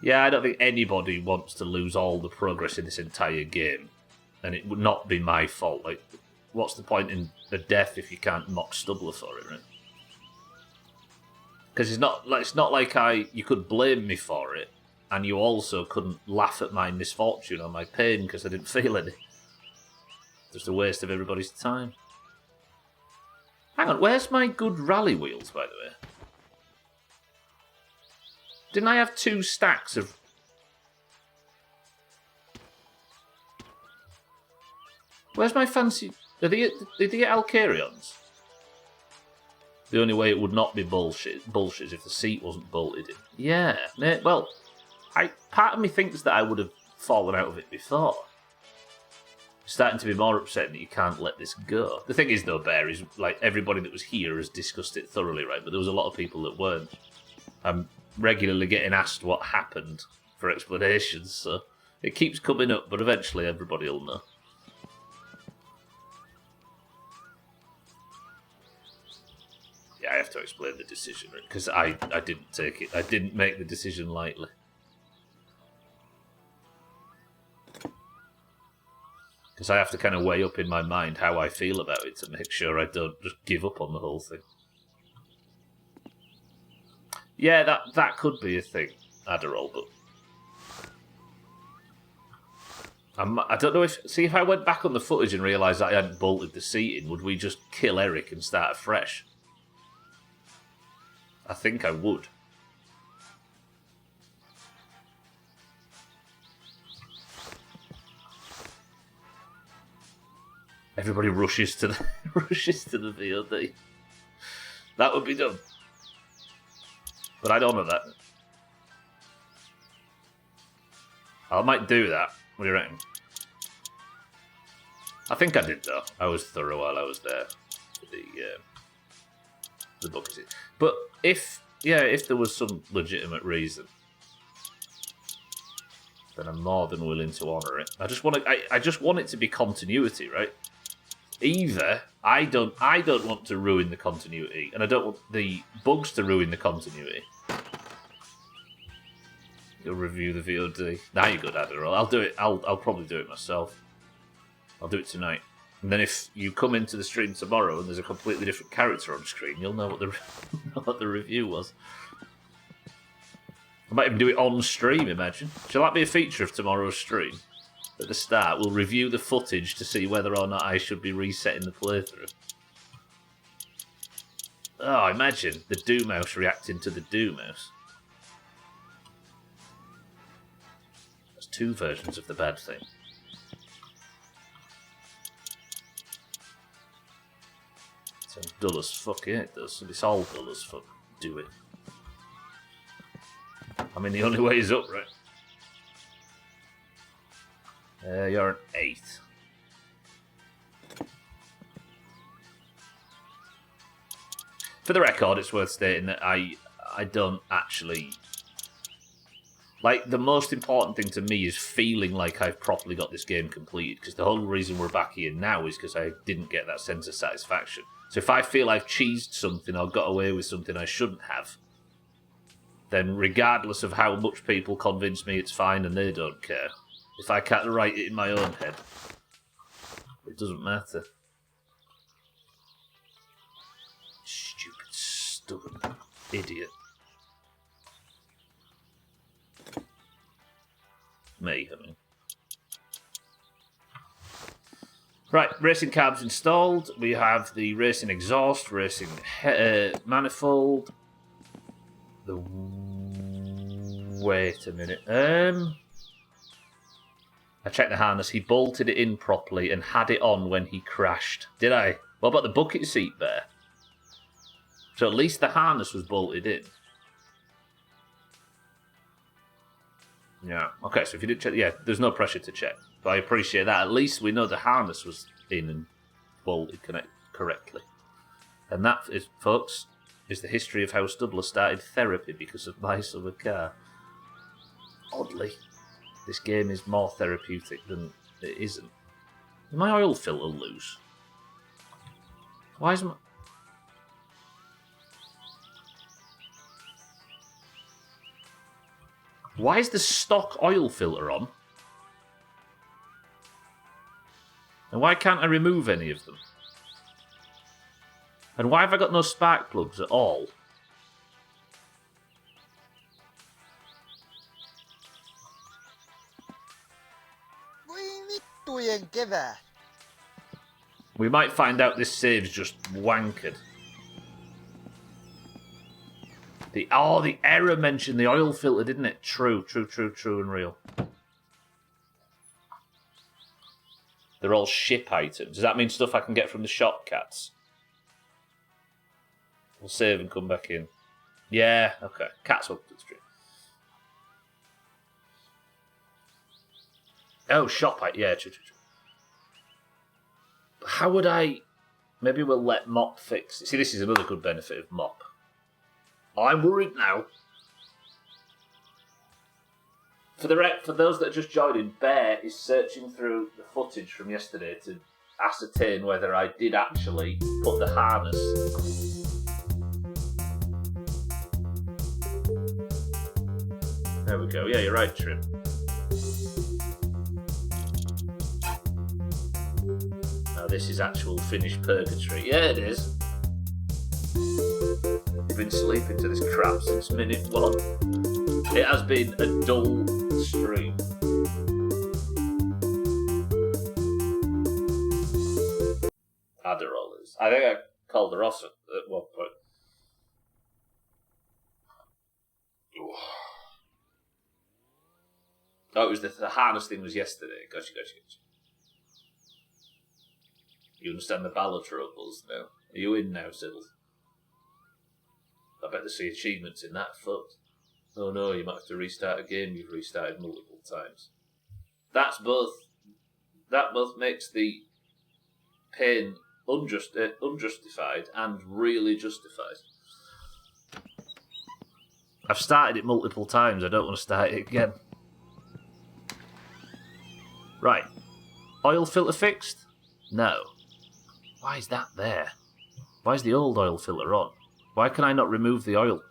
Yeah, I don't think anybody wants to lose all the progress in this entire game. And it would not be my fault. Like, what's the point in a death if you can't mock Stubbler for it, right? Because it's not like you could blame me for it, and you also couldn't laugh at my misfortune or my pain because I didn't feel any. Just a waste of everybody's time. Hang on, where's my good rally wheels, by the way? Didn't I have 2 stacks of... Where's my fancy... Did they get Alcarions? The only way it would not be bullshit is if the seat wasn't bolted in. Yeah, well, part of me thinks that I would have fallen out of it before. It's starting to be more upsetting that you can't let this go. The thing is, though, Bear, is like everybody that was here has discussed it thoroughly, right? But there was a lot of people that weren't. I'm regularly getting asked what happened for explanations, so it keeps coming up, but eventually everybody will know. Yeah, I have to explain the decision, because I didn't take it. I didn't make the decision lightly. Because I have to kind of weigh up in my mind how I feel about it to make sure I don't just give up on the whole thing. Yeah, that could be a thing, Adderall, but I don't know if... See, if I went back on the footage and realised that I hadn't bolted the seat in, would we just kill Eric and start afresh? I think I would. Everybody rushes to the VOD. That would be dumb. But I'd honour that. I might do that. What do you reckon? I think I did, though. I was thorough while I was there. The book is it. But if there was some legitimate reason, then I'm more than willing to honour it. I just want it to be continuity, right? Either I don't want to ruin the continuity, and I don't want the bugs to ruin the continuity. You'll review the VOD. Now you're good, Adderall. I'll do it. I'll probably do it myself. I'll do it tonight. And then if you come into the stream tomorrow and there's a completely different character on screen, you'll know what the review was. I might even do it on stream, imagine. Shall that be a feature of tomorrow's stream? At the start, we'll review the footage to see whether or not I should be resetting the playthrough. Oh, imagine the Doomhaus reacting to the Doomhaus. There's two versions of the bad thing. Sounds dull as fuck, yeah, it does. It's all dull as fuck. Do it. I mean, the only way is up, right? You're an 8. For the record, it's worth stating that I don't actually... Like, the most important thing to me is feeling like I've properly got this game completed, because the whole reason we're back here now is because I didn't get that sense of satisfaction. So if I feel I've cheesed something or got away with something I shouldn't have, then regardless of how much people convince me it's fine and they don't care, if I can't write it in my own head, it doesn't matter. Stupid, stubborn idiot. Me, I mean. Right, racing cabs installed. We have the racing exhaust, racing manifold. Wait a minute. I checked the harness. He bolted it in properly and had it on when he crashed. Did I? What about the bucket seat there? So at least the harness was bolted in. Yeah. Okay, so if you did check... Yeah, there's no pressure to check. But I appreciate that. At least we know the harness was in and bolted correctly. And that, is, folks, is the history of how Stubbler started therapy because of my summer car. Oddly, this game is more therapeutic than it isn't. Is my oil filter loose? Why is my... Why is the stock oil filter on? And why can't I remove any of them? And why have I got no spark plugs at all? We might find out this save's just wankered. The error mentioned the oil filter, didn't it? True and real. They're all ship items. Does that mean stuff I can get from the shop, cats? We'll save and come back in. Yeah, okay. Cats hooked to the stream. Oh, shop item. Yeah, true. How would I... Maybe we'll let Mop fix it. See, this is another good benefit of Mop. I'm worried now. For those that are just joining, Bear is searching through the footage from yesterday to ascertain whether I did actually put the harness There we go. Yeah, you're right, Trim. Now this is actual Finnish purgatory. Yeah, it is. You've been sleeping to this crap since minute 1. It has been a dull stream. Adderallers. I think I called her off at one point. Oh, it was the harness thing was yesterday. Gotcha. You understand the ballad troubles now? Are you in now, Siddles? I bet there's achievements in that foot. Oh no, you might have to restart a game you've restarted multiple times. That both makes the pain unjustified and really justified. I've started it multiple times, I don't want to start it again. Right. Oil filter fixed? No. Why is that there? Why is the old oil filter on? Why can I not remove the oil?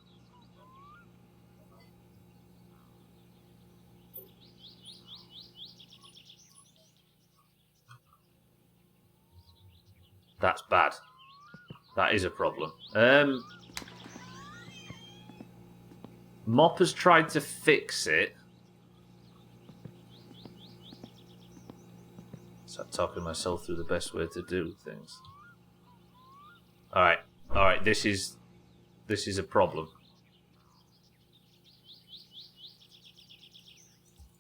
That's bad. That is a problem. Mop has tried to fix it. Stop talking myself through the best way to do things. Alright, this is a problem.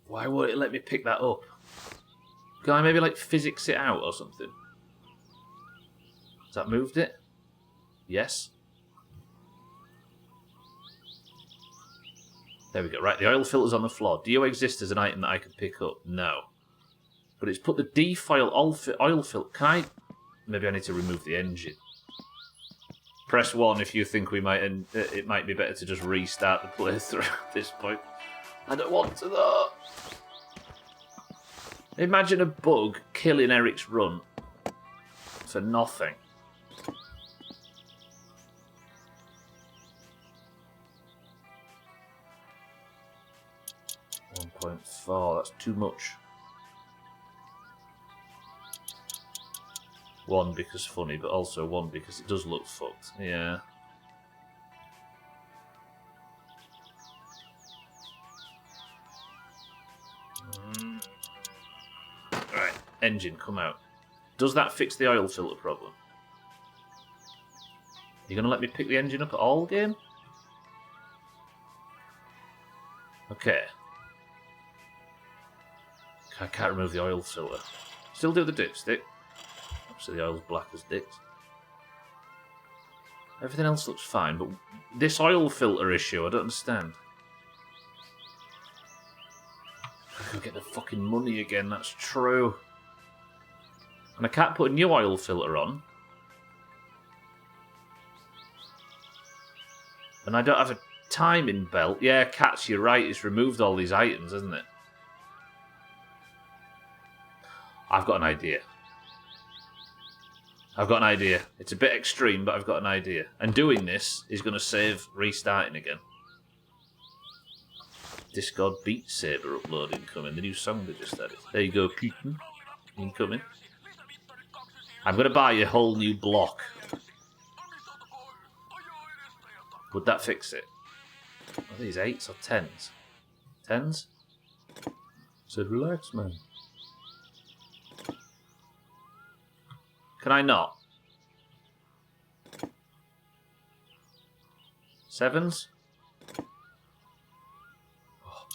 Why won't it let me pick that up? Can I maybe physics it out or something? Has that moved it? Yes. There we go. Right, the oil filter's on the floor. Do you exist as an item that I can pick up? No. But it's put the D-file oil filter. Can I... Maybe I need to remove the engine. Press 1 if you think it might be better to just restart the playthrough at this point. I don't want to though. Imagine a bug killing Eric's run for nothing. .4, that's too much. 1 because funny, but also 1 because it does look fucked. Yeah. Right, engine, come out. Does that fix the oil filter problem? You gonna let me pick the engine up at all, game? Okay. I can't remove the oil filter. Still do the dipstick. So the oil's black as dicks. Everything else looks fine, but this oil filter issue, I don't understand. I can get the fucking money again, that's true. And I can't put a new oil filter on. And I don't have a timing belt. Yeah, Cats, you're right, it's removed all these items, hasn't it? I've got an idea. It's a bit extreme, but I've got an idea. And doing this is going to save restarting again. Discord Beat Saber upload incoming. The new song they just added. There you go, Keaton. Incoming. I'm going to buy a whole new block. Would that fix it? Are these 8s or 10s? 10s? Said relax, man. Can I not? 7s? Oh.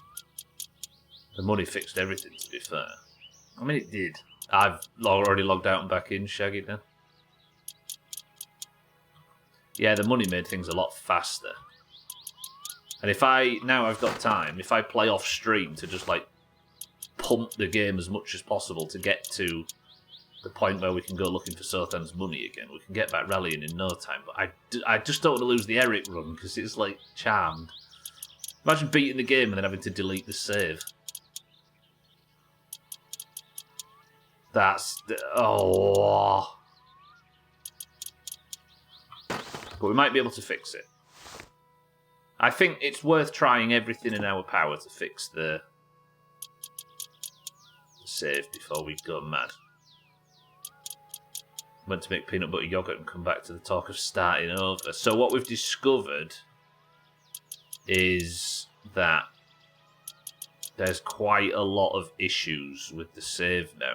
The money fixed everything, to be fair. I mean, it did. I've already logged out and back in, Shaggy now. Yeah, the money made things a lot faster. And if now I've got time, if I play off stream to just pump the game as much as possible to get to the point where we can go looking for Sothan's money again, we can get back rallying in no time. But I just don't want to lose the Eric run because it's charmed. Imagine beating the game and then having to delete the save. That's oh. But we might be able to fix it. I think it's worth trying everything in our power to fix the save before we go mad. Went to make peanut butter yogurt and come back to the talk of starting over. So what we've discovered is that there's quite a lot of issues with the save now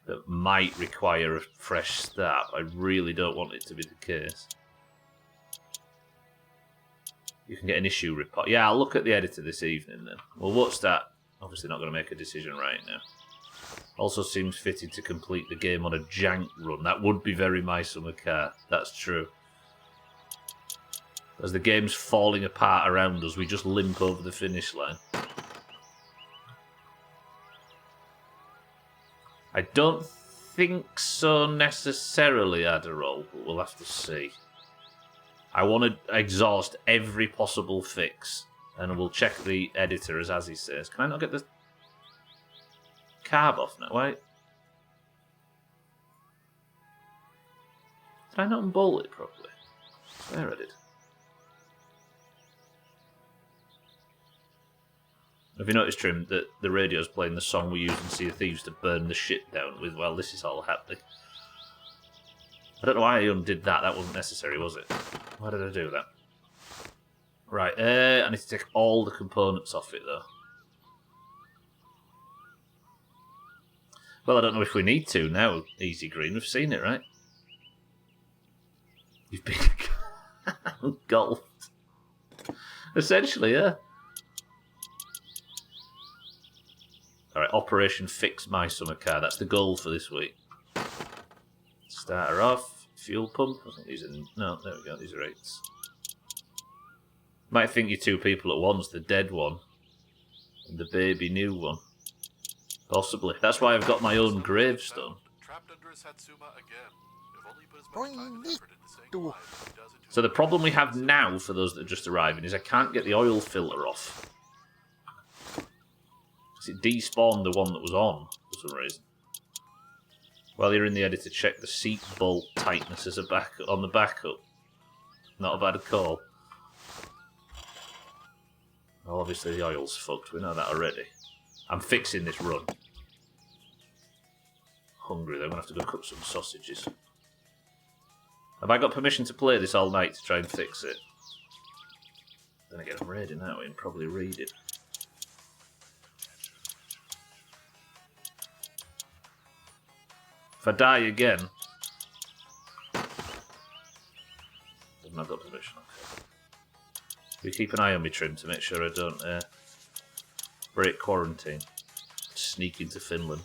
that might require a fresh start. I really don't want it to be the case. You can get an issue report. Yeah, I'll look at the editor this evening then. Well, what's that? Obviously not going to make a decision right now. Also seems fitting to complete the game on a jank run. That would be very My Summer Car. That's true. As the game's falling apart around us, we just limp over the finish line. I don't think so necessarily, Adderall, but we'll have to see. I want to exhaust every possible fix, and we'll check the editor as he says. Can I not get the carb off now? Wait. Did I not unbolt it properly? I swear I did. Have you noticed, Trim, that the radio's playing the song we use in Sea of Thieves to burn the shit down with while this is all happening? I don't know why I undid that. That wasn't necessary, was it? Why did I do that? Right, I need to take all the components off it, though. Well, I don't know if we need to now, Easy Green. We've seen it, right? You've been engulfed. Essentially, yeah. Alright, Operation Fix My Summer Car. That's the goal for this week. Start her off. Fuel pump. I think these are... No, there we go. These are 8s. Might think you're two people at once. The dead one and the baby new one. Possibly. That's why I've got my own gravestone. Trapped under a Satsuma again. If only put as much time and effort into staying alive as he does into So the problem we have now for those that are just arriving is I can't get the oil filter off. It despawned the one that was on for some reason. While you're in the editor, check the seat bolt tightness as a on the backup. Not a bad call. Well, obviously the oil's fucked. We know that already. I'm fixing this run. Hungry though. I'm gonna have to go cook some sausages. Have I got permission to play this all night to try and fix it? Then again, I'm reading that way and probably read it. If I die again, I've not got permission. Okay. We keep an eye on me, Trim, to make sure I don't break quarantine. Sneak into Finland.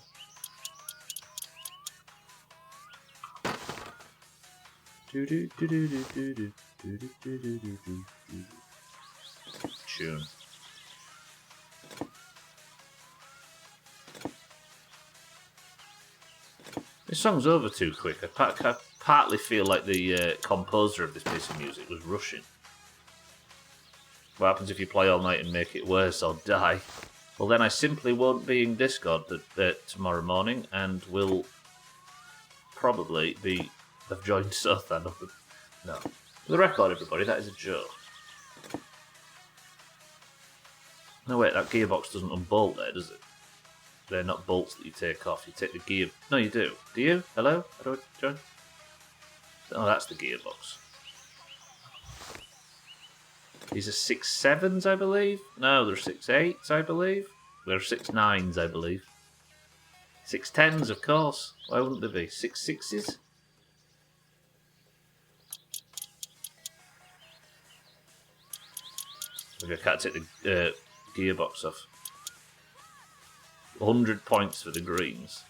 Tune. This song's over too quick. I partly feel like the composer of this piece of music was rushing. What happens if you play all night and make it worse or die? Well, then I simply won't be in Discord tomorrow morning and will probably have joined Sothan. No. For the record, everybody, that is a joke. No, wait, that gearbox doesn't unbolt there, does it? They're not bolts that you take off. You take the gear... No, you do. Do you? Hello? How do I join? Oh, that's the gearbox. These are 6.7s, I believe. No, they're 6.8s, I believe. They're 6.9s, I believe. 6.10s, of course. Why wouldn't there be? 6.6s? Maybe I can't take the gearbox off. 100 points for the greens.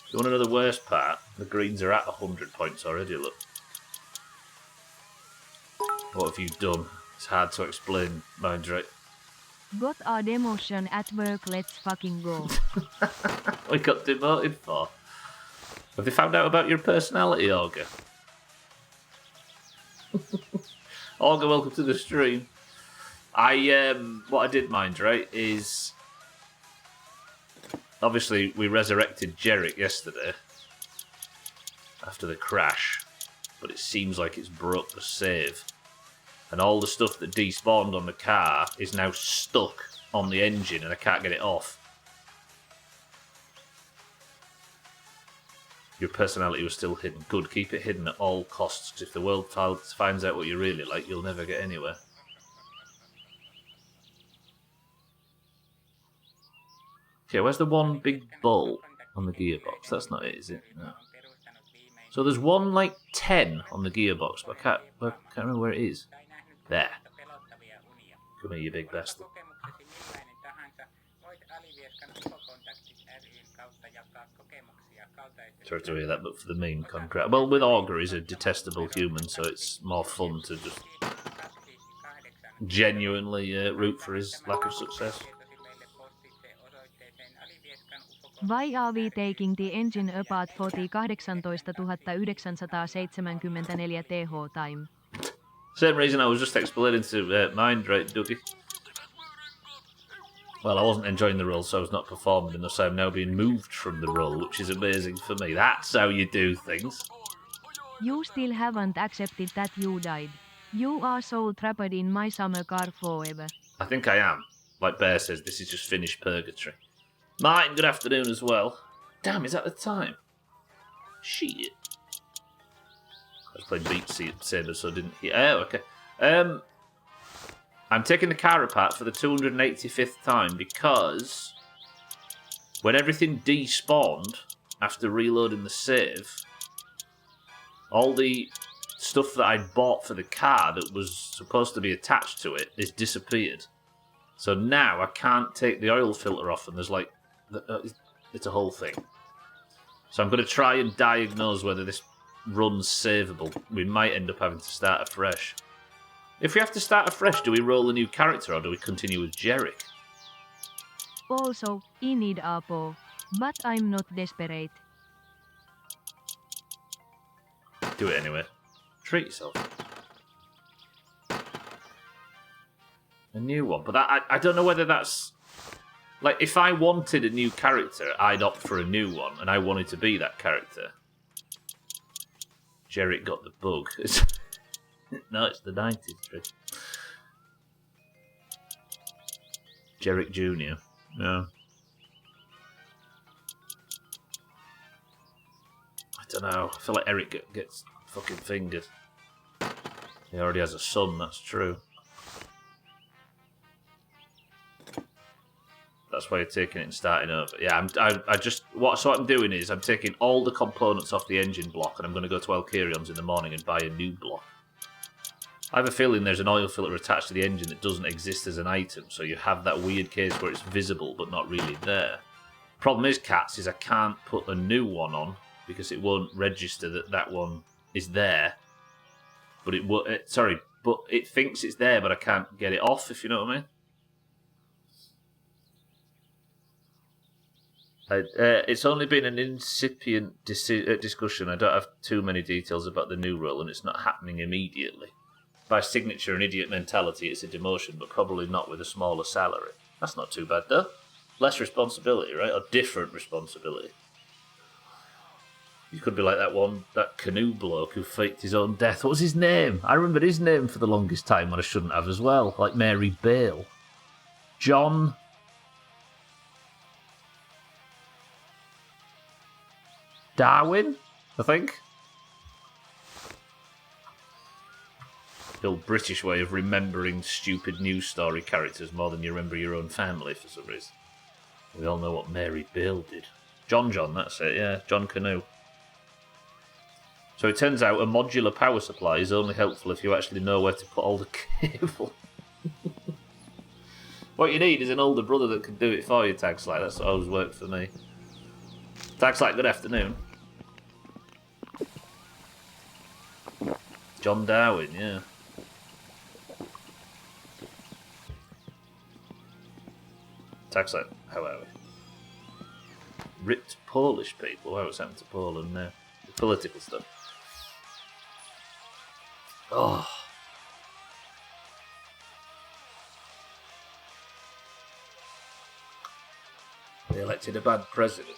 You want to know the worst part? The greens are at 100 points already, look. What have you done? It's hard to explain, mind right? Got a demotion at work, let's fucking go. We got demoted for? Have they found out about your personality, Olga? Olga, welcome to the stream. What I did mind, right, is... Obviously, we resurrected Jerick yesterday after the crash, but it seems like it's broke the save. and all the stuff that despawned on the car is now stuck on the engine and I can't get it off. Your personality was still hidden. Good, keep it hidden at all costs, because if the world finds out what you're really like, you'll never get anywhere. Okay, where's the one big ball on the gearbox? That's not it, is it? No. So there's one, like, 10 on the gearbox, but I can't remember where it is. There. Come here, you big bastard. Sorry to hear that, but for the main contract. Well, with Augur, he's a detestable human, so it's more fun to just genuinely root for his lack of success. Why are we taking the engine apart for the 18,974 TH time? Same reason I was just explaining to Mind, right, Dougie? Well, I wasn't enjoying the role, so I was not performing, and thus I'm now being moved from the role, which is amazing for me. That's how you do things. You still haven't accepted that you died. You are soul trapped in my summer car forever. I think I am. Like Bear says, this is just finished purgatory. Martin, good afternoon as well. Damn, is that the time? Shit. I was playing Beat Saber, so I didn't hear. Oh, okay. I'm taking the car apart for the 285th time because when everything despawned after reloading the save, all the stuff that I'd bought for the car that was supposed to be attached to it is disappeared. So now I can't take the oil filter off, and there's like, it's a whole thing. So I'm going to try and diagnose whether this run's savable. We might end up having to start afresh. If we have to start afresh, do we roll a new character or do we continue with Jerick? Also, I need Apo, but I'm not desperate. Do it anyway. Treat yourself. A new one, but I don't know whether that's... Like, if I wanted a new character, I'd opt for a new one, and I wanted to be that character. Jerick got the bug. No, it's the 90s trick. Jerick Jr. No. I don't know. I feel like Eric gets fucking fingered. He already has a son, that's true. That's why you're taking it and starting over. Yeah, what I'm doing is I'm taking all the components off the engine block and I'm going to go to Elkarion's in the morning and buy a new block. I have a feeling there's an oil filter attached to the engine that doesn't exist as an item, so you have that weird case where it's visible but not really there. Problem is, Cats, is I can't put a new one on because it won't register that one is there. But it thinks it's there, but I can't get it off, if you know what I mean. It's only been an incipient discussion. I don't have too many details about the new role, and it's not happening immediately. By signature and idiot mentality, it's a demotion, but probably not with a smaller salary. That's not too bad, though. Less responsibility, right? Or different responsibility. You could be like that canoe bloke who faked his own death. What was his name? I remembered his name for the longest time when I shouldn't have as well. Like Mary Bale. John... Darwin, I think. The old British way of remembering stupid news story characters more than you remember your own family for some reason. We all know what Mary Bale did. John, that's it, yeah. John Canoe. So it turns out a modular power supply is only helpful if you actually know where to put all the cable. What you need is an older brother that can do it for you, Tagslide. That's what always worked for me. Tagslide, good afternoon. John Darwin, yeah. Tagslide, how are we? Ripped Polish people. What's happened to Poland now? The political stuff. Oh. They elected a bad president.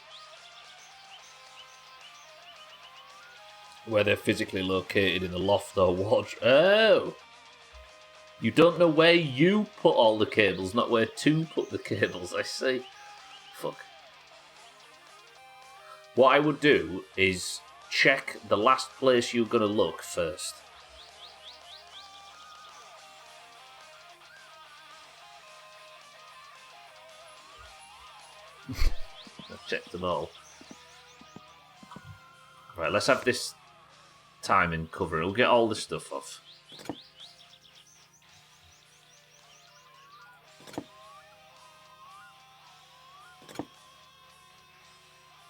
Where they're physically located in the loft or wardrobe. Oh! You don't know where you put all the cables, not where to put the cables, I see. Fuck. What I would do is check the last place you're going to look first. I've checked them all. Right, let's have this timing cover. We'll get all the stuff off.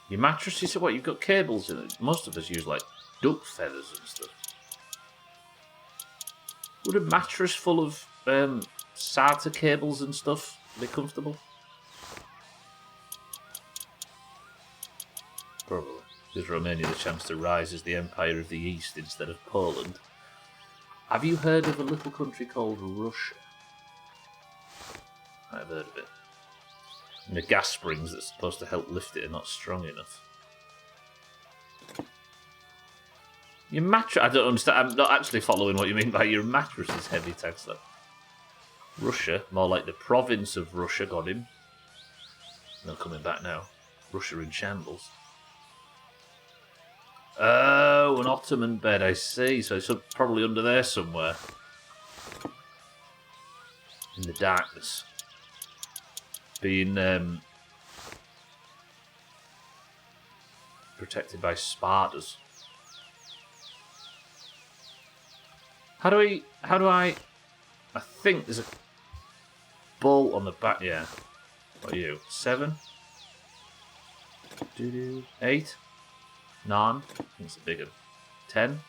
Your mattresses are what? You've got cables in it. Most of us use like duck feathers and stuff. Would a mattress full of SATA cables and stuff be comfortable? Probably. Gives Romania the chance to rise as the Empire of the East instead of Poland. Have you heard of a little country called Russia? I've heard of it. And the gas springs that's supposed to help lift it are not strong enough. Your mattress... I don't understand. I'm not actually following what you mean by your mattress is heavy, Taxler. Russia, more like the province of Russia, got him. No coming back now. Russia in shambles. Oh, an Ottoman bed, I see. So it's probably under there somewhere. In the darkness. Being protected by spiders. How do I think there's a bolt on the back. Yeah. What are you? 7? 8? 9? I think it's a big one. 10?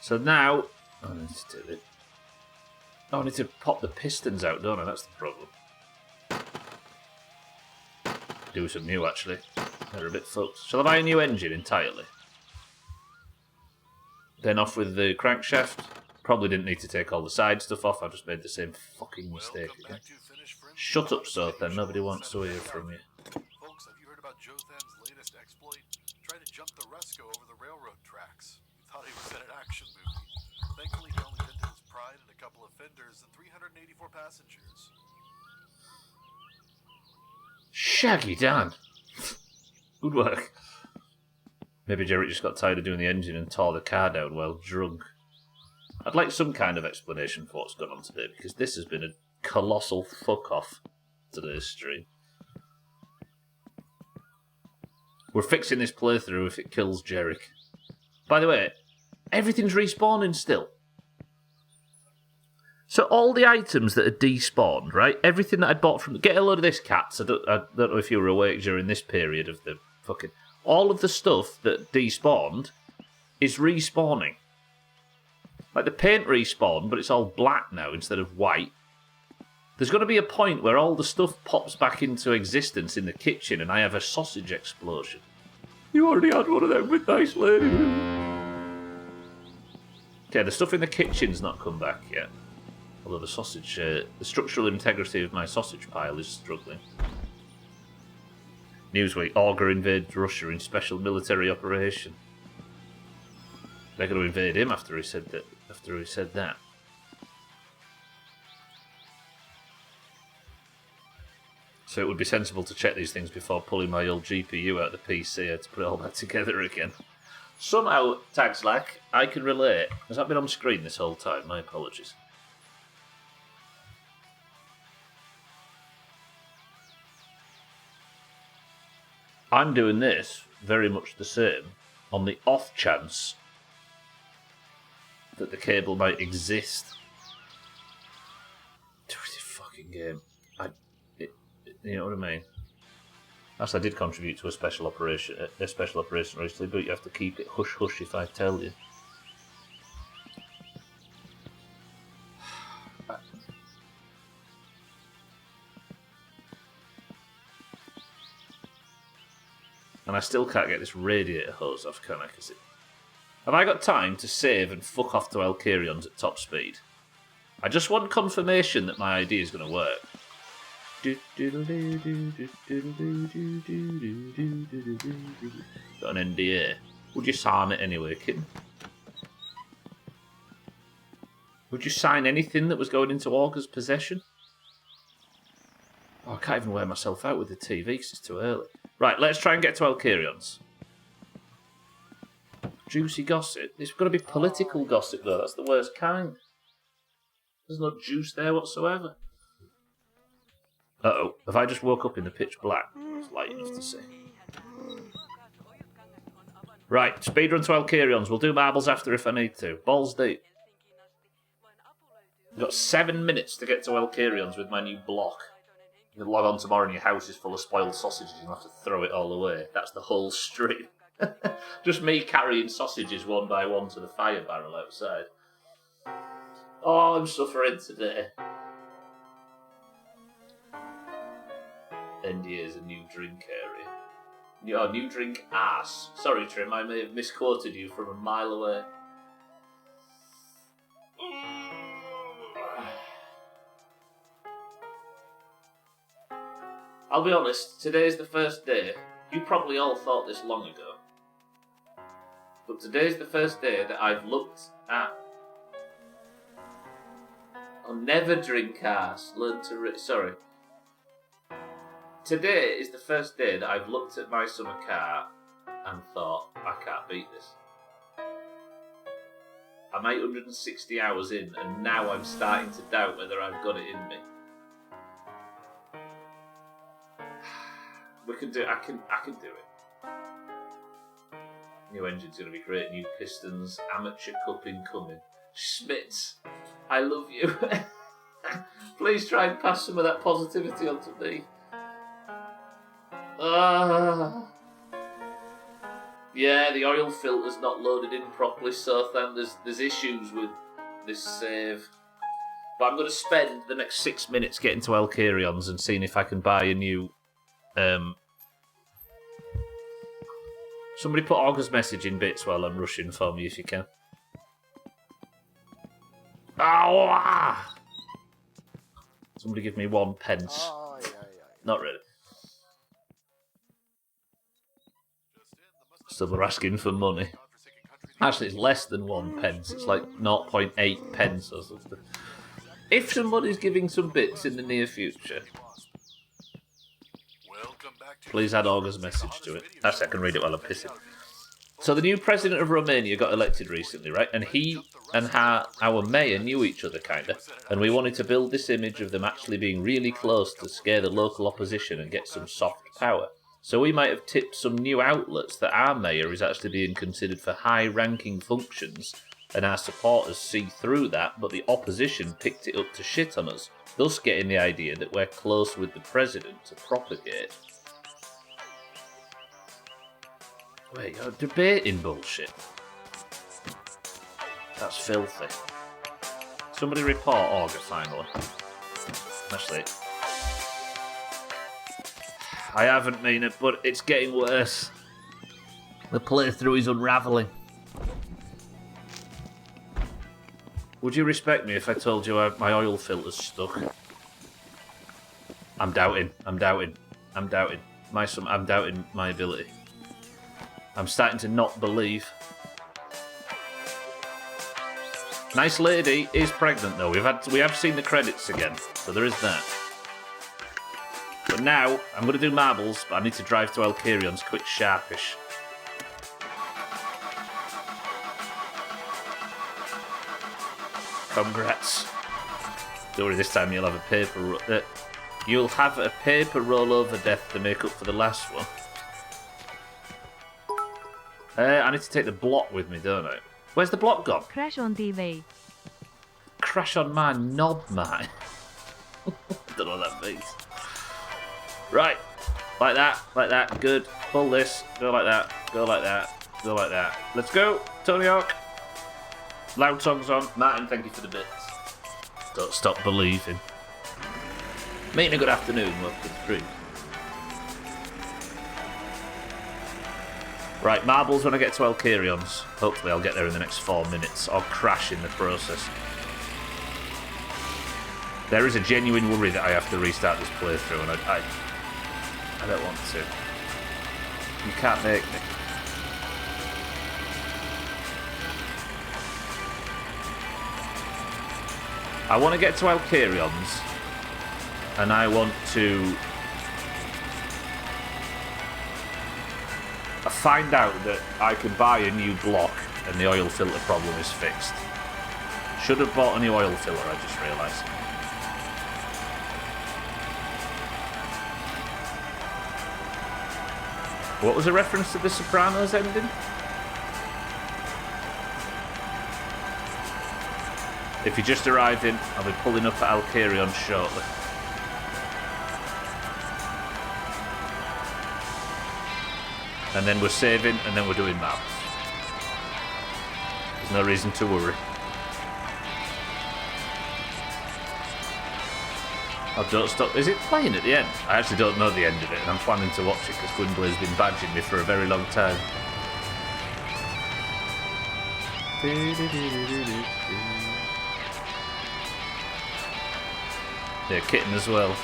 So now I need to do it. Oh, I need to pop the pistons out, don't I? That's the problem. Do some new, actually. They're a bit fucked. Shall I buy a new engine entirely? Then off with the crankshaft. Probably didn't need to take all the side stuff off. I just made the same fucking mistake again. Shut up, Sothan. Nobody wants to hear from you. Folks, have you heard about Jothan's latest exploit? Tried to jump the Resco over the railroad tracks. He thought he was in an action movie. Thankfully, he only dented his pride and a couple of fenders and 384 passengers. Shaggy Dan. Good work. Maybe Jerry just got tired of doing the engine and tore the car down while drunk. I'd like some kind of explanation for what's gone on today, because this has been a colossal fuck-off today's stream. We're fixing this playthrough if it kills Jerick. By the way, everything's respawning still. So all the items that are despawned, right? Everything that I bought from... Get a load of this, cats. I don't know if you were awake during this period of the fucking... All of the stuff that despawned is respawning. Like the paint respawned, but it's all black now instead of white. There's going to be a point where all the stuff pops back into existence in the kitchen and I have a sausage explosion. You already had one of them with nice lady. Okay, the stuff in the kitchen's not come back yet. Although the sausage, the structural integrity of my sausage pile is struggling. Newsweek, Augur invades Russia in special military operation. They're going to invade him after he said that. So it would be sensible to check these things before pulling my old GPU out of the PC. I had to put it all back together again. Somehow, Tagslack, I can relate. Has that been on screen this whole time? My apologies. I'm doing this very much the same on the off chance that the cable might exist. Dirty fucking game. You know what I mean? Actually, I did contribute to a special operation recently, but you have to keep it hush hush if I tell you. And I still can't get this radiator hose off, can I? Have I got time to save and fuck off to Elkarion's at top speed? I just want confirmation that my idea is going to work. Got an NDA. Would you sign it anyway, kitten? Would you sign anything that was going into Augur's possession? Oh, I can't even wear myself out with the TV because it's too early. Right, let's try and get to Elkerions. Juicy gossip. There's got to be political gossip, though. That's the worst kind. There's no juice there whatsoever. Uh-oh. Have I just woke up in the pitch black? It's light enough to see. Right, speedrun to Elkerions. We'll do marbles after if I need to. Balls deep. We've got 7 minutes to get to Elkerions with my new block. You log on tomorrow and your house is full of spoiled sausages and you have to throw it all away. That's the whole stream. Just me carrying sausages one by one to the fire barrel outside. Oh, I'm suffering today. NDA is a new drink area. Oh, new drink ass. Sorry, Trim, I may have misquoted you from a mile away. I'll be honest, today's the first day. You probably all thought this long ago. But today's the first day that I've looked at... I'll never drink ass. Learn to... Sorry. Today is the first day that I've looked at my summer car and thought, I can't beat this. I'm 860 hours in and now I'm starting to doubt whether I've got it in me. We can do it. I can do it. New engine's going to be great. New pistons. Amateur cup incoming. Schmitz, I love you. Please try and pass some of that positivity on to me. Yeah, the oil filter's not loaded in properly, so then there's issues with this save. But I'm going to spend the next 6 minutes getting to Elkerions and seeing if I can buy a new... Somebody put Augur's message in bits while I'm rushing for me, if you can. Ow! Somebody give me 1 pence. Not really. So they're asking for money. Actually, it's less than 1 pence. It's like 0.8 pence or something. If somebody's giving some bits in the near future, please add Augur's message to it. Actually, I can read it while I'm pissing. So the new president of Romania got elected recently, right? And he and our mayor knew each other, kind of. And we wanted to build this image of them actually being really close to scare the local opposition and get some soft power. So we might have tipped some new outlets that our mayor is actually being considered for high-ranking functions, and our supporters see through that, but the opposition picked it up to shit on us, thus getting the idea that we're close with the president to propagate. Wait, you're debating bullshit. That's filthy. Somebody report Augur finally. Actually, I haven't mean it, but it's getting worse. The playthrough is unravelling. Would you respect me if I told you my oil filter's stuck? I'm doubting. I'm doubting my ability. I'm starting to not believe. Nice lady is pregnant though. We have seen the credits again, so there is that. But now I'm going to do marbles, but I need to drive to Elkerions quick, sharpish. Congrats. Don't worry, this time you'll have a paper rollover death to make up for the last one. I need to take the block with me, don't I? Where's the block gone? Crash on TV. Crash on my knob, mate. Don't know what that means. Right. Like that. Good. Pull this. Go like that. Go like that. Go like that. Let's go. Tony Hawk. Loud songs on. Martin, thank you for the bits. Don't stop believing. Making a good afternoon. Welcome to the stream. Right, marbles when I get to Elkerions. Hopefully I'll get there in the next 4 minutes, or crash in the process. There is a genuine worry that I have to restart this playthrough, and I don't want to. You can't make me. I want to get to Alcarion's, and I want to find out that I can buy a new block and the oil filter problem is fixed. Should have bought a new oil filter, I just realised. What was a reference to The Sopranos ending? If you're just arriving, I'll be pulling up at Alcarion shortly. And then we're saving, and then we're doing maps. There's no reason to worry. I don't stop. Is it playing at the end? I actually don't know the end of it, and I'm planning to watch it because Gwynblaine's been badging me for a very long time. Yeah, Kitten as well.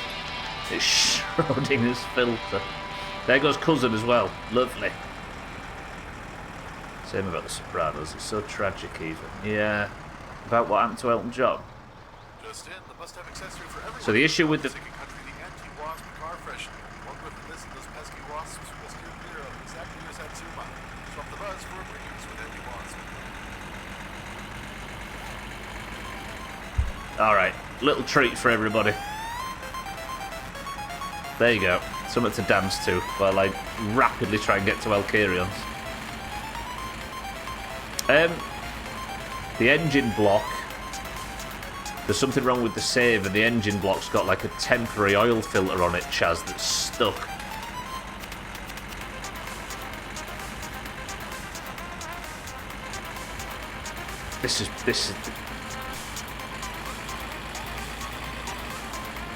It's Schrodinger's filter. There goes Cousin as well. Lovely. Same about The Sopranos. It's so tragic even. Yeah. About what happened to Elton John. Just in, the must-have accessory for everyone. So the issue with the... Country, the anti-wasp car freshener. One with the list of those pesky wasps from Mr. Clear of exactly your Satsuma. Swap the buzz for a breeze with anti-wasp. Alright. Little treat for everybody. There you go. Something to dance to while I rapidly try and get to Alcarion's. The engine block. There's something wrong with the save, and the engine block's got like a temporary oil filter on it, Chaz, that's stuck. This is...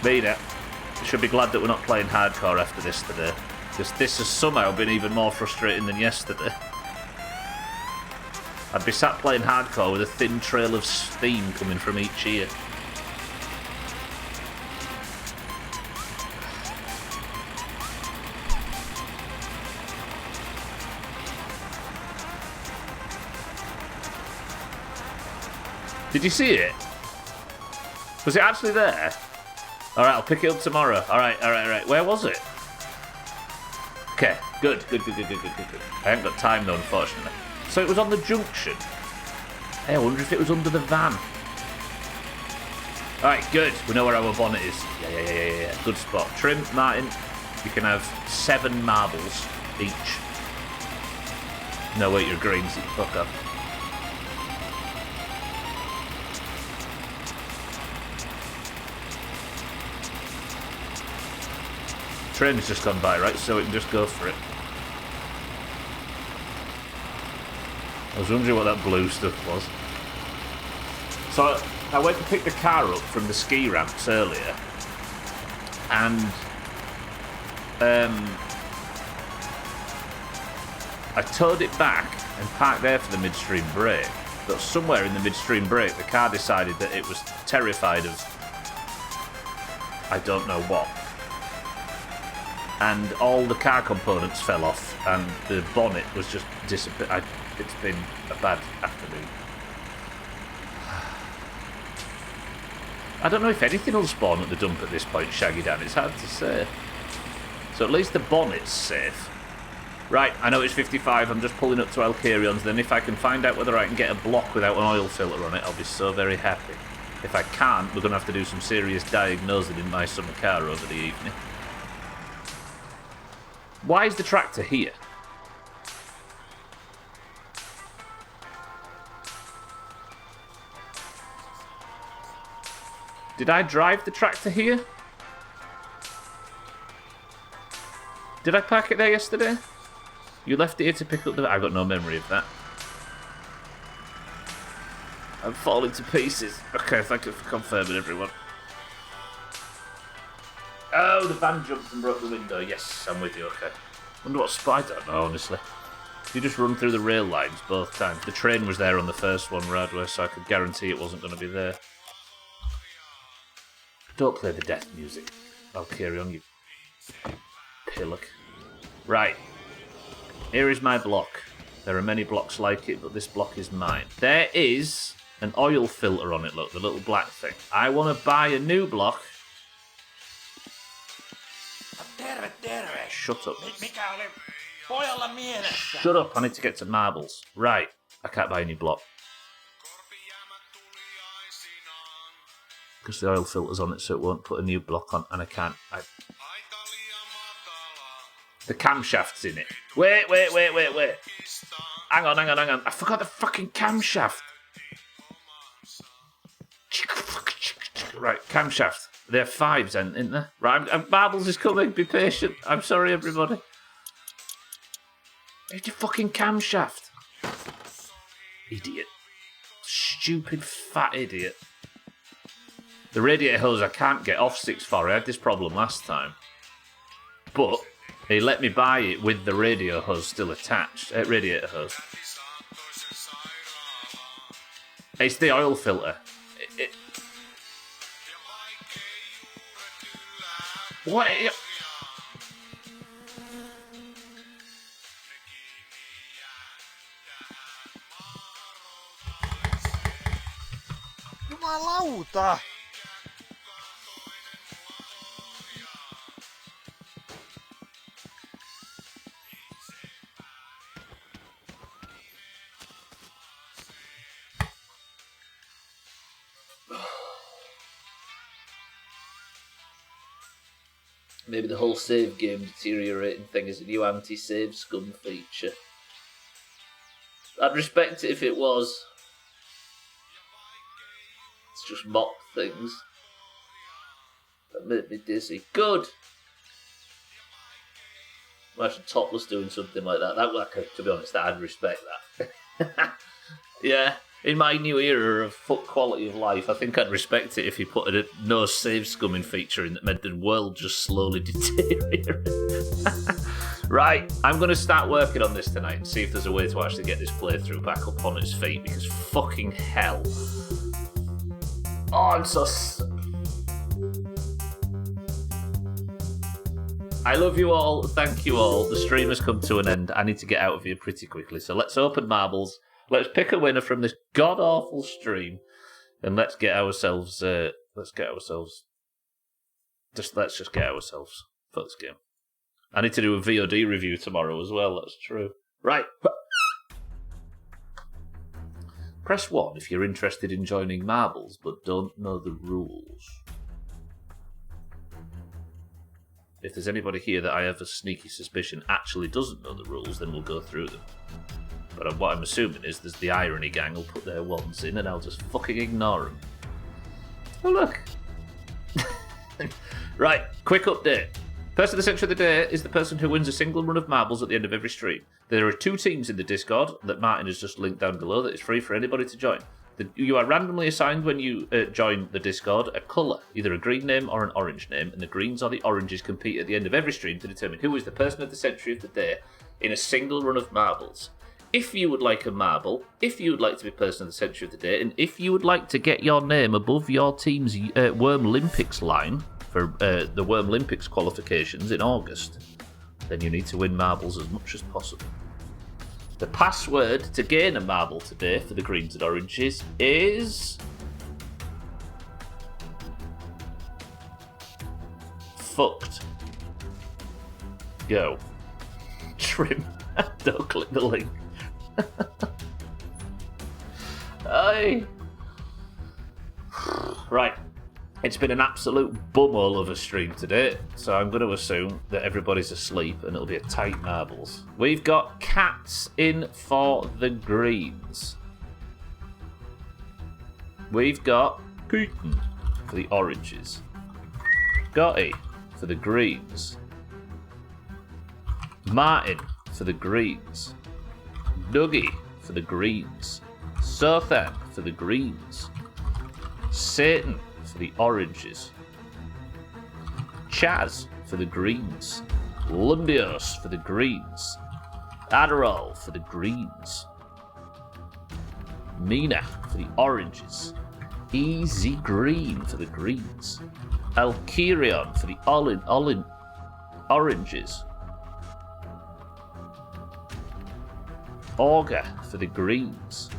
Vida, you should be glad that we're not playing hardcore after this today, because this has somehow been even more frustrating than yesterday. I'd be sat playing hardcore with a thin trail of steam coming from each ear. Did you see it? Was it actually there? Alright, I'll pick it up tomorrow. Alright. Where was it? Okay, good. I haven't got time though, unfortunately. So it was on the junction. Hey, I wonder if it was under the van. Alright, good. We know where our bonnet is. Yeah. Good spot. Trim, Martin, you can have 7 marbles each. No, wait, you're green, so you fuck up. Train's just gone by, right? So we can just go for it. I was wondering what that blue stuff was. So I went to pick the car up from the ski ramps earlier, and I towed it back and parked there for the midstream break. But somewhere in the midstream break, the car decided that it was terrified of I don't know what. And all the car components fell off, and the bonnet was just disappeared. It's been a bad afternoon. I don't know if anything will spawn at the dump at this point, Shaggy Dan. It's hard to say. So at least the bonnet's safe. Right, I know it's 55. I'm just pulling up to Alcarion's. Then if I can find out whether I can get a block without an oil filter on it, I'll be so very happy. If I can't, we're going to have to do some serious diagnosing in my summer car over the evening. Why is the tractor here? Did I drive the tractor here? Did I park it there yesterday? You left it here to pick up the... I've got no memory of that. I'm falling to pieces. Okay, thank you for confirming, everyone. Oh, the van jumped and broke the window. Yes, I'm with you, okay. Wonder what spy... I don't know, honestly. You just run through the rail lines both times. The train was there on the first one, Radway, so I could guarantee it wasn't going to be there. Don't play the death music. I'll carry on, you pillock. Right. Here is my block. There are many blocks like it, but this block is mine. There is an oil filter on it, look, the little black thing. I want to buy a new block. Shut up. Shut up, I need to get to marbles. Right, I can't buy any block. Because the oil filter's on it, so it won't put a new block on, and I can't. The camshaft's in it. Wait. Hang on. I forgot the fucking camshaft. Right, camshaft. They're 5s, isn't there? Right, marbles is coming. Be patient. I'm sorry, everybody. It's your fucking camshaft. Idiot. Stupid fat idiot. The radiator hose I can't get off 6.4. I had this problem last time. But he let me buy it with the radiator hose still attached. Radiator hose. It's the oil filter. What? Jumalauta! Maybe the whole save game deteriorating thing is a new anti-save scum feature. I'd respect it if it was. It's just mock things. That made me dizzy. Good! Imagine Topless doing something like that. To be honest, I'd respect that. Yeah. In my new era of fuck quality of life, I think I'd respect it if he put a no save scumming feature in that made the world just slowly deteriorate. Right, I'm going to start working on this tonight and see if there's a way to actually get this playthrough back up on its feet, because fucking hell. Oh, I'm so... I love you all, thank you all. The stream has come to an end. I need to get out of here pretty quickly, so let's open marbles. Let's pick a winner from this god-awful stream, and let's just get ourselves for this game. I need to do a VOD review tomorrow as well, that's true. Right. Press 1 if you're interested in joining marbles, but don't know the rules. If there's anybody here that I have a sneaky suspicion actually doesn't know the rules, then we'll go through them. But what I'm assuming is there's the irony gang will put their wands in and I'll just fucking ignore them. Oh, look. Right, quick update. Person of the century of the day is the person who wins a single run of marbles at the end of every stream. There are 2 teams in the Discord that Martin has just linked down below that is free for anybody to join. You are randomly assigned when you join the Discord a colour, either a green name or an orange name, and the greens or the oranges compete at the end of every stream to determine who is the person of the century of the day in a single run of marbles. If you would like a marble, if you would like to be person of the century of the day, and if you would like to get your name above your team's Worm Olympics line for the Worm Olympics qualifications in August, then you need to win marbles as much as possible. The password to gain a marble today for the greens and oranges is... fucked. Go. Trim. Don't click the link. Aye. Right. It's been an absolute bumhole of a stream today, so I'm going to assume that everybody's asleep and it'll be a tight marbles. We've got cats in for the greens. We've got Putin for the oranges. Gotti for the greens. Martin for the greens. Dougie for the greens. Sothan for the greens. Satan for the oranges. Chaz for the greens. Lumbios for the greens. Adderall for the greens. Mina for the oranges. Easy Green for the greens. Alkirion for the oranges. Auger for the greens.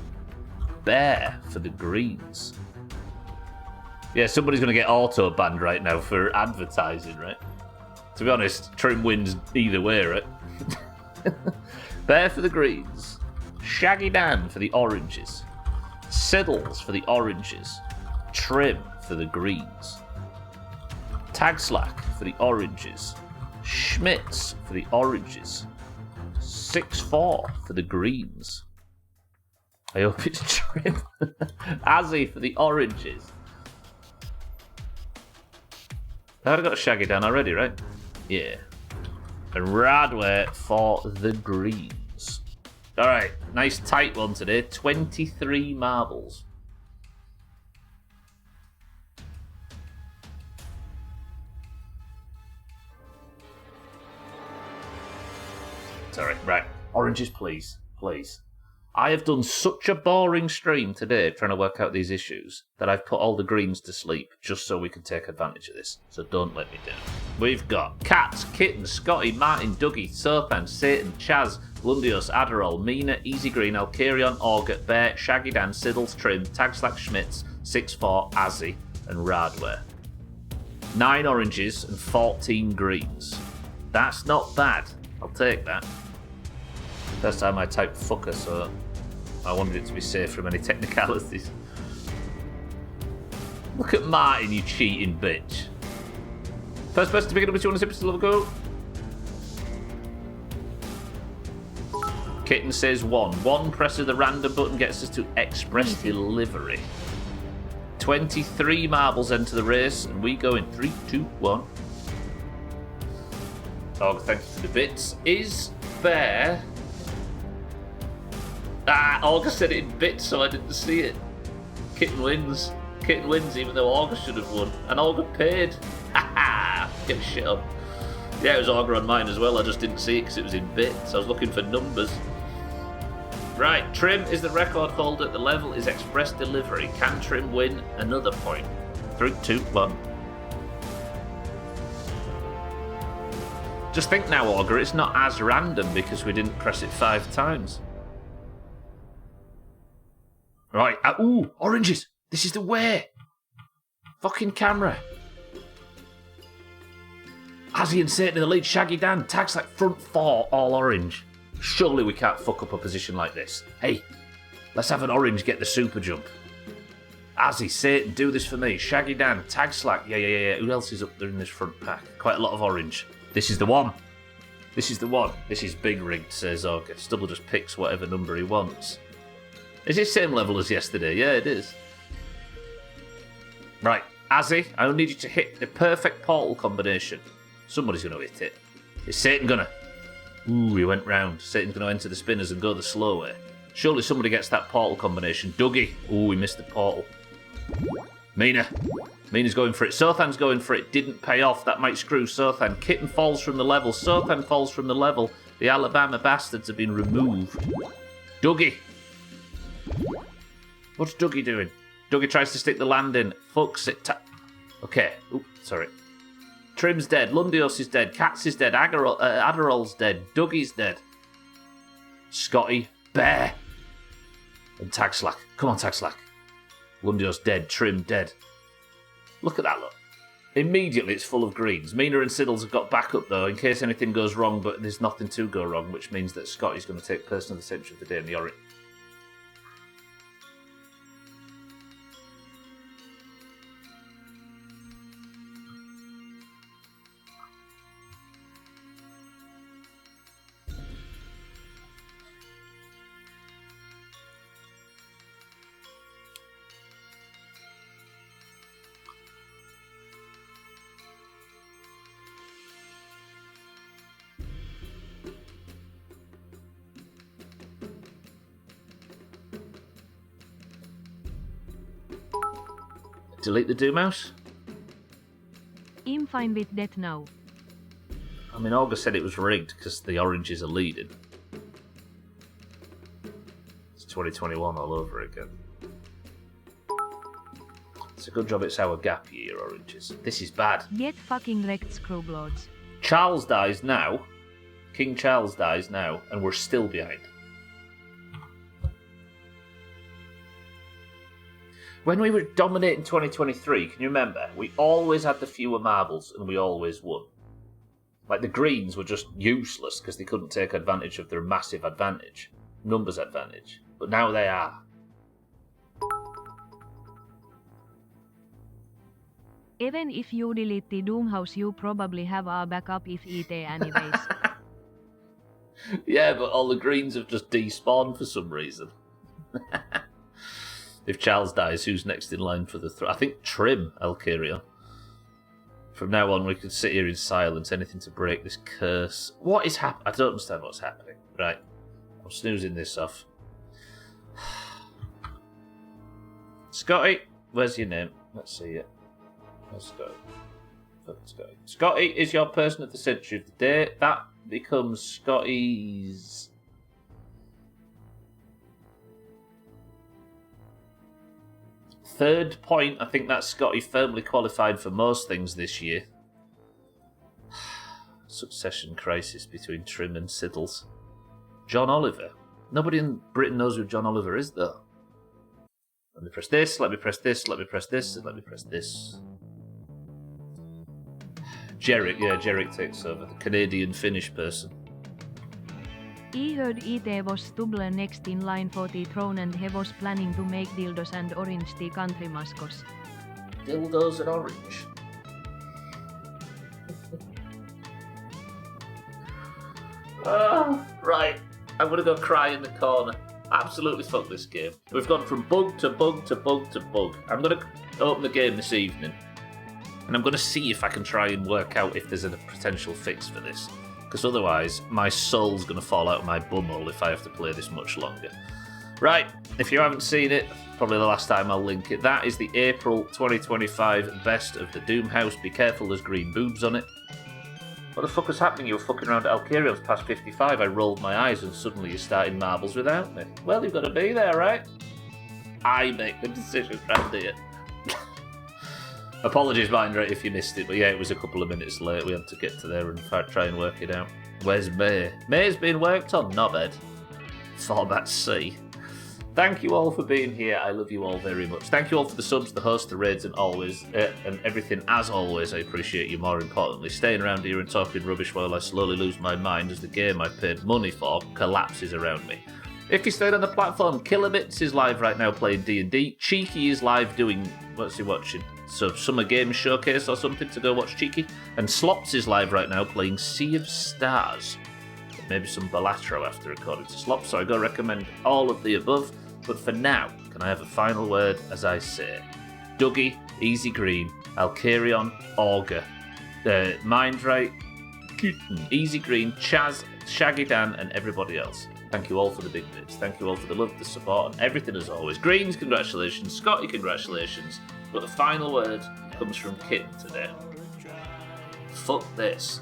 Bear for the greens. Yeah, somebody's going to get auto banned right now for advertising, right? To be honest, Trim wins either way, right? Bear for the greens. Shaggy Dan for the oranges. Siddles for the oranges. Trim for the greens. Tag Slack for the oranges. Schmitz for the oranges. 6-4 for the greens. I hope it's Trim. Azzy for the oranges. I've got Shaggy Dan already, right? Yeah. And Radway for the greens. Alright, nice tight one today. 23 marbles. Sorry, right. Oranges, please. Please. I have done such a boring stream today trying to work out these issues that I've put all the greens to sleep just so we can take advantage of this. So don't let me down. We've got Cats, Kitten, Scotty, Martin, Dougie, Sothan, Satan, Chaz, Lundios, Adderall, Mina, Easy Green, Alkarion, Auger, Bear, Shaggy Dan, Siddles, Trim, Tagslack, Schmitz, 6-4, Azzy, and Radware. 9 oranges and 14 greens. That's not bad. I'll take that. First time I typed fucker, so I wanted it to be safe from any technicalities. Look at Martin, you cheating bitch. First person to pick it up if you want to still have a go. Kitten says 1. 1 presses the random button gets us to express delivery. 23 marbles enter the race, and we go in 3, 2, 1. Oh, thank you for the bits. Is Bear... Auger said it in bits, so I didn't see it. Kitten wins. Kitten wins, even though Auger should have won. And Auger paid. Haha! Get shit on. Yeah, it was Auger on mine as well. I just didn't see it because it was in bits. I was looking for numbers. Right, Trim is the record holder. The level is express delivery. Can Trim win another point? 3, 2, 1. Just think now, Auger, it's not as random because we didn't press it 5 times. Right, ooh, oranges. This is the way. Fucking camera. Azzy and Satan in the lead. Shaggy Dan. Tags like front 4, all orange. Surely we can't fuck up a position like this. Hey, let's have an orange get the super jump. Azzy, Satan, do this for me. Shaggy Dan. Tag Slack. Yeah. Who else is up there in this front pack? Quite a lot of orange. This is the one. This is the one. This is big rigged, says Auger. Stubble just picks whatever number he wants. Is it same level as yesterday? Yeah, it is. Right, Azzy, I only need you to hit the perfect portal combination. Somebody's going to hit it. Is Satan gonna? Ooh, he went round. Satan's going to enter the spinners and go the slow way. Surely somebody gets that portal combination. Dougie. Ooh, he missed the portal. Mina's going for it. Sothan's going for it. Didn't pay off. That might screw Sothan. Kitten falls from the level. Sothan falls from the level. The Alabama bastards have been removed. Dougie. What's Dougie doing? Dougie tries to stick the land in. Fucks it. Okay. Oop, sorry. Trim's dead. Lundios is dead. Katz is dead. Adderall's dead. Dougie's dead. Scotty. Bear. And Tag Slack. Come on, Tag Slack. Lundios dead. Trim dead. Look at that, look. Immediately it's full of greens. Mina and Siddles have got backup, though, in case anything goes wrong, but there's nothing to go wrong, which means that Scotty's going to take person of the century of the day in the orange. Delete the Doomhaus? I'm fine with that now. I mean, Auger said it was rigged because the oranges are leading. It's 2021 all over again. It's a good job it's our gap year, oranges. This is bad. Get fucking wrecked, screwbloods. Charles dies now. King Charles dies now, and we're still behind. When we were dominating 2023, can you remember? We always had the fewer marbles and we always won. Like, the greens were just useless because they couldn't take advantage of their massive advantage. Numbers advantage. But now they are. Even if you delete the Doomhaus, you probably have a backup if it anyways. Yeah, but all the greens have just despawned for some reason. If Charles dies, who's next in line for the throne? I think Trim, Elkirion. From now on, we could sit here in silence, anything to break this curse. What is happening? I don't understand what's happening. Right, I'm snoozing this off. Scotty, where's your name? Let's see it. Where's Scotty? Scotty. Scotty is your person of the century of the day. That becomes Scotty's... third point. I think that's Scotty firmly qualified for most things this year. Succession crisis between Trim and Siddles. John Oliver. Nobody in Britain knows who John Oliver is, though. Let me press this, let me press this, let me press this, and let me press this. Jerick, yeah, Jerick takes over. The Canadian Finnish person. I heard it was Stubler next in line for the throne and he was planning to make dildos and orange the country mascots. Dildos and orange. Right. I'm gonna go cry in the corner. Absolutely fuck this game. We've gone from bug to bug to bug to bug. I'm gonna open the game this evening, and I'm gonna see if I can try and work out if there's a potential fix for this. Because otherwise, my soul's going to fall out of my bumhole if I have to play this much longer. Right, if you haven't seen it, probably the last time I'll link it. That is the April 2025 best of the Doomhaus. Be careful, there's green boobs on it. What the fuck was happening? You were fucking around at Alkirion's past 55. I rolled my eyes and suddenly you're starting marbles without me. Well, you've got to be there, right? I make the decision round here. Apologies, Mindray, if you missed it, but yeah, it was a couple of minutes late. We had to get to there and try and work it out. Where's May? May's been worked on, knobhead. Format C. Thank you all for being here. I love you all very much. Thank you all for the subs, the hosts, the raids, and and everything. As always, I appreciate you. More importantly, staying around here and talking rubbish while I slowly lose my mind as the game I paid money for collapses around me. If you stayed on the platform, Kilobits is live right now playing D&D. Cheeky is live doing... what's he watching? So Summer Games Showcase or something to go watch Cheeky. And Slops is live right now playing Sea of Stars. Maybe some Balatro after, according to Slops. So I go recommend all of the above. But for now, can I have a final word as I say? Dougie, Easy Green, Alkirion, Augur, Mindray, Easy Green, Chaz, Shaggy Dan, and everybody else. Thank you all for the big bits. Thank you all for the love, the support, and everything as always. Greens, congratulations. Scotty, congratulations. But the final word comes from Kit today. Fuck this.